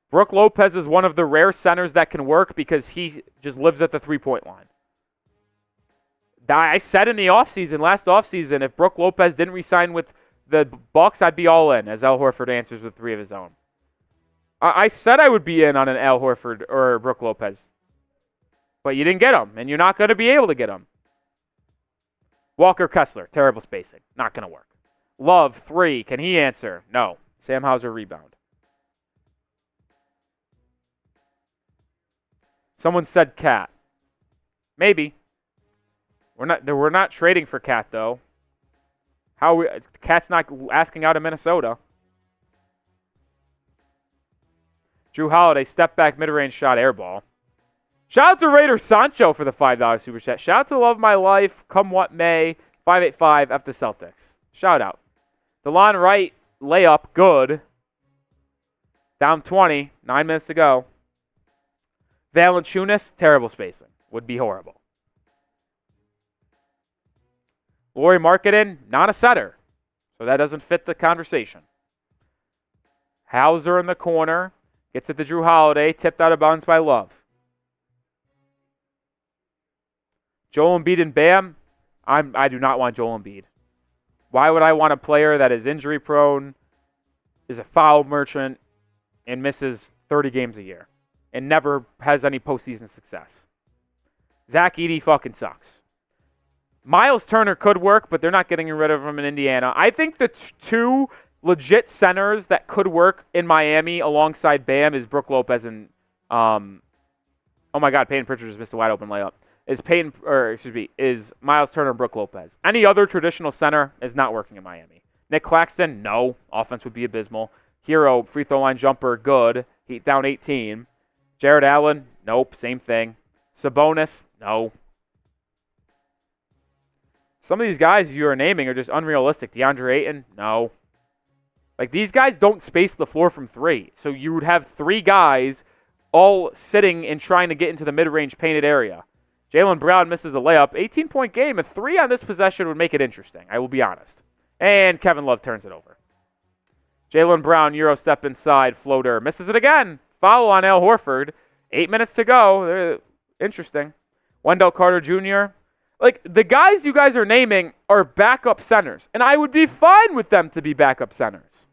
Brook Lopez is one of the rare centers that can work because he just lives at the three-point line. I said in the last offseason, if Brook Lopez didn't re-sign with the Bucks, I'd be all in, as Al Horford answers with 3 of his own. I said I would be in on an Al Horford or Brook Lopez. But you didn't get him, and you're not going to be able to get him. Walker Kessler, terrible spacing. Not going to work. Love, 3. Can he answer? No. Sam Hauser, rebound. Someone said Cat. Maybe. We're not trading for Cat though. Cat's not asking out of Minnesota. Jrue Holiday, step back, mid-range shot, air ball. Shout out to Raider Sancho for the $5 super chat. Shout out to Love My Life, come what may, 585 F the Celtics. Shout out. DeLon Wright, layup, good. Down 20, 9 minutes to go. Valanciunas, terrible spacing. Would be horrible. Lauri Markkanen, not a setter. So that doesn't fit the conversation. Hauser in the corner. Gets it to Jrue Holiday. Tipped out of bounds by Love. Joel Embiid and Bam. I do not want Joel Embiid. Why would I want a player that is injury prone, is a foul merchant, and misses 30 games a year and never has any postseason success? Zach Edey fucking sucks. Miles Turner could work, but they're not getting rid of him in Indiana. I think the two legit centers that could work in Miami alongside Bam is Brook Lopez and oh my God, Peyton Pritchard just missed a wide open layup. Is Miles Turner and Brook Lopez. Any other traditional center is not working in Miami. Nick Claxton, no. Offense would be abysmal. Herro, free throw line jumper, good. Heat down 18. Jared Allen, nope, same thing. Sabonis, no. Some of these guys you are naming are just unrealistic. DeAndre Ayton, no. Like, these guys don't space the floor from three. So you would have three guys all sitting and trying to get into the mid-range painted area. Jaylen Brown misses a layup. 18-point game. A 3 on this possession would make it interesting. I will be honest. And Kevin Love turns it over. Jaylen Brown, Euro step inside, floater. Misses it again. Foul on Al Horford. 8 minutes to go. Interesting. Wendell Carter Jr. Like, the guys you guys are naming are backup centers. And I would be fine with them to be backup centers.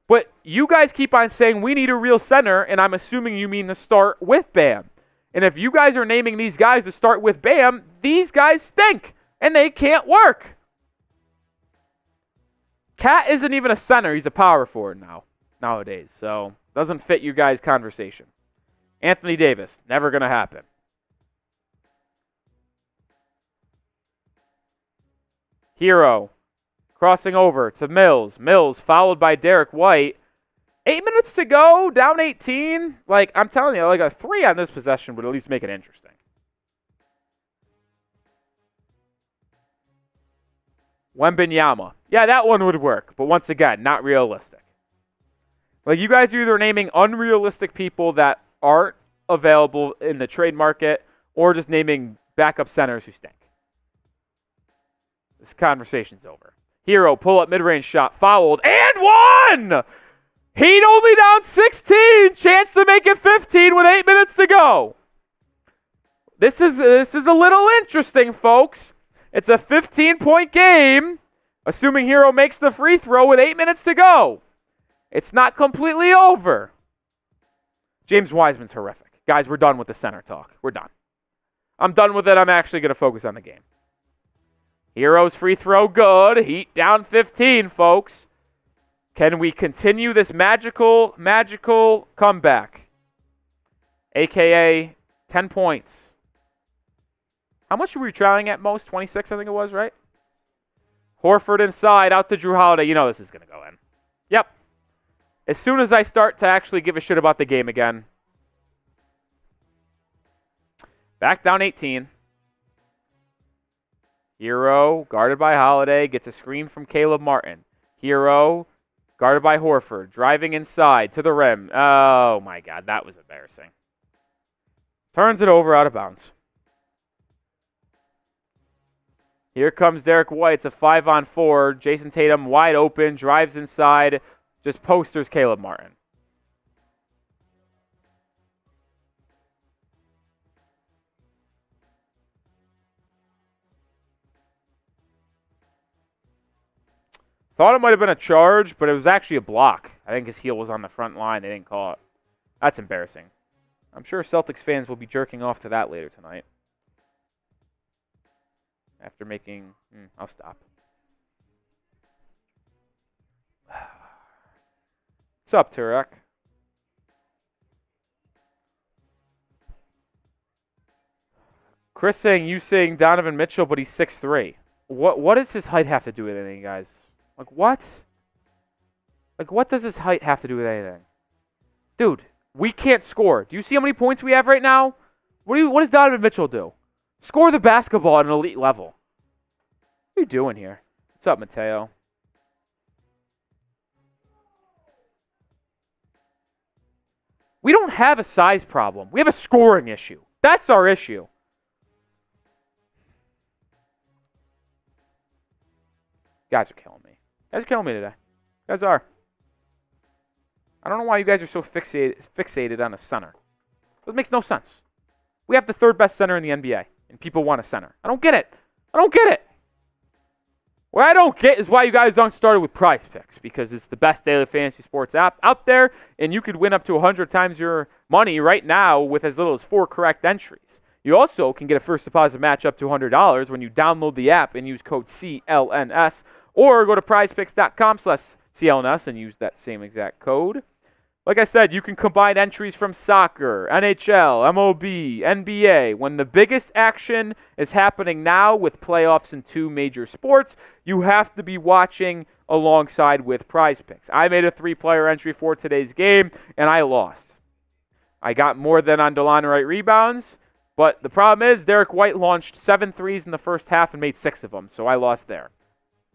But you guys keep on saying we need a real center, and I'm assuming you mean to start with Bam. And if you guys are naming these guys to start with Bam, these guys stink, and they can't work. Cat isn't even a center. He's a power forward nowadays, so doesn't fit you guys' conversation. Anthony Davis, never going to happen. Herro, crossing over to Mills. Mills followed by Derrick White. 8 minutes to go, down 18. Like, I'm telling you, like a 3 on this possession would at least make it interesting. Wembanyama. Yeah, that one would work, but once again, not realistic. Like, you guys are either naming unrealistic people that aren't available in the trade market or just naming backup centers who stink. This conversation's over. Herro, pull-up mid-range shot, fouled, and one! Heat only down 16. Chance to make it 15 with 8 minutes to go. This is a little interesting, folks. It's a 15-point game, assuming Herro makes the free throw with 8 minutes to go. It's not completely over. James Wiseman's horrific. Guys, we're done with the center talk. We're done. I'm done with it. I'm actually going to focus on the game. Herro's free throw, good. Heat down 15, folks. Can we continue this magical comeback? AKA 10 points. How much were we trailing at most? 26, I think it was, right? Horford inside, out to Jrue Holiday. You know this is going to go in. Yep. As soon as I start to actually give a shit about the game again. Back down 18. Herro, guarded by Holiday, gets a screen from Caleb Martin. Herro, guarded by Horford, driving inside to the rim. Oh, my God, that was embarrassing. Turns it over out of bounds. Here comes Derrick White. It's a 5-on-4. Jayson Tatum wide open, drives inside, just posters Caleb Martin. Thought it might have been a charge, but it was actually a block. I think his heel was on the front line. They didn't call it. That's embarrassing. I'm sure Celtics fans will be jerking off to that later tonight. After making... I'll stop. What's up, Turek? Chris saying Donovan Mitchell, but he's 6'3". What does his height have to do with anything, guys? Like, what? Like, what does his height have to do with anything? Dude, We can't score. Do you see how many points we have right now? What does Donovan Mitchell do? Score the basketball at an elite level. What are you doing here? What's up, Mateo? We don't have a size problem. We have a scoring issue. That's our issue. Guys are killing me. You guys are killing me today. You guys are. I don't know why you guys are so fixated on a center. It makes no sense. We have the third best center in the NBA, and people want a center. I don't get it. I don't get it. What I don't get is why you guys don't start with Prize Picks, because it's the best daily fantasy sports app out there, and you could win up to 100 times your money right now with as little as 4 correct entries. You also can get a first deposit match up to $100 when you download the app and use code CLNS, or go to prizepicks.com/CLNS and use that same exact code. Like I said, you can combine entries from soccer, NHL, MLB, NBA. When the biggest action is happening now with playoffs in 2 major sports, you have to be watching alongside with Prize Picks. I made a 3-player entry for today's game, and I lost. I got more than on DeLon Wright rebounds, but the problem is Derrick White launched 7 threes in the first half and made 6 of them, so I lost there.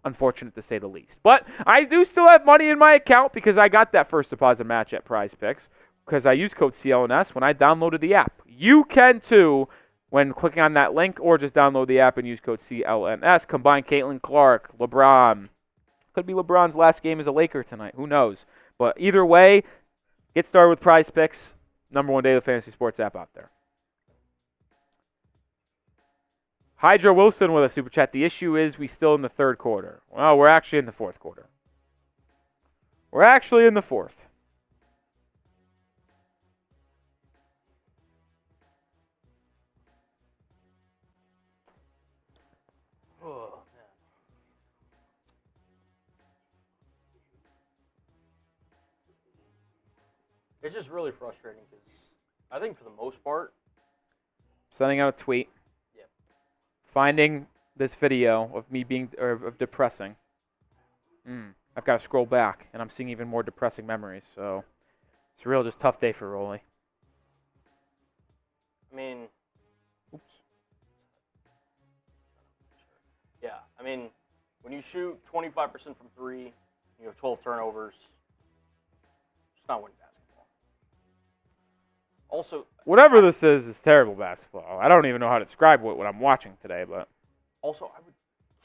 Unfortunate to say the least. But I do still have money in my account because I got that first deposit match at Prize Picks because I used code CLNS when I downloaded the app. You can too when clicking on that link, or just download the app and use code CLNS. Combine Caitlin Clark, LeBron. Could be LeBron's last game as a Laker tonight. Who knows? But either way, get started with Prize Picks. #1 daily fantasy sports app out there. Hydra Wilson with a super chat. The issue is we still in the 3rd quarter. Well, we're actually in the 4th quarter. We're actually in the 4th. Oh, man. It's just really frustrating because I think for the most part, Sending out a tweet. Finding this video of me being of depressing. I've got to scroll back, and I'm seeing even more depressing memories. So it's a real just tough day for Rolly. I mean, yeah, I mean, when you shoot 25% from 3, you have 12 turnovers. It's not winning basketball. Also, whatever this is terrible basketball. I don't even know how to describe what I'm watching today, but also I would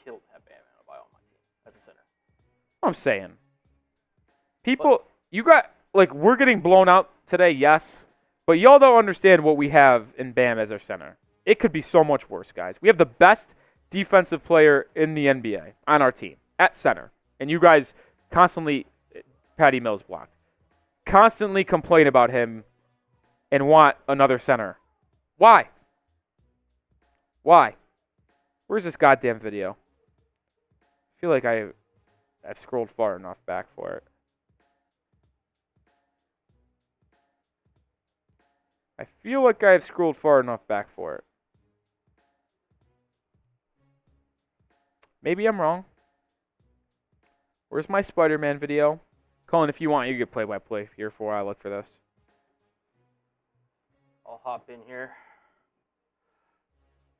kill to have Bam Adebayo on my team as a center. I'm saying, people, you got we're getting blown out today, yes, but y'all don't understand what we have in Bam as our center. It could be so much worse, guys. We have the best defensive player in the NBA on our team at center, and you guys constantly, Patty Mills blocked, constantly complain about him and want another center. Why? Why? Where's this goddamn video? I feel like I've scrolled far enough back for it. I feel like I've scrolled far enough back for it. Maybe I'm wrong. Where's my Spider-Man video? Colin, if you want, you get play-by-play here for I look for this. I'll hop in here.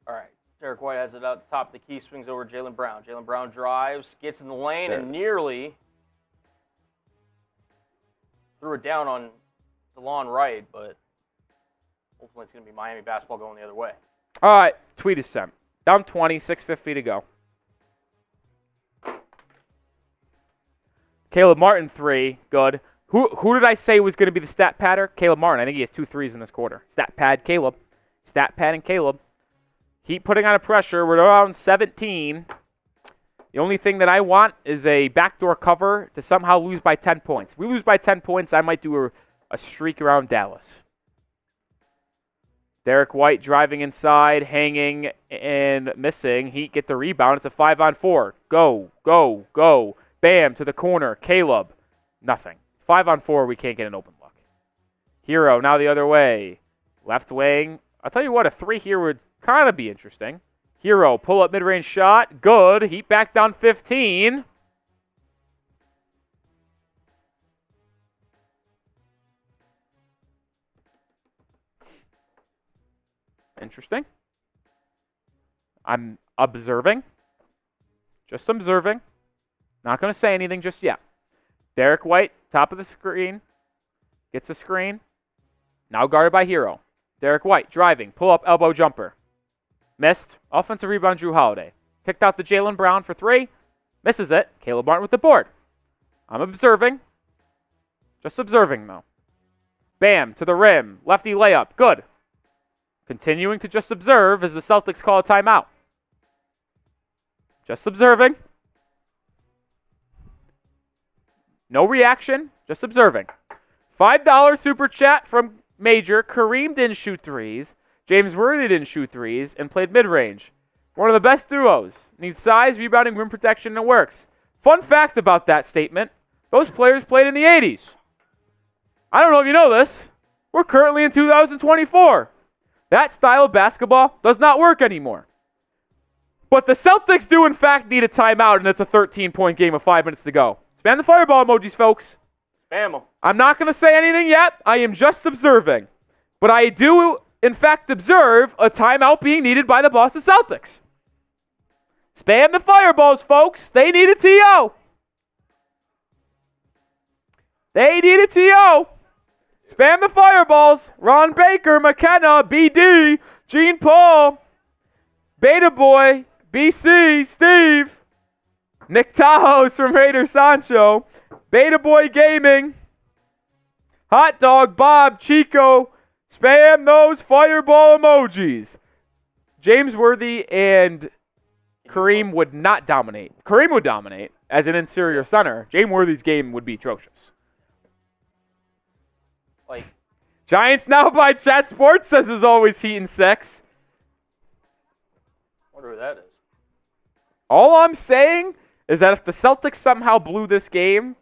All right. Derrick White has it out top of the key, swings over Jaylen Brown. Jaylen Brown drives, gets in the lane, and nearly threw it down on DeLon Wright, but ultimately it's going to be Miami basketball going the other way. All right. Tweet is sent. Down 20, 6:50 to go. Caleb Martin, 3. Good. Who did I say was going to be the stat padder? Caleb Martin. I think he has 2 threes in this quarter. Stat pad, Caleb. Stat pad and Caleb. Heat putting on a pressure. We're around 17. The only thing that I want is a backdoor cover to somehow lose by 10 points. If we lose by 10 points, I might do a streak around Dallas. Derrick White driving inside, hanging, and missing. Heat get the rebound. It's a 5-on-4. Go, go, go. Bam, to the corner. Caleb. Nothing. 5-on-4, we can't get an open look. Herro, now the other way. Left wing. I'll tell you what, a 3 here would kind of be interesting. Herro, pull-up mid-range shot. Good. Heat back down 15. Interesting. I'm observing. Just observing. Not going to say anything just yet. Derrick White, top of the screen. Gets a screen. Now guarded by Herro. Derrick White, driving. Pull-up elbow jumper. Missed. Offensive rebound, Jrue Holiday. Kicked out to Jaylen Brown for 3. Misses it. Caleb Martin with the board. I'm observing. Just observing, though. Bam, to the rim. Lefty layup. Good. Continuing to just observe as the Celtics call a timeout. Just observing. No reaction. Just observing. $5 super chat from Major. Kareem didn't shoot threes. James Worthy didn't shoot threes and played mid-range. One of the best duos. Needs size, rebounding, rim protection, and it works. Fun fact about that statement. Those players played in the 80s. I don't know if you know this. We're currently in 2024. That style of basketball does not work anymore. But the Celtics do, in fact, need a timeout, and it's a 13-point game with 5 minutes to go. Spam the fireball emojis, folks. Spam them. I'm not going to say anything yet. I am just observing. But I do, in fact, observe a timeout being needed by the Boston Celtics. Spam the fireballs, folks. They need a TO. They need a TO. Spam the fireballs. Ron Baker, McKenna, BD, Gene Paul, Beta Boy, BC, Steve, Nick Tajos from Raider Sancho, Beta Boy Gaming, Hot Dog, Bob, Chico. Spam those fireball emojis. James Worthy and Kareem would not dominate. Kareem would dominate as an interior center. James Worthy's game would be atrocious. Like, Giants now by Chat Sports says is always Heat and 6. wonder who that is. All I'm saying is that if the Celtics somehow blew this game,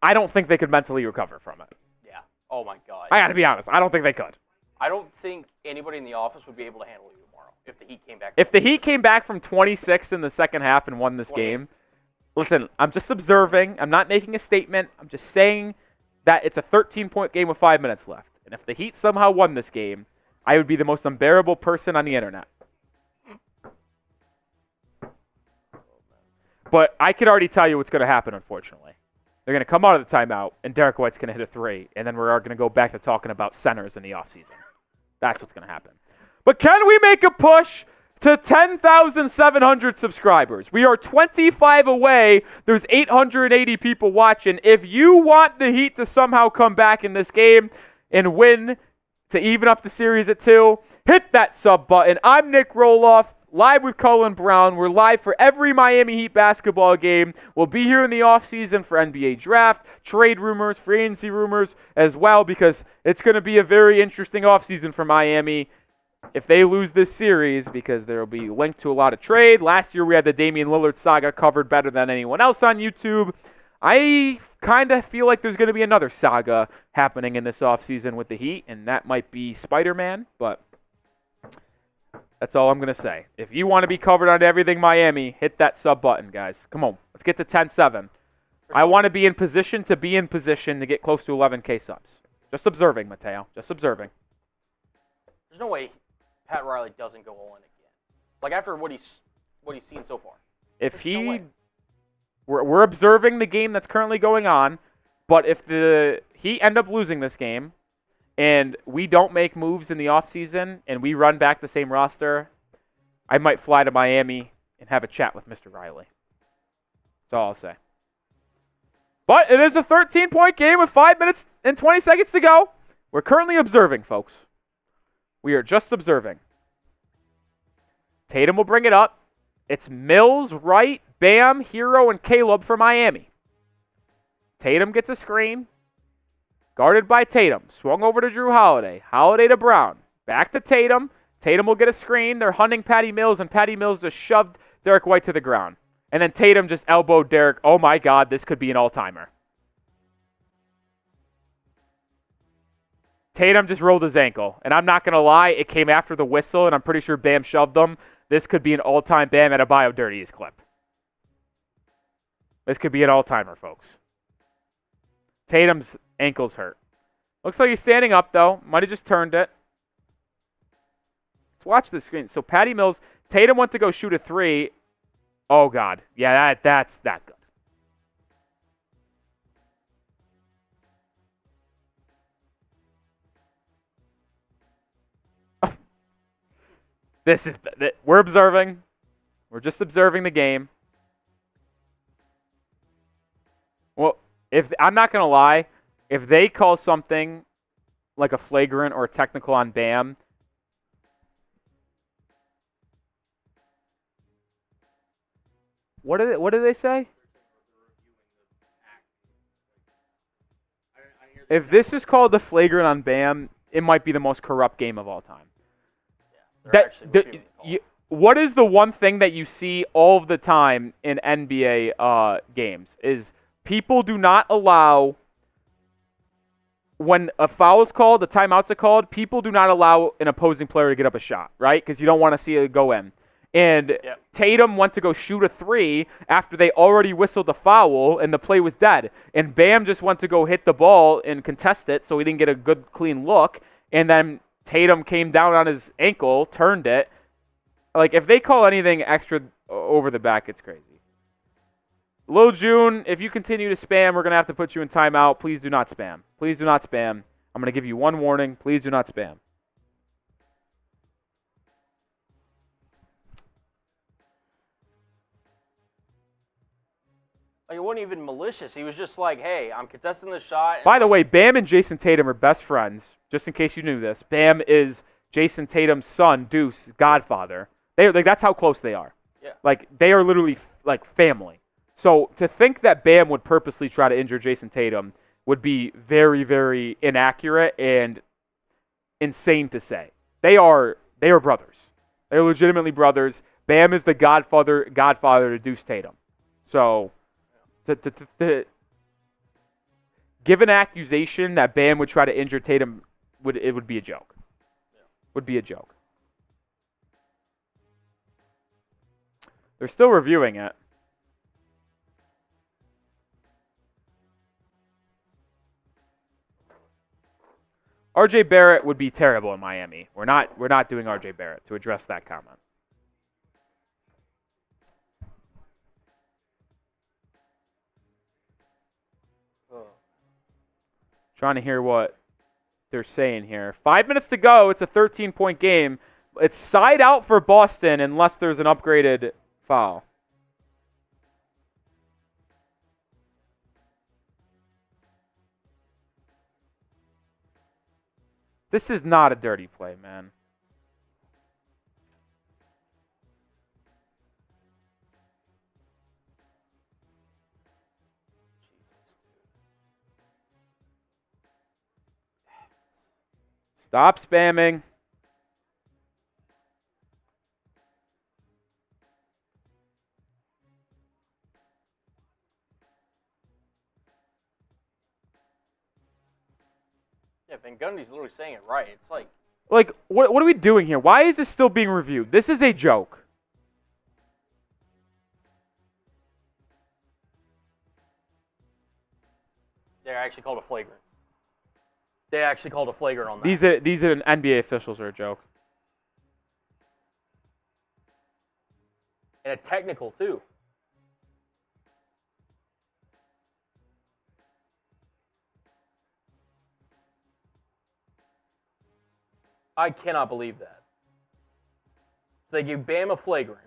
I don't think they could mentally recover from it. Yeah. Oh my God. I got to be honest. I don't think they could. I don't think anybody in the office would be able to handle you tomorrow if the Heat came back. If the Heat came back from 26 in the second half and won this game, listen, I'm just observing. I'm not making a statement. I'm just saying that it's a 13-point game with 5 minutes left. And if the Heat somehow won this game, I would be the most unbearable person on the internet. But I could already tell you what's going to happen, unfortunately. They're going to come out of the timeout, and Derrick White's going to hit a 3, and then we're going to go back to talking about centers in the offseason. That's what's going to happen. But can we make a push to 10,700 subscribers? We are 25 away. There's 880 people watching. If you want the Heat to somehow come back in this game and win to even up the series at 2, hit that sub button. I'm Nic Rohloff, live with Cullen Brown. We're live for every Miami Heat basketball game. We'll be here in the offseason for NBA draft, trade rumors, free agency rumors as well, because it's going to be a very interesting offseason for Miami if they lose this series, because there will be linked to a lot of trade. Last year we had the Damian Lillard saga covered better than anyone else on YouTube. I kind of feel like there's going to be another saga happening in this offseason with the Heat, and that might be Spider-Man, but that's all I'm going to say. If you want to be covered on everything Miami, hit that sub button, guys. Come on, let's get to 10-7. I want to be in position to get close to 11K subs. Just observing, Mateo. Just observing. There's no way Pat Riley doesn't go all in again. Like, after what he's seen so far. We're observing the game that's currently going on, but if the Heat end up losing this game and we don't make moves in the offseason and we run back the same roster, I might fly to Miami and have a chat with Mr. Riley. That's all I'll say. But it is a 13-point game with 5 minutes and 20 seconds to go. We're currently observing, folks. We are just observing. Tatum will bring it up. It's Mills, Wright, Bam, Herro, and Caleb for Miami. Tatum gets a screen. Guarded by Tatum. Swung over to Jrue Holiday. Holiday to Brown. Back to Tatum. Tatum will get a screen. They're hunting Patty Mills, and Patty Mills just shoved Derrick White to the ground. And then Tatum just elbowed Derrick. Oh my God, this could be an all-timer. Tatum just rolled his ankle. And I'm not going to lie, it came after the whistle, and I'm pretty sure Bam shoved him. This could be an all-time Bam Adebayo dirtiest clip. This could be an all-timer, folks. Tatum's ankle's hurt. Looks like he's standing up, though. Might have just turned it. Let's watch the screen. So Patty Mills, Tatum went to go shoot a 3. Oh, God. Yeah, that's that good. We're observing. We're just observing the game. Well, I'm not going to lie, if they call something like a flagrant or a technical on Bam, what do they say? If this is called the flagrant on Bam, it might be the most corrupt game of all time. What is the one thing that you see all of the time in NBA games is people do not allow, when a foul is called, the timeouts are called, people do not allow an opposing player to get up a shot, right? Because you don't want to see it go in. And Tatum went to go shoot a 3 after they already whistled the foul and the play was dead. And Bam just went to go hit the ball and contest it, so he didn't get a good, clean look. And then Tatum came down on his ankle, turned it. Like, if they call anything extra over the back, it's crazy. Lil June, if you continue to spam, we're going to have to put you in timeout. Please do not spam. Please do not spam. I'm going to give you one warning. Please do not spam. Like, it wasn't even malicious. He was just like, hey, I'm contesting the shot. By the way, Bam and Jayson Tatum are best friends, just in case you knew this. Bam is Jayson Tatum's son, Deuce, godfather. That's how close they are. Yeah. Like, they are literally, like, family. So to think that Bam would purposely try to injure Jayson Tatum would be very, very inaccurate and insane to say. They are brothers. They're legitimately brothers. Bam is the godfather to Deuce Tatum. So to give an accusation that Bam would try to injure Tatum would be a joke. Yeah. Would be a joke. They're still reviewing it. RJ Barrett would be terrible in Miami. We're not doing RJ Barrett to address that comment. Trying to hear what they're saying here. 5 minutes to go. It's a 13-point game. It's side out for Boston unless there's an upgraded foul. This is not a dirty play, man. Stop spamming. Yeah, Van Gundy's literally saying it right. It's like, what are we doing here? Why is this still being reviewed? This is a joke. they actually called a flagrant. They actually called a flagrant on that. These NBA officials are a joke. And a technical, too. I cannot believe that. So they gave Bam a flagrant.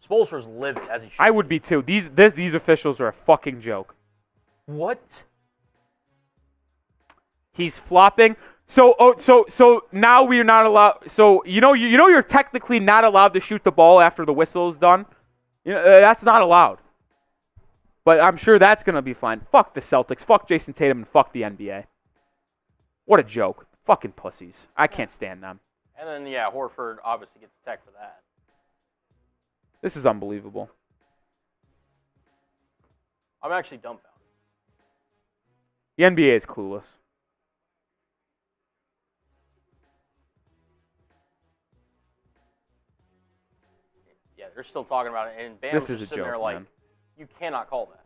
Spoelstra's livid, as he should. I would be too. These officials are a fucking joke. What? He's flopping. So now we are not allowed. So you're technically not allowed to shoot the ball after the whistle is done. That's not allowed. But I'm sure that's gonna be fine. Fuck the Celtics. Fuck Jayson Tatum and fuck the NBA. What a joke. Fucking pussies. I can't stand them. And then Horford obviously gets attacked for that. This is unbelievable. I'm actually dumbfounded. The NBA is clueless. Yeah, they're still talking about it, and Bam was just sitting there like, man. You cannot call that.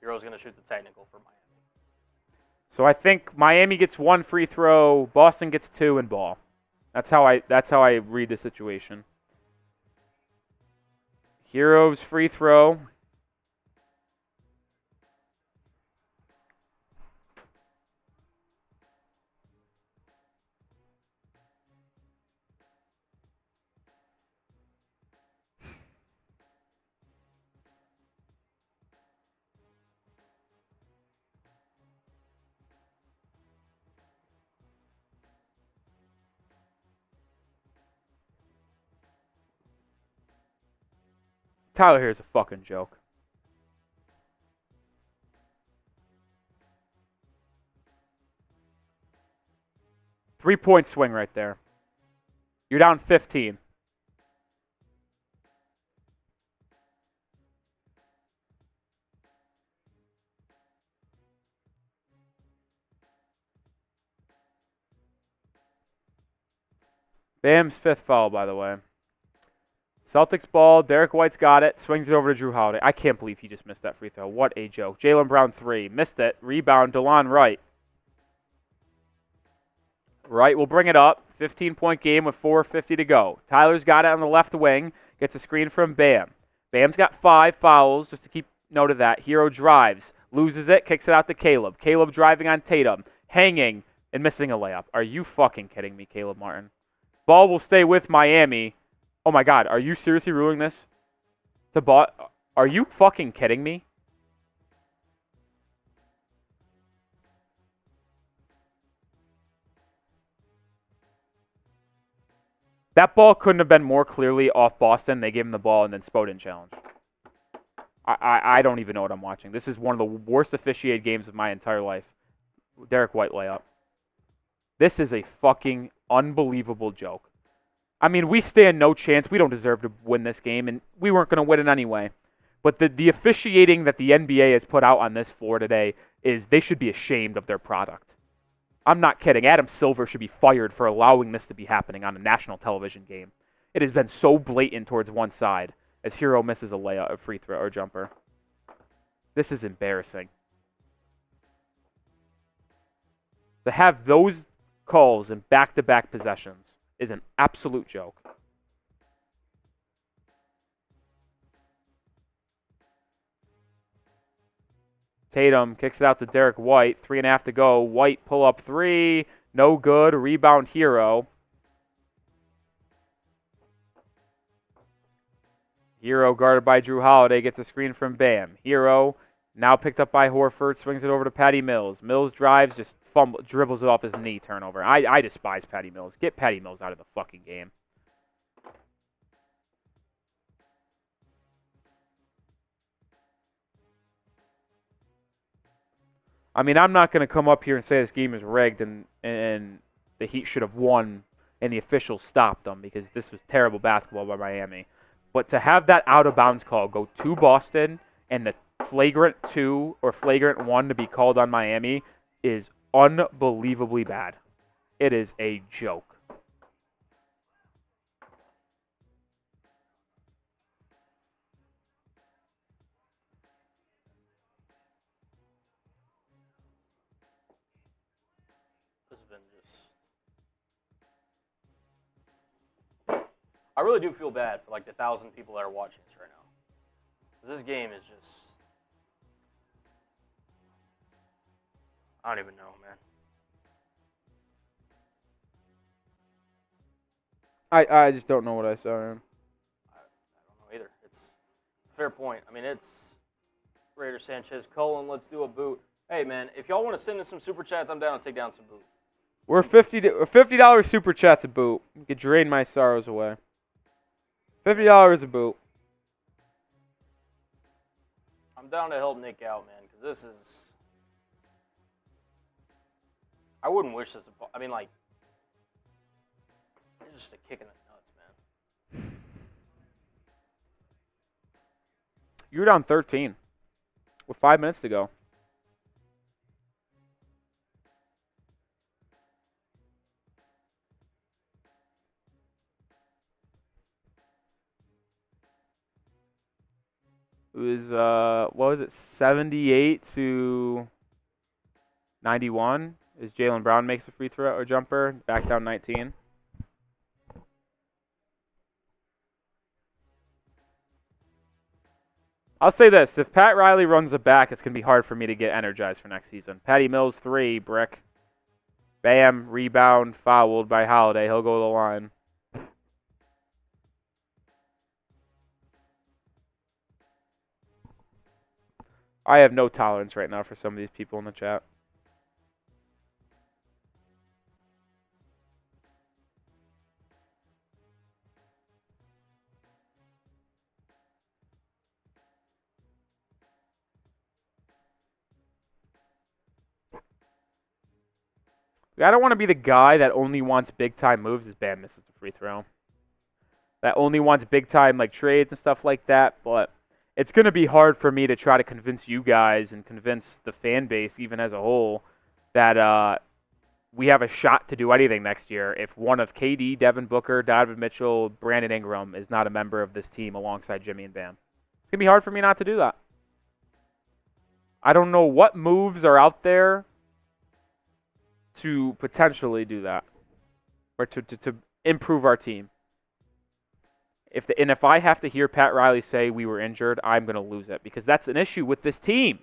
Herro's going to shoot the technical for Miami. So I think Miami gets 1 free throw, Boston gets 2, and ball. That's how I read the situation. Herro's free throw. Tyler here's a fucking joke. Three-point swing right there. You're down 15. Bam's 5th foul, by the way. Celtics ball. Derrick White's got it. Swings it over to Jrue Holiday. I can't believe he just missed that free throw. What a joke. Jaylen Brown 3. Missed it. Rebound. DeLon Wright. Wright will bring it up. 15-point game with 4:50 to go. Tyler's got it on the left wing. Gets a screen from Bam. Bam's got 5 fouls, just to keep note of that. Herro drives. Loses it. Kicks it out to Caleb. Caleb driving on Tatum. Hanging and missing a layup. Are you fucking kidding me, Caleb Martin? Ball will stay with Miami. Oh my God, are you seriously ruling this? Are you fucking kidding me? That ball couldn't have been more clearly off Boston. They gave him the ball and then Spo didn't challenge. I don't even know what I'm watching. This is one of the worst officiated games of my entire life. Derrick White layup. This is a fucking unbelievable joke. I mean, we stand no chance. We don't deserve to win this game, and we weren't going to win it anyway. But the officiating that the NBA has put out on this floor today is they should be ashamed of their product. I'm not kidding. Adam Silver should be fired for allowing this to be happening on a national television game. It has been so blatant towards one side as Herro misses a layup, a free throw, or jumper. This is embarrassing. To have those calls in back-to-back possessions is an absolute joke. Tatum kicks it out to Derrick White. 3.5 to go. White pull up 3. No good. Rebound Herro. Herro guarded by Jrue Holiday. Gets a screen from Bam. Herro now picked up by Horford. Swings it over to Patty Mills. Mills drives, just dribbles it off his knee. Turnover. I despise Patty Mills. Get Patty Mills out of the fucking game. I mean, I'm not going to come up here and say this game is rigged and the Heat should have won and the officials stopped them because this was terrible basketball by Miami. But to have that out-of-bounds call go to Boston and the flagrant 2 or flagrant 1 to be called on Miami is unbelievably bad. It is a joke. I really do feel bad for like the 1,000 people that are watching this right now. This game is just, I don't even know, man. I just don't know what I saw. Man. I don't know either. It's a fair point. I mean, it's Raider Sanchez, Cullen, let's do a boot. Hey, man, if y'all want to send in some super chats, I'm down to take down some boot. We're $50 super chats a boot. You could drain my sorrows away. $50 a boot. I'm down to help Nick out, man, because this is... I wouldn't wish this upon... I mean, like... It's just a kick in the nuts, man. You were down 13 with 5 minutes to go. was, what was it, 78 to 91 as Jaylen Brown makes a free throw or jumper, back down 19. I'll say this. If Pat Riley runs it back, it's going to be hard for me to get energized for next season. Patty Mills, 3, brick. Bam, rebound, fouled by Holiday. He'll go to the line. I have no tolerance right now for some of these people in the chat. I don't want to be the guy that only wants big-time moves as Bam misses the free throw. That only wants big-time like trades and stuff like that, but it's going to be hard for me to try to convince you guys and convince the fan base, even as a whole, that we have a shot to do anything next year if one of KD, Devin Booker, Donovan Mitchell, Brandon Ingram is not a member of this team alongside Jimmy and Bam. It's going to be hard for me not to do that. I don't know what moves are out there to potentially do that or to improve our team. If I have to hear Pat Riley say we were injured, I'm going to lose it because that's an issue with this team.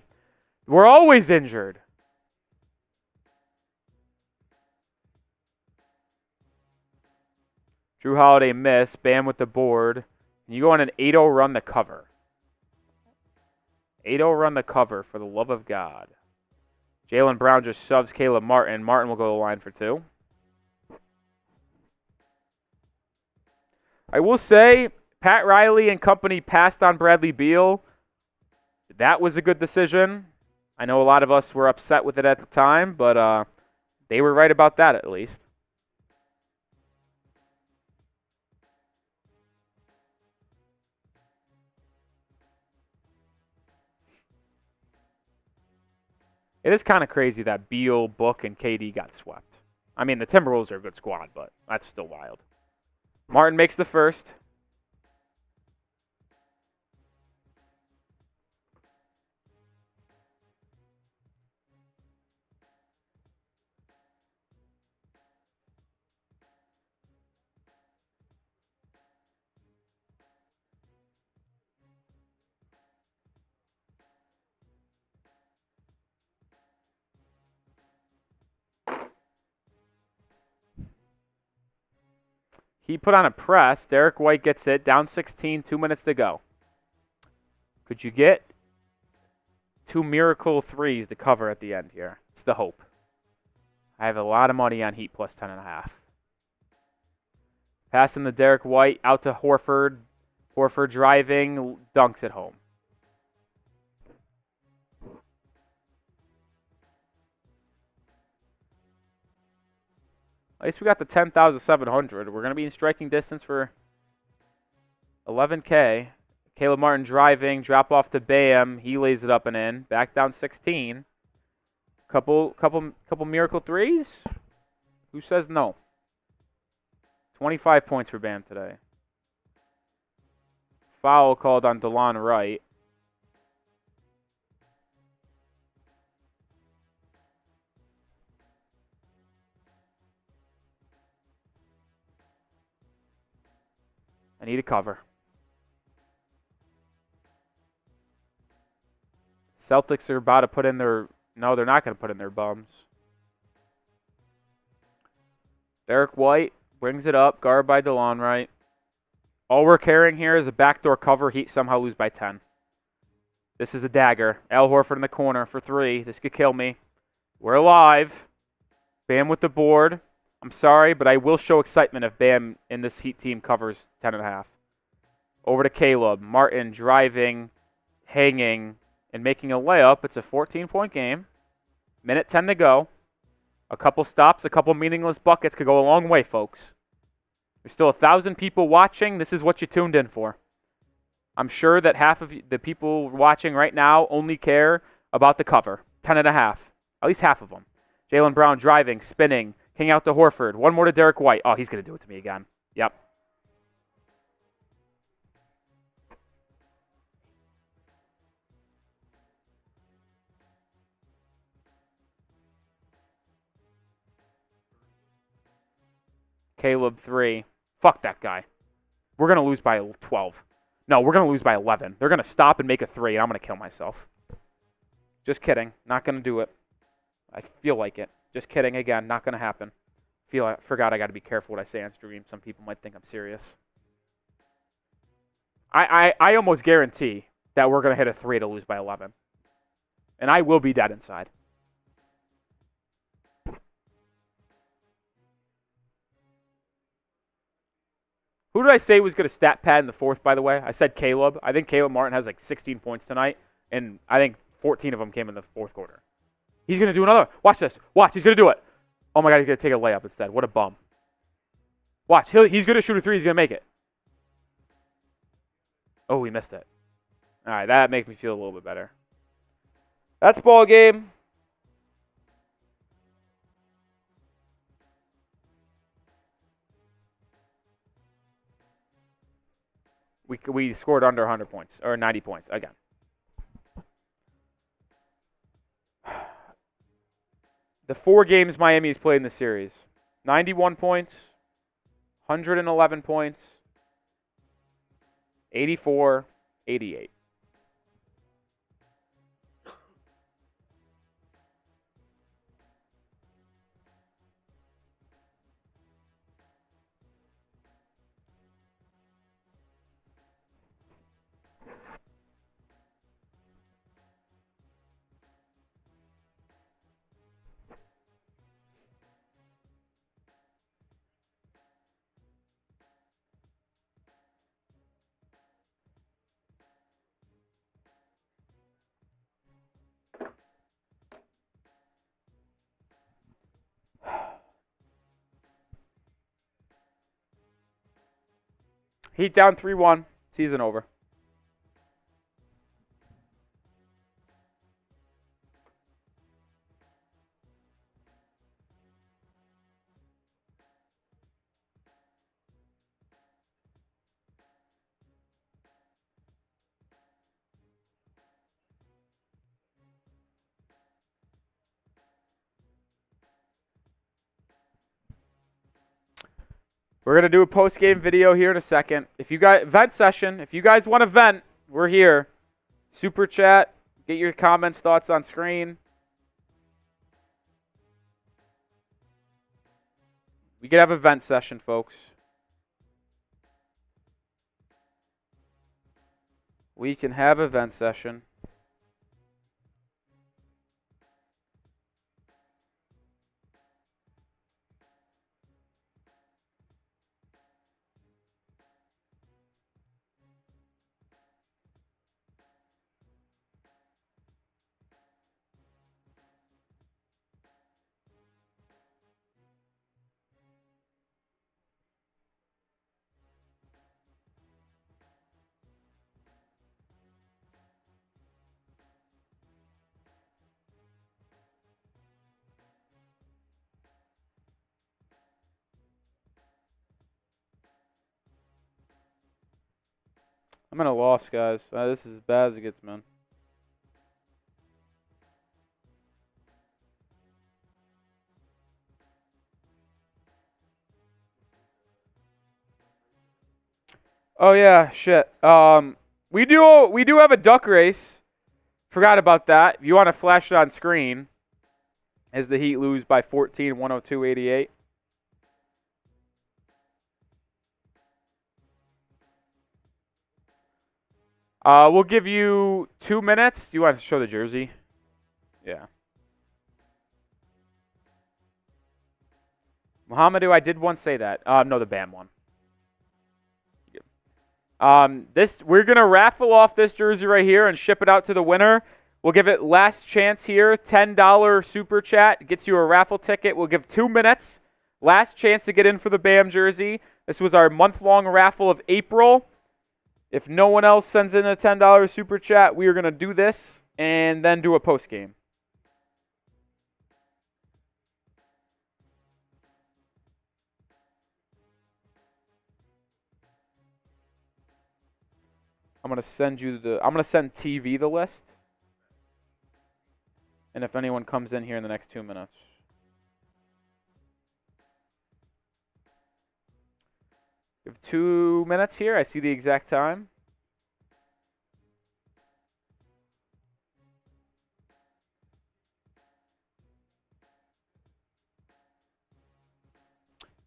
We're always injured. Jrue Holiday miss. Bam with the board. And you go on an 8-0 run the cover. 8-0 run the cover, for the love of God. Jaylen Brown just shoves Caleb Martin. Martin will go to the line for 2. I will say, Pat Riley and company passed on Bradley Beal. That was a good decision. I know a lot of us were upset with it at the time, but they were right about that at least. It is kind of crazy that Beal, Book, and KD got swept. I mean, the Timberwolves are a good squad, but that's still wild. Martin makes the first. He put on a press. Derrick White gets it. Down 16, 2 minutes to go. Could you get 2 miracle threes to cover at the end here? It's the hope. I have a lot of money on Heat plus 10.5. Passing to Derrick White. Out to Horford. Horford driving. Dunks at home. At least we got the 10,700. We're going to be in striking distance for 11K. Caleb Martin driving, drop off to Bam. He lays it up and in. Back down 16. Couple miracle threes? Who says no? 25 points for Bam today. Foul called on DeLon Wright. I need a cover. Celtics are about to put in their... No, they're not going to put in their bums. Derrick White brings it up. Guard by DeLon Wright. All we're carrying here is a backdoor cover. Heat somehow lose by 10. This is a dagger. Al Horford in the corner for 3. This could kill me. We're alive. Bam with the board. I'm sorry, but I will show excitement if Bam in this Heat team covers 10.5. Over to Caleb. Martin driving, hanging, and making a layup. It's a 14-point game. Minute 10 to go. A couple stops, a couple meaningless buckets could go a long way, folks. There's still 1,000 people watching. This is what you tuned in for. I'm sure that half of the people watching right now only care about the cover. 10.5. At least half of them. Jaylen Brown driving, spinning. King out to Horford. One more to Derrick White. Oh, he's going to do it to me again. Yep. Caleb 3. Fuck that guy. We're going to lose by 12. No, we're going to lose by 11. They're going to stop and make a 3, and I'm going to kill myself. Just kidding. Not going to do it. I feel like it. Just kidding. Again, not going to happen. Forgot I got to be careful what I say on stream. Some people might think I'm serious. I almost guarantee that we're going to hit a 3 to lose by 11. And I will be dead inside. Who did I say was going to stat pad in the fourth, by the way? I said Caleb. I think Caleb Martin has like 16 points tonight, and I think 14 of them came in the fourth quarter. He's going to do another. Watch this. Watch. He's going to do it. Oh, my God. He's going to take a layup instead. What a bum. Watch. He's going to shoot a 3. He's going to make it. Oh, he missed it. All right. That makes me feel a little bit better. That's ball game. We scored under 100 points, or 90 points, again. The 4 games Miami's played in the series. 91 points, 111 points, 84, 88. Heat down 3-1. Season over. We're going to do a post-game video here in a second. If you guys, vent session. If you guys want to vent, we're here. Super chat. Get your comments, thoughts on screen. We could have a vent session, folks. We can have a vent session. I'm in a loss, guys. This is as bad as it gets, man. Oh yeah, shit. We do have a duck race. Forgot about that. If you want to flash it on screen, as the Heat lose by 14, 102-88. We'll give you 2 minutes. Do you want to show the jersey? Yeah. Muhammadu, I did once say that. No, the Bam one. We're gonna raffle off this jersey right here and ship it out to the winner. We'll give it last chance here. $10 super chat gets you a raffle ticket. We'll give 2 minutes. Last chance to get in for the Bam jersey. This was our month-long raffle of April. If no one else sends in a $10 super chat, we are going to do this and then do a post game. I'm going to send TV the list. And if anyone comes in here in the next 2 minutes. We have 2 minutes here. I see the exact time.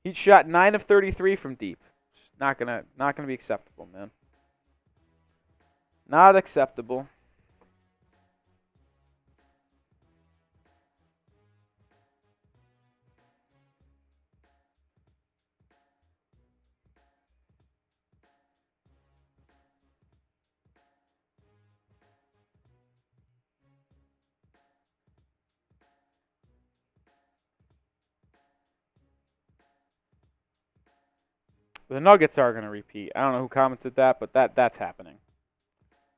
He shot 9 of 33 from deep. Not gonna be acceptable, man. Not acceptable. The Nuggets are going to repeat. I don't know who commented that, but that's happening.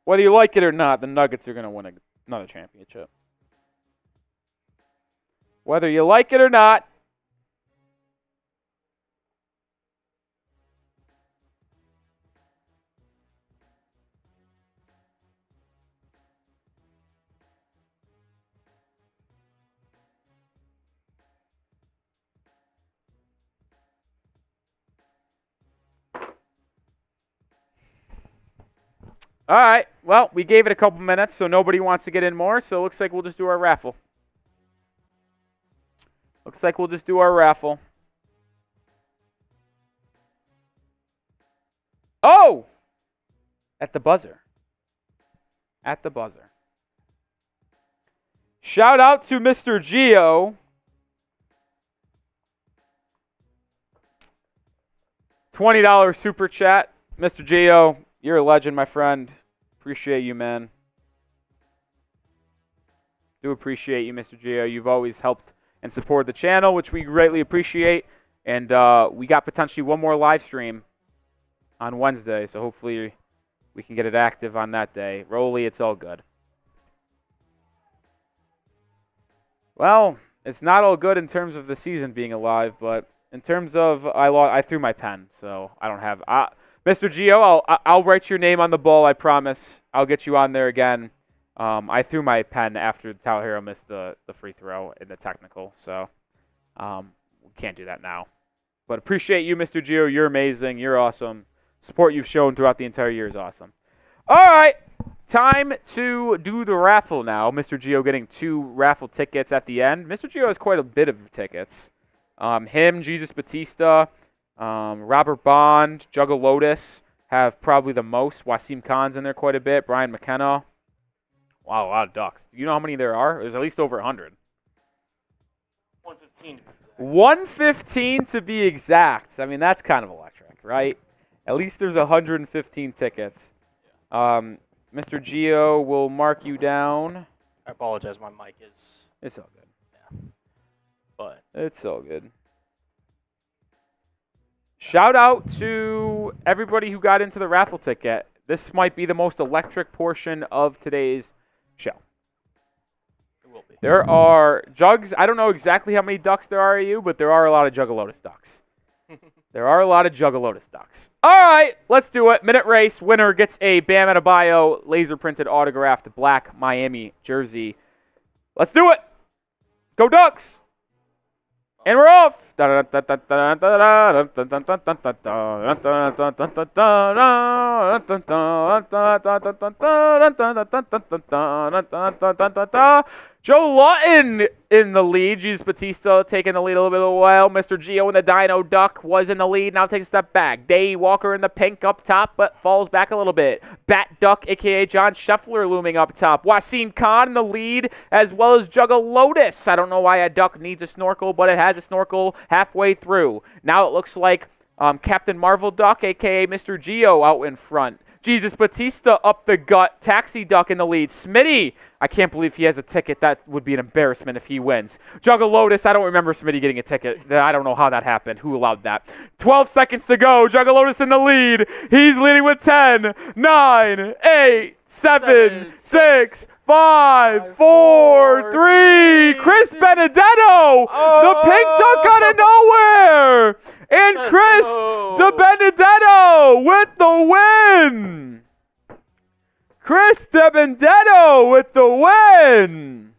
Whether you like it or not, the Nuggets are going to win another championship. Whether you like it or not. All right. Well, we gave it a couple minutes, so nobody wants to get in more. So it looks like we'll just do our raffle. Oh! At the buzzer. Shout out to Mr. Geo. $20 super chat. Mr. Geo, you're a legend, my friend. Appreciate you, man. Do appreciate you, Mr. Geo. You've always helped and supported the channel, which we greatly appreciate. And we got potentially one more live stream on Wednesday, so hopefully we can get it active on that day. Rolly, it's all good. Well, it's not all good in terms of the season being alive, but in terms of I threw my pen, so I don't have. Mr. Geo, I'll write your name on the ball. I promise. I'll get you on there again. I threw my pen after Tyler Herro missed the free throw in the technical, so we can't do that now. But appreciate you, Mr. Geo. You're amazing. You're awesome. Support you've shown throughout the entire year is awesome. All right, time to do the raffle now. Mr. Geo getting 2 raffle tickets at the end. Mr. Geo has quite a bit of tickets. Him, Jesus Batista, Robert Bond, Juggle Lotus have probably the most. Wasim Khan's in there quite a bit. Brian McKenna. Wow, a lot of Ducks. Do you know how many there are? There's at least over 100. 115 to be exact. 115 to be exact. I mean, that's kind of electric, right? At least there's 115 tickets. Mr. Geo will mark you down. I apologize. My mic is... It's all good. Yeah. But... It's all good. Shout out to everybody who got into the raffle ticket. This might be the most electric portion of today's show. It will be. There are Jugs. I don't know exactly how many Ducks there are at you, but there are a lot of Juggalotus Ducks. There are a lot of Juggalotus Ducks. All right, let's do it. Minute race. Winner gets a Bam Adebayo laser printed autographed black Miami jersey. Let's do it. Go Ducks. And we're off. Joe Lawton in the lead. Jesus Batista taking the lead a little bit of a while. Mr. Geo in the Dino Duck was in the lead. Now takes a step back. Day Walker in the pink up top, but falls back a little bit. Bat Duck, a.k.a. John Scheffler, looming up top. Wasim Khan in the lead, as well as Juggle Lotus. I don't know why a duck needs a snorkel, but it has a snorkel halfway through. Now it looks like Captain Marvel Duck, a.k.a. Mr. Geo, out in front. Jesus Batista up the gut. Taxi Duck in the lead. Smitty, I can't believe he has a ticket. That would be an embarrassment if he wins. Juggle Lotus, I don't remember Smitty getting a ticket. I don't know how that happened. Who allowed that? 12 seconds to go. Juggle Lotus in the lead. He's leading with 10, 9, 8, 7, 6, 5, 4, 3. Chris Benedetto, the pink duck out of nowhere. And Chris DeBenedetto with the win. Chris DeBenedetto with the win.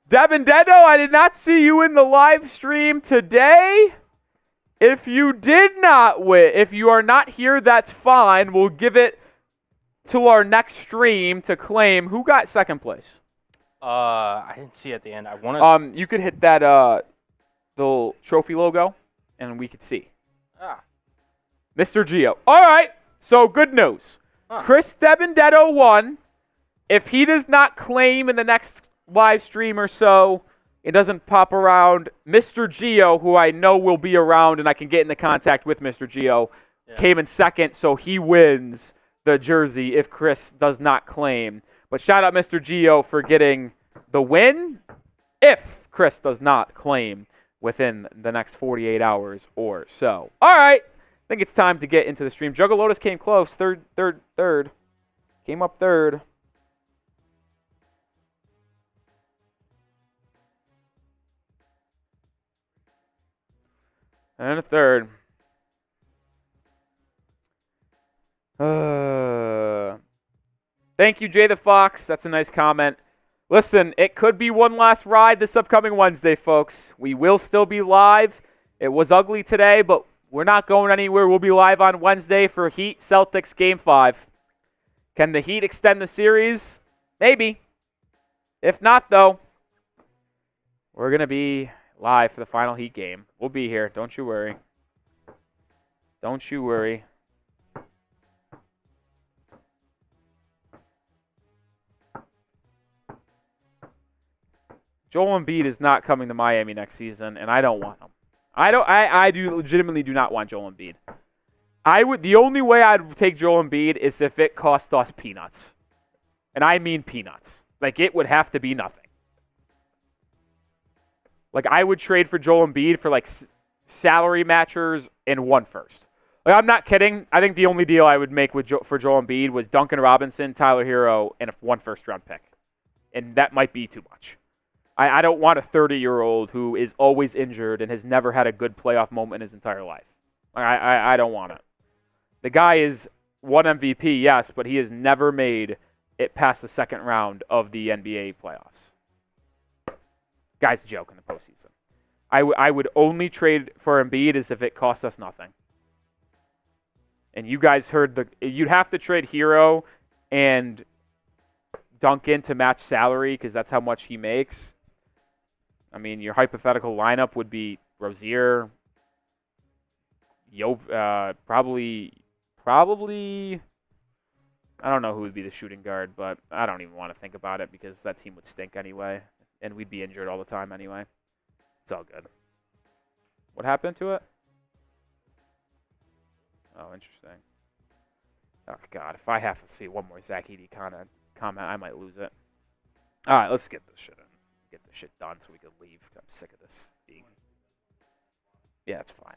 DeBenedetto, I did not see you in the live stream today. If you did not win, if you are not here, that's fine. We'll give it to our next stream to claim who got second place. I didn't see at the end. I want to. You could hit that the trophy logo, and we could see. Mr. Gio. All right. So good news. Chris Benedetto won. If he does not claim in the next live stream or so, it doesn't pop around. Mr. Gio, who I know will be around, and I can get into contact with Mr. Gio, came in second, so he wins the jersey if Chris does not claim. But shout out Mr. Gio for getting the win if Chris does not claim within the next 48 hours or so. All right. I think it's time to get into the stream. Juggalotus came close. Third. Came up third. And a third. Thank you, Jay the Fox. That's a nice comment. Listen, it could be one last ride this upcoming Wednesday, folks. We will still be live. It was ugly today, but we're not going anywhere. We'll be live on Wednesday for Heat-Celtics Game 5. Can the Heat extend the series? Maybe. If not, though, we're going to be live for the final Heat game. We'll be here. Don't you worry. Don't you worry. Joel Embiid is not coming to Miami next season, and I don't want him. I legitimately do not want Joel Embiid. The only way I'd take Joel Embiid is if it cost us peanuts. And I mean peanuts. Like, it would have to be nothing. Like, I would trade for Joel Embiid for, like, salary matchers and 1 first. Like, I'm not kidding. I think the only deal I would make for Joel Embiid was Duncan Robinson, Tyler Herro, and a 1 first-round pick. And that might be too much. I don't want a 30-year-old who is always injured and has never had a good playoff moment in his entire life. I don't want it. The guy is won MVP, yes, but he has never made it past the second round of the NBA playoffs. Guy's a joke in the postseason. I would only trade for Embiid as if it costs us nothing. And you guys heard you'd have to trade Herro and Duncan to match salary because that's how much he makes. I mean, your hypothetical lineup would be Rozier, probably. I don't know who would be the shooting guard, but I don't even want to think about it because that team would stink anyway, and we'd be injured all the time anyway. It's all good. What happened to it? Oh, interesting. Oh, God. If I have to see one more Zach Edey comment, I might lose it. All right, let's get this shit in. Get this shit done so we can leave. I'm sick of this being... Yeah, it's fine.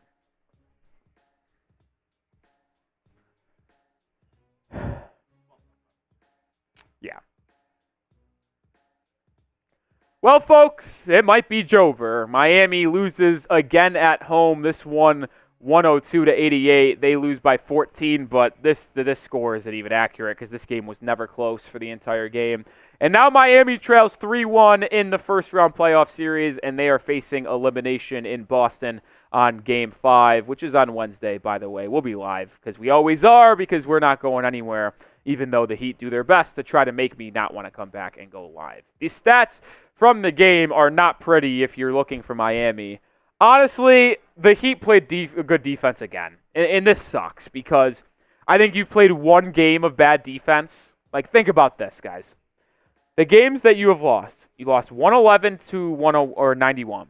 Yeah. Well, folks, it might be Jover. Miami loses again at home. This one, 102-88. They lose by 14, but this score isn't even accurate because this game was never close for the entire game. And now Miami trails 3-1 in the first-round playoff series, and they are facing elimination in Boston on Game 5, which is on Wednesday, by the way. We'll be live because we always are because we're not going anywhere, even though the Heat do their best to try to make me not want to come back and go live. These stats from the game are not pretty if you're looking for Miami. Honestly, the Heat played good defense again, and this sucks because I think you've played one game of bad defense. Like, think about this, guys. The games that you have lost, you lost 111 to 91.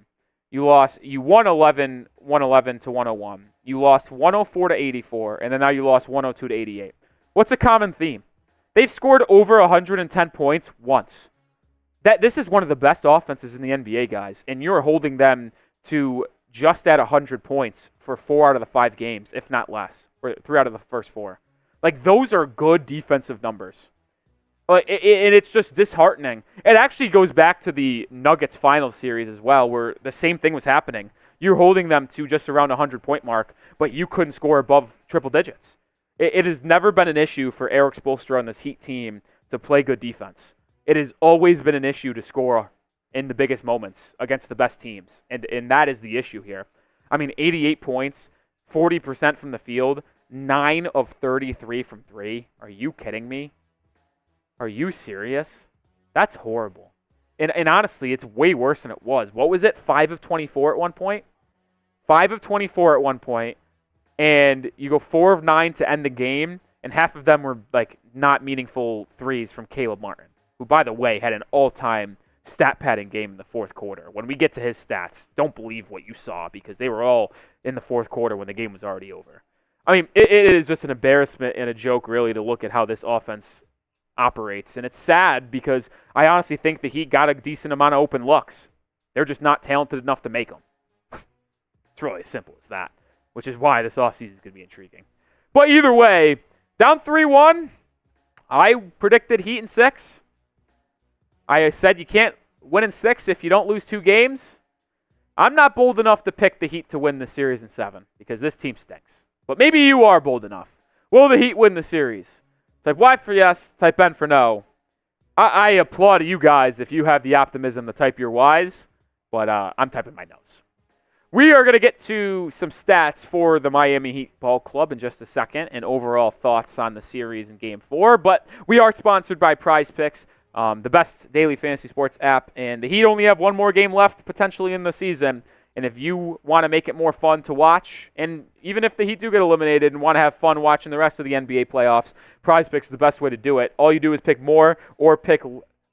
You won 111 to 101. You lost 104 to 84, and then now you lost 102 to 88. What's a common theme? They've scored over 110 points once. This is one of the best offenses in the NBA, guys, and you're holding them to just at 100 points for 4 out of the 5 games, if not less, or 3 out of the first 4. Like, those are good defensive numbers. And it's just disheartening. It actually goes back to the Nuggets finals series as well, where the same thing was happening. You're holding them to just around 100-point mark, but you couldn't score above triple digits. It has never been an issue for Eric Spoelstra and this Heat team to play good defense. It has always been an issue to score in the biggest moments against the best teams, and that is the issue here. I mean, 88 points, 40% from the field, 9 of 33 from 3. Are you kidding me? Are you serious? That's horrible. And honestly, it's way worse than it was. What was it? 5 of 24 at one point? 5 of 24 at one point, and you go 4 of 9 to end the game, and half of them were like not meaningful threes from Caleb Martin, who, by the way, had an all-time stat padding game in the fourth quarter. When we get to his stats, don't believe what you saw because they were all in the fourth quarter when the game was already over. I mean, it is just an embarrassment and a joke, really, to look at how this offense operates. And it's sad because I honestly think the Heat got a decent amount of open looks. They're just not talented enough to make them. It's really as simple as that, which is why this offseason is going to be intriguing. But either way, down 3-1, I predicted Heat in 6. I said you can't win in 6 if you don't lose 2 games. I'm not bold enough to pick the Heat to win the series in 7 because this team stinks. But maybe you are bold enough. Will the Heat win the series? Type Y for yes, type N for no. I applaud you guys if you have the optimism to type your Ys, but I'm typing my no's. We are going to get to some stats for the Miami Heat Ball Club in just a second and overall thoughts on the series in Game 4, but we are sponsored by Prize Picks, the best daily fantasy sports app, and the Heat only have one more game left potentially in the season. And if you want to make it more fun to watch, and even if the Heat do get eliminated and want to have fun watching the rest of the NBA playoffs, Prize Picks is the best way to do it. All you do is pick more or pick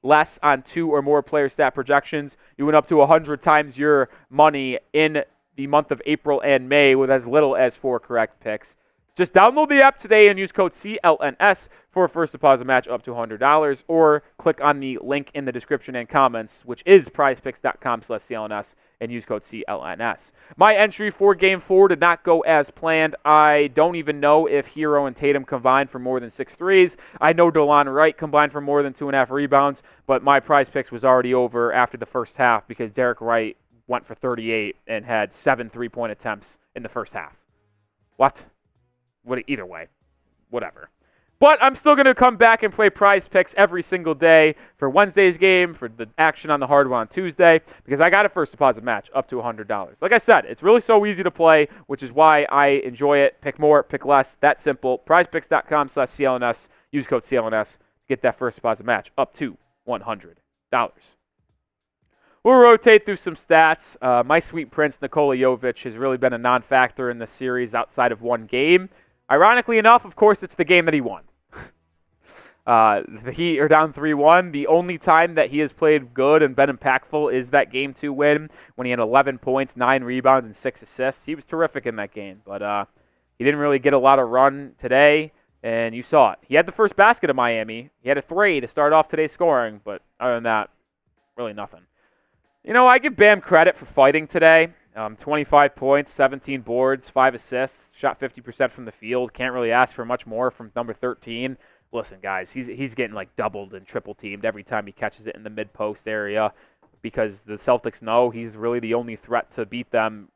less on 2 or more player stat projections. You win up to 100 times your money in the month of April and May with as little as 4 correct picks. Just download the app today and use code CLNS for a first deposit match up to $100, or click on the link in the description and comments, which is prizepicks.com/CLNS, and use code CLNS. My entry for Game 4 did not go as planned. I don't even know if Herro and Tatum combined for more than 6 threes. I know DeLon Wright combined for more than 2.5 rebounds, but my Prize Picks was already over after the first half because Derrick White went for 38 and had 7 3-point attempts in the first half. What? Either way, whatever. But I'm still going to come back and play Prize Picks every single day for Wednesday's game, for the action on the hard one on Tuesday, because I got a first deposit match up to $100. Like I said, it's really so easy to play, which is why I enjoy it. Pick more, pick less, that simple. PrizePicks.com/CLNS. Use code CLNS to get that first deposit match up to $100. We'll rotate through some stats. My sweet prince, Nikola Jovic, has really been a non-factor in the series outside of one game. Ironically enough, of course, it's the game that he won. The Heat are down 3-1. The only time that he has played good and been impactful is that Game 2 win when he had 11 points, 9 rebounds, and 6 assists. He was terrific in that game, but he didn't really get a lot of run today, and you saw it. He had the first basket of Miami. He had a 3 to start off today's scoring, but other than that, really nothing. You know, I give Bam credit for fighting today. 25 points, 17 boards, 5 assists, shot 50% from the field. Can't really ask for much more from number 13. Listen, guys, he's getting like doubled and triple teamed every time he catches it in the mid-post area because the Celtics know he's really the only threat to beat them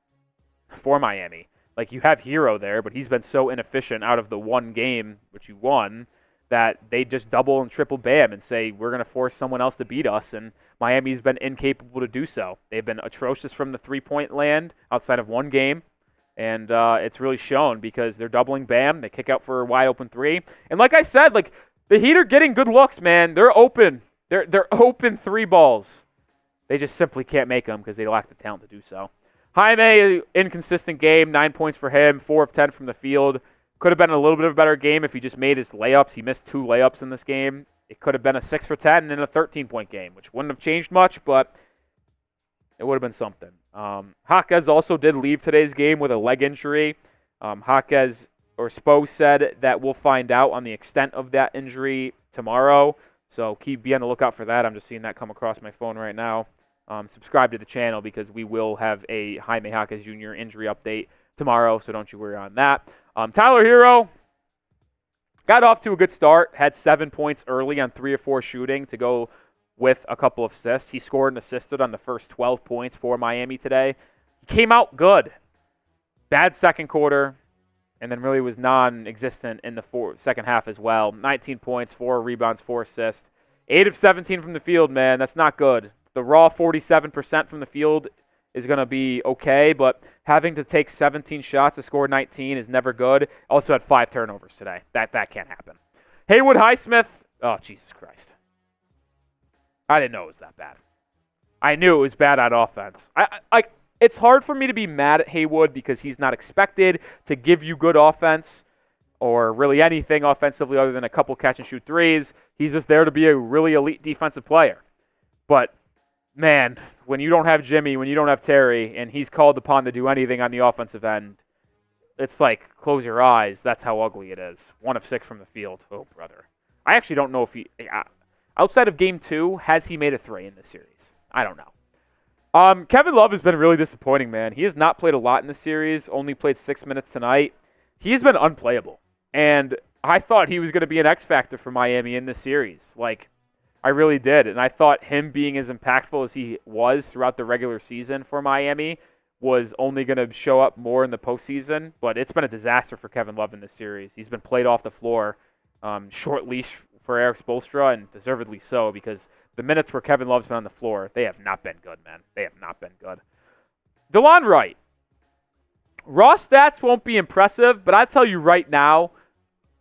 for Miami. Like, you have Herro there, but he's been so inefficient out of the one game, which you won, that they just double and triple Bam and say, we're going to force someone else to beat us, and Miami's been incapable to do so. They've been atrocious from the three-point land outside of one game, and it's really shown because they're doubling Bam. They kick out for a wide-open 3. And like I said, like, the Heat are getting good looks, man. They're open. They're open 3 balls. They just simply can't make them because they lack the talent to do so. Jaime, inconsistent game, 9 points for him, 4 of 10 from the field. Could have been a little bit of a better game if he just made his layups. He missed 2 layups in this game. It could have been a 6 for 10 and a 13-point game, which wouldn't have changed much, but it would have been something. Jaquez also did leave today's game with a leg injury. Jaquez, or Spo, said that we'll find out on the extent of that injury tomorrow, so be on the lookout for that. I'm just seeing that come across my phone right now. Subscribe to the channel because we will have a Jaime Jaquez Jr. injury update tomorrow, so don't you worry on that. Tyler Herro got off to a good start, had 7 points early on 3 or 4 shooting to go with a couple of assists. He scored and assisted on the first 12 points for Miami today. He came out good. Bad second quarter, and then really was non-existent in the second half as well. 19 points, 4 rebounds, 4 assists. 8 of 17 from the field, man. That's not good. The raw 47% from the field is going to be okay, but having to take 17 shots to score 19 is never good. Also had 5 turnovers today. That can't happen. Haywood Highsmith. Oh, Jesus Christ. I didn't know it was that bad. I knew it was bad on offense. It's hard for me to be mad at Haywood because he's not expected to give you good offense or really anything offensively other than a couple catch-and-shoot threes. He's just there to be a really elite defensive player. But, man, when you don't have Jimmy, when you don't have Terry, and he's called upon to do anything on the offensive end, it's like, close your eyes. That's how ugly it is. 1 of 6 from the field. Oh, brother. I actually don't know if he, outside of Game 2, has he made a 3 in this series? I don't know. Kevin Love has been really disappointing, man. He has not played a lot in this series, only played 6 minutes tonight. He has been unplayable. And I thought he was going to be an X factor for Miami in this series. Like, I really did. And I thought him being as impactful as he was throughout the regular season for Miami was only going to show up more in the postseason. But it's been a disaster for Kevin Love in this series. He's been played off the floor. Short leash for Eric Spoelstra, and deservedly so, because the minutes where Kevin Love's been on the floor, they have not been good, man. They have not been good. DeLon Wright. Raw stats won't be impressive, but I tell you right now,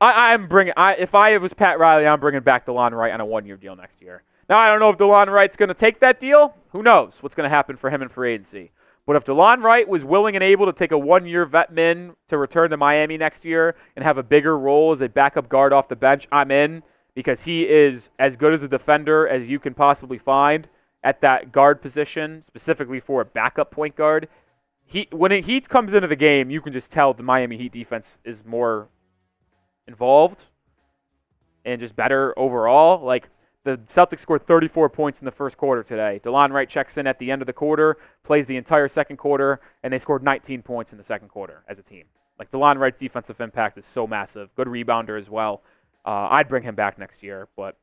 if I was Pat Riley, I'm bringing back DeLon Wright on a 1-year deal next year. Now, I don't know if DeLon Wright's going to take that deal. Who knows what's going to happen for him in free agency. But if DeLon Wright was willing and able to take a 1-year vet min to return to Miami next year and have a bigger role as a backup guard off the bench, I'm in, because he is as good as a defender as you can possibly find at that guard position, specifically for a backup point guard. When he comes into the game, you can just tell the Miami Heat defense is more involved and just better overall. Like, the Celtics scored 34 points in the first quarter today. DeLon Wright checks in at the end of the quarter, plays the entire second quarter, and they scored 19 points in the second quarter as a team. Like, DeLon Wright's defensive impact is so massive. Good rebounder as well. I'd bring him back next year, but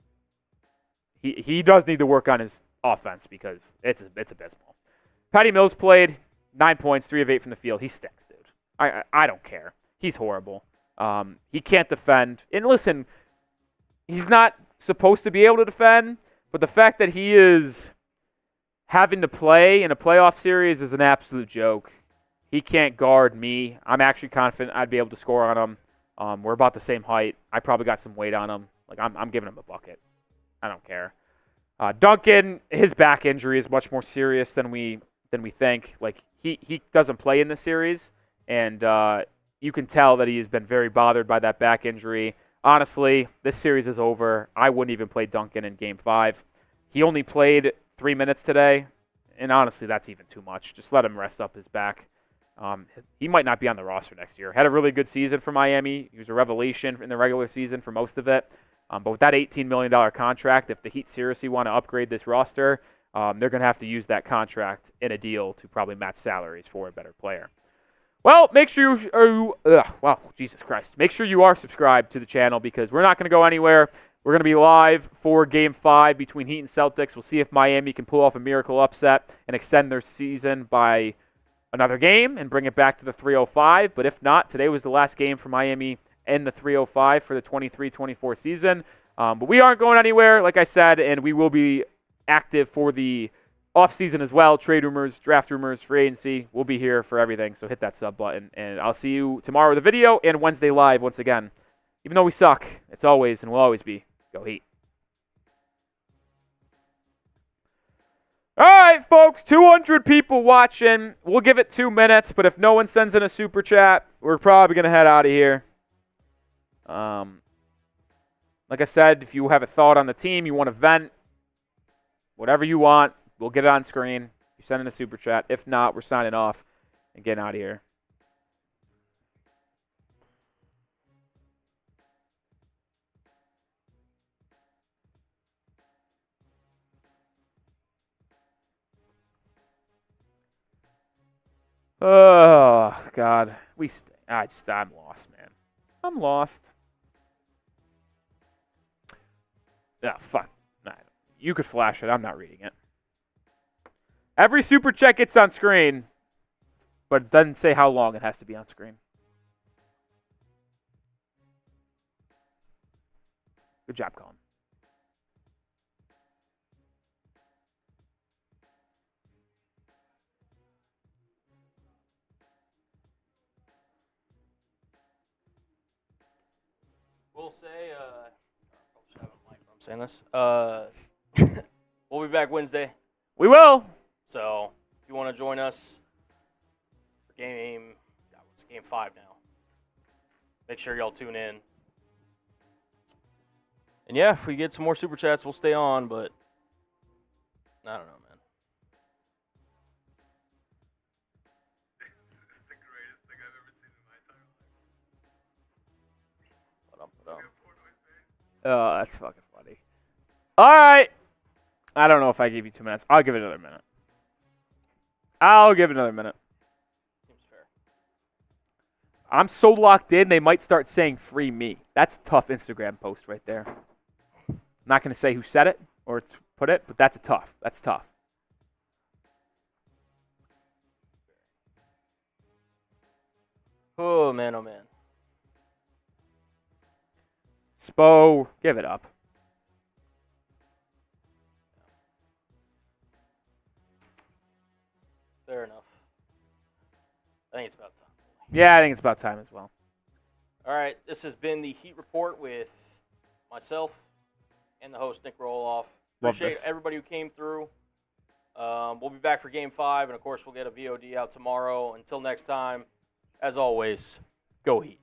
he does need to work on his offense because it's abysmal. Patty Mills played 9 points, 3 of 8 from the field. He stinks, dude. I don't care. He's horrible. He can't defend. And listen, he's not supposed to be able to defend, but the fact that he is having to play in a playoff series is an absolute joke. He can't guard me. I'm actually confident I'd be able to score on him. We're about the same height. I probably got some weight on him. Like, I'm giving him a bucket. I don't care. Duncan, his back injury is much more serious than we think. Like, he doesn't play in this series, and you can tell that he has been very bothered by that back injury. Honestly, this series is over. I wouldn't even play Duncan in Game 5. He only played 3 minutes today, and honestly, that's even too much. Just let him rest up his back. He might not be on the roster next year. Had a really good season for Miami. He was a revelation in the regular season for most of it. But with that $18 million contract, if the Heat seriously want to upgrade this roster, they're going to have to use that contract in a deal to probably match salaries for a better player. Well, make sure Jesus Christ. Make sure you are subscribed to the channel because we're not going to go anywhere. We're going to be live for Game 5 between Heat and Celtics. We'll see if Miami can pull off a miracle upset and extend their season by another game and bring it back to the 305. But if not, today was the last game for Miami in the 305 for the 23-24 season. But we aren't going anywhere, like I said, and we will be active for the offseason as well. Trade rumors, draft rumors, free agency. We'll be here for everything, so hit that sub button. And I'll see you tomorrow with a video and Wednesday live once again. Even though we suck, it's always and will always be Go Heat. All right, folks, 200 people watching. We'll give it 2 minutes, but if no one sends in a super chat, we're probably going to head out of here. Like I said, if you have a thought on the team, you want to vent, whatever you want, we'll get it on screen. You send in a super chat. If not, we're signing off and getting out of here. Oh, God. I'm lost, man. I'm lost. Yeah, fuck. Nah, you could flash it. I'm not reading it. Every super chat gets on screen, but it doesn't say how long it has to be on screen. Good job, Colin. will say, I'm saying this. We'll be back Wednesday. We will. So if you want to join us for it's game 5 now. Make sure y'all tune in. And yeah, if we get some more super chats, we'll stay on, but I don't know, man. It's the greatest thing I've ever seen in my entire life. Put up. Oh, that's fucking funny. All right. I don't know if I gave you 2 minutes. I'll give it another minute. Seems fair. I'm so locked in, they might start saying free me. That's a tough Instagram post right there. I'm not going to say who said it or put it, but that's tough. That's tough. Oh, man, oh, man. Spo, give it up. Fair enough. I think it's about time. Yeah, I think it's about time as well. All right, this has been the Heat Report with myself and the host, Nic Rohloff. Appreciate everybody who came through. We'll be back for Game 5, and, of course, we'll get a VOD out tomorrow. Until next time, as always, go Heat.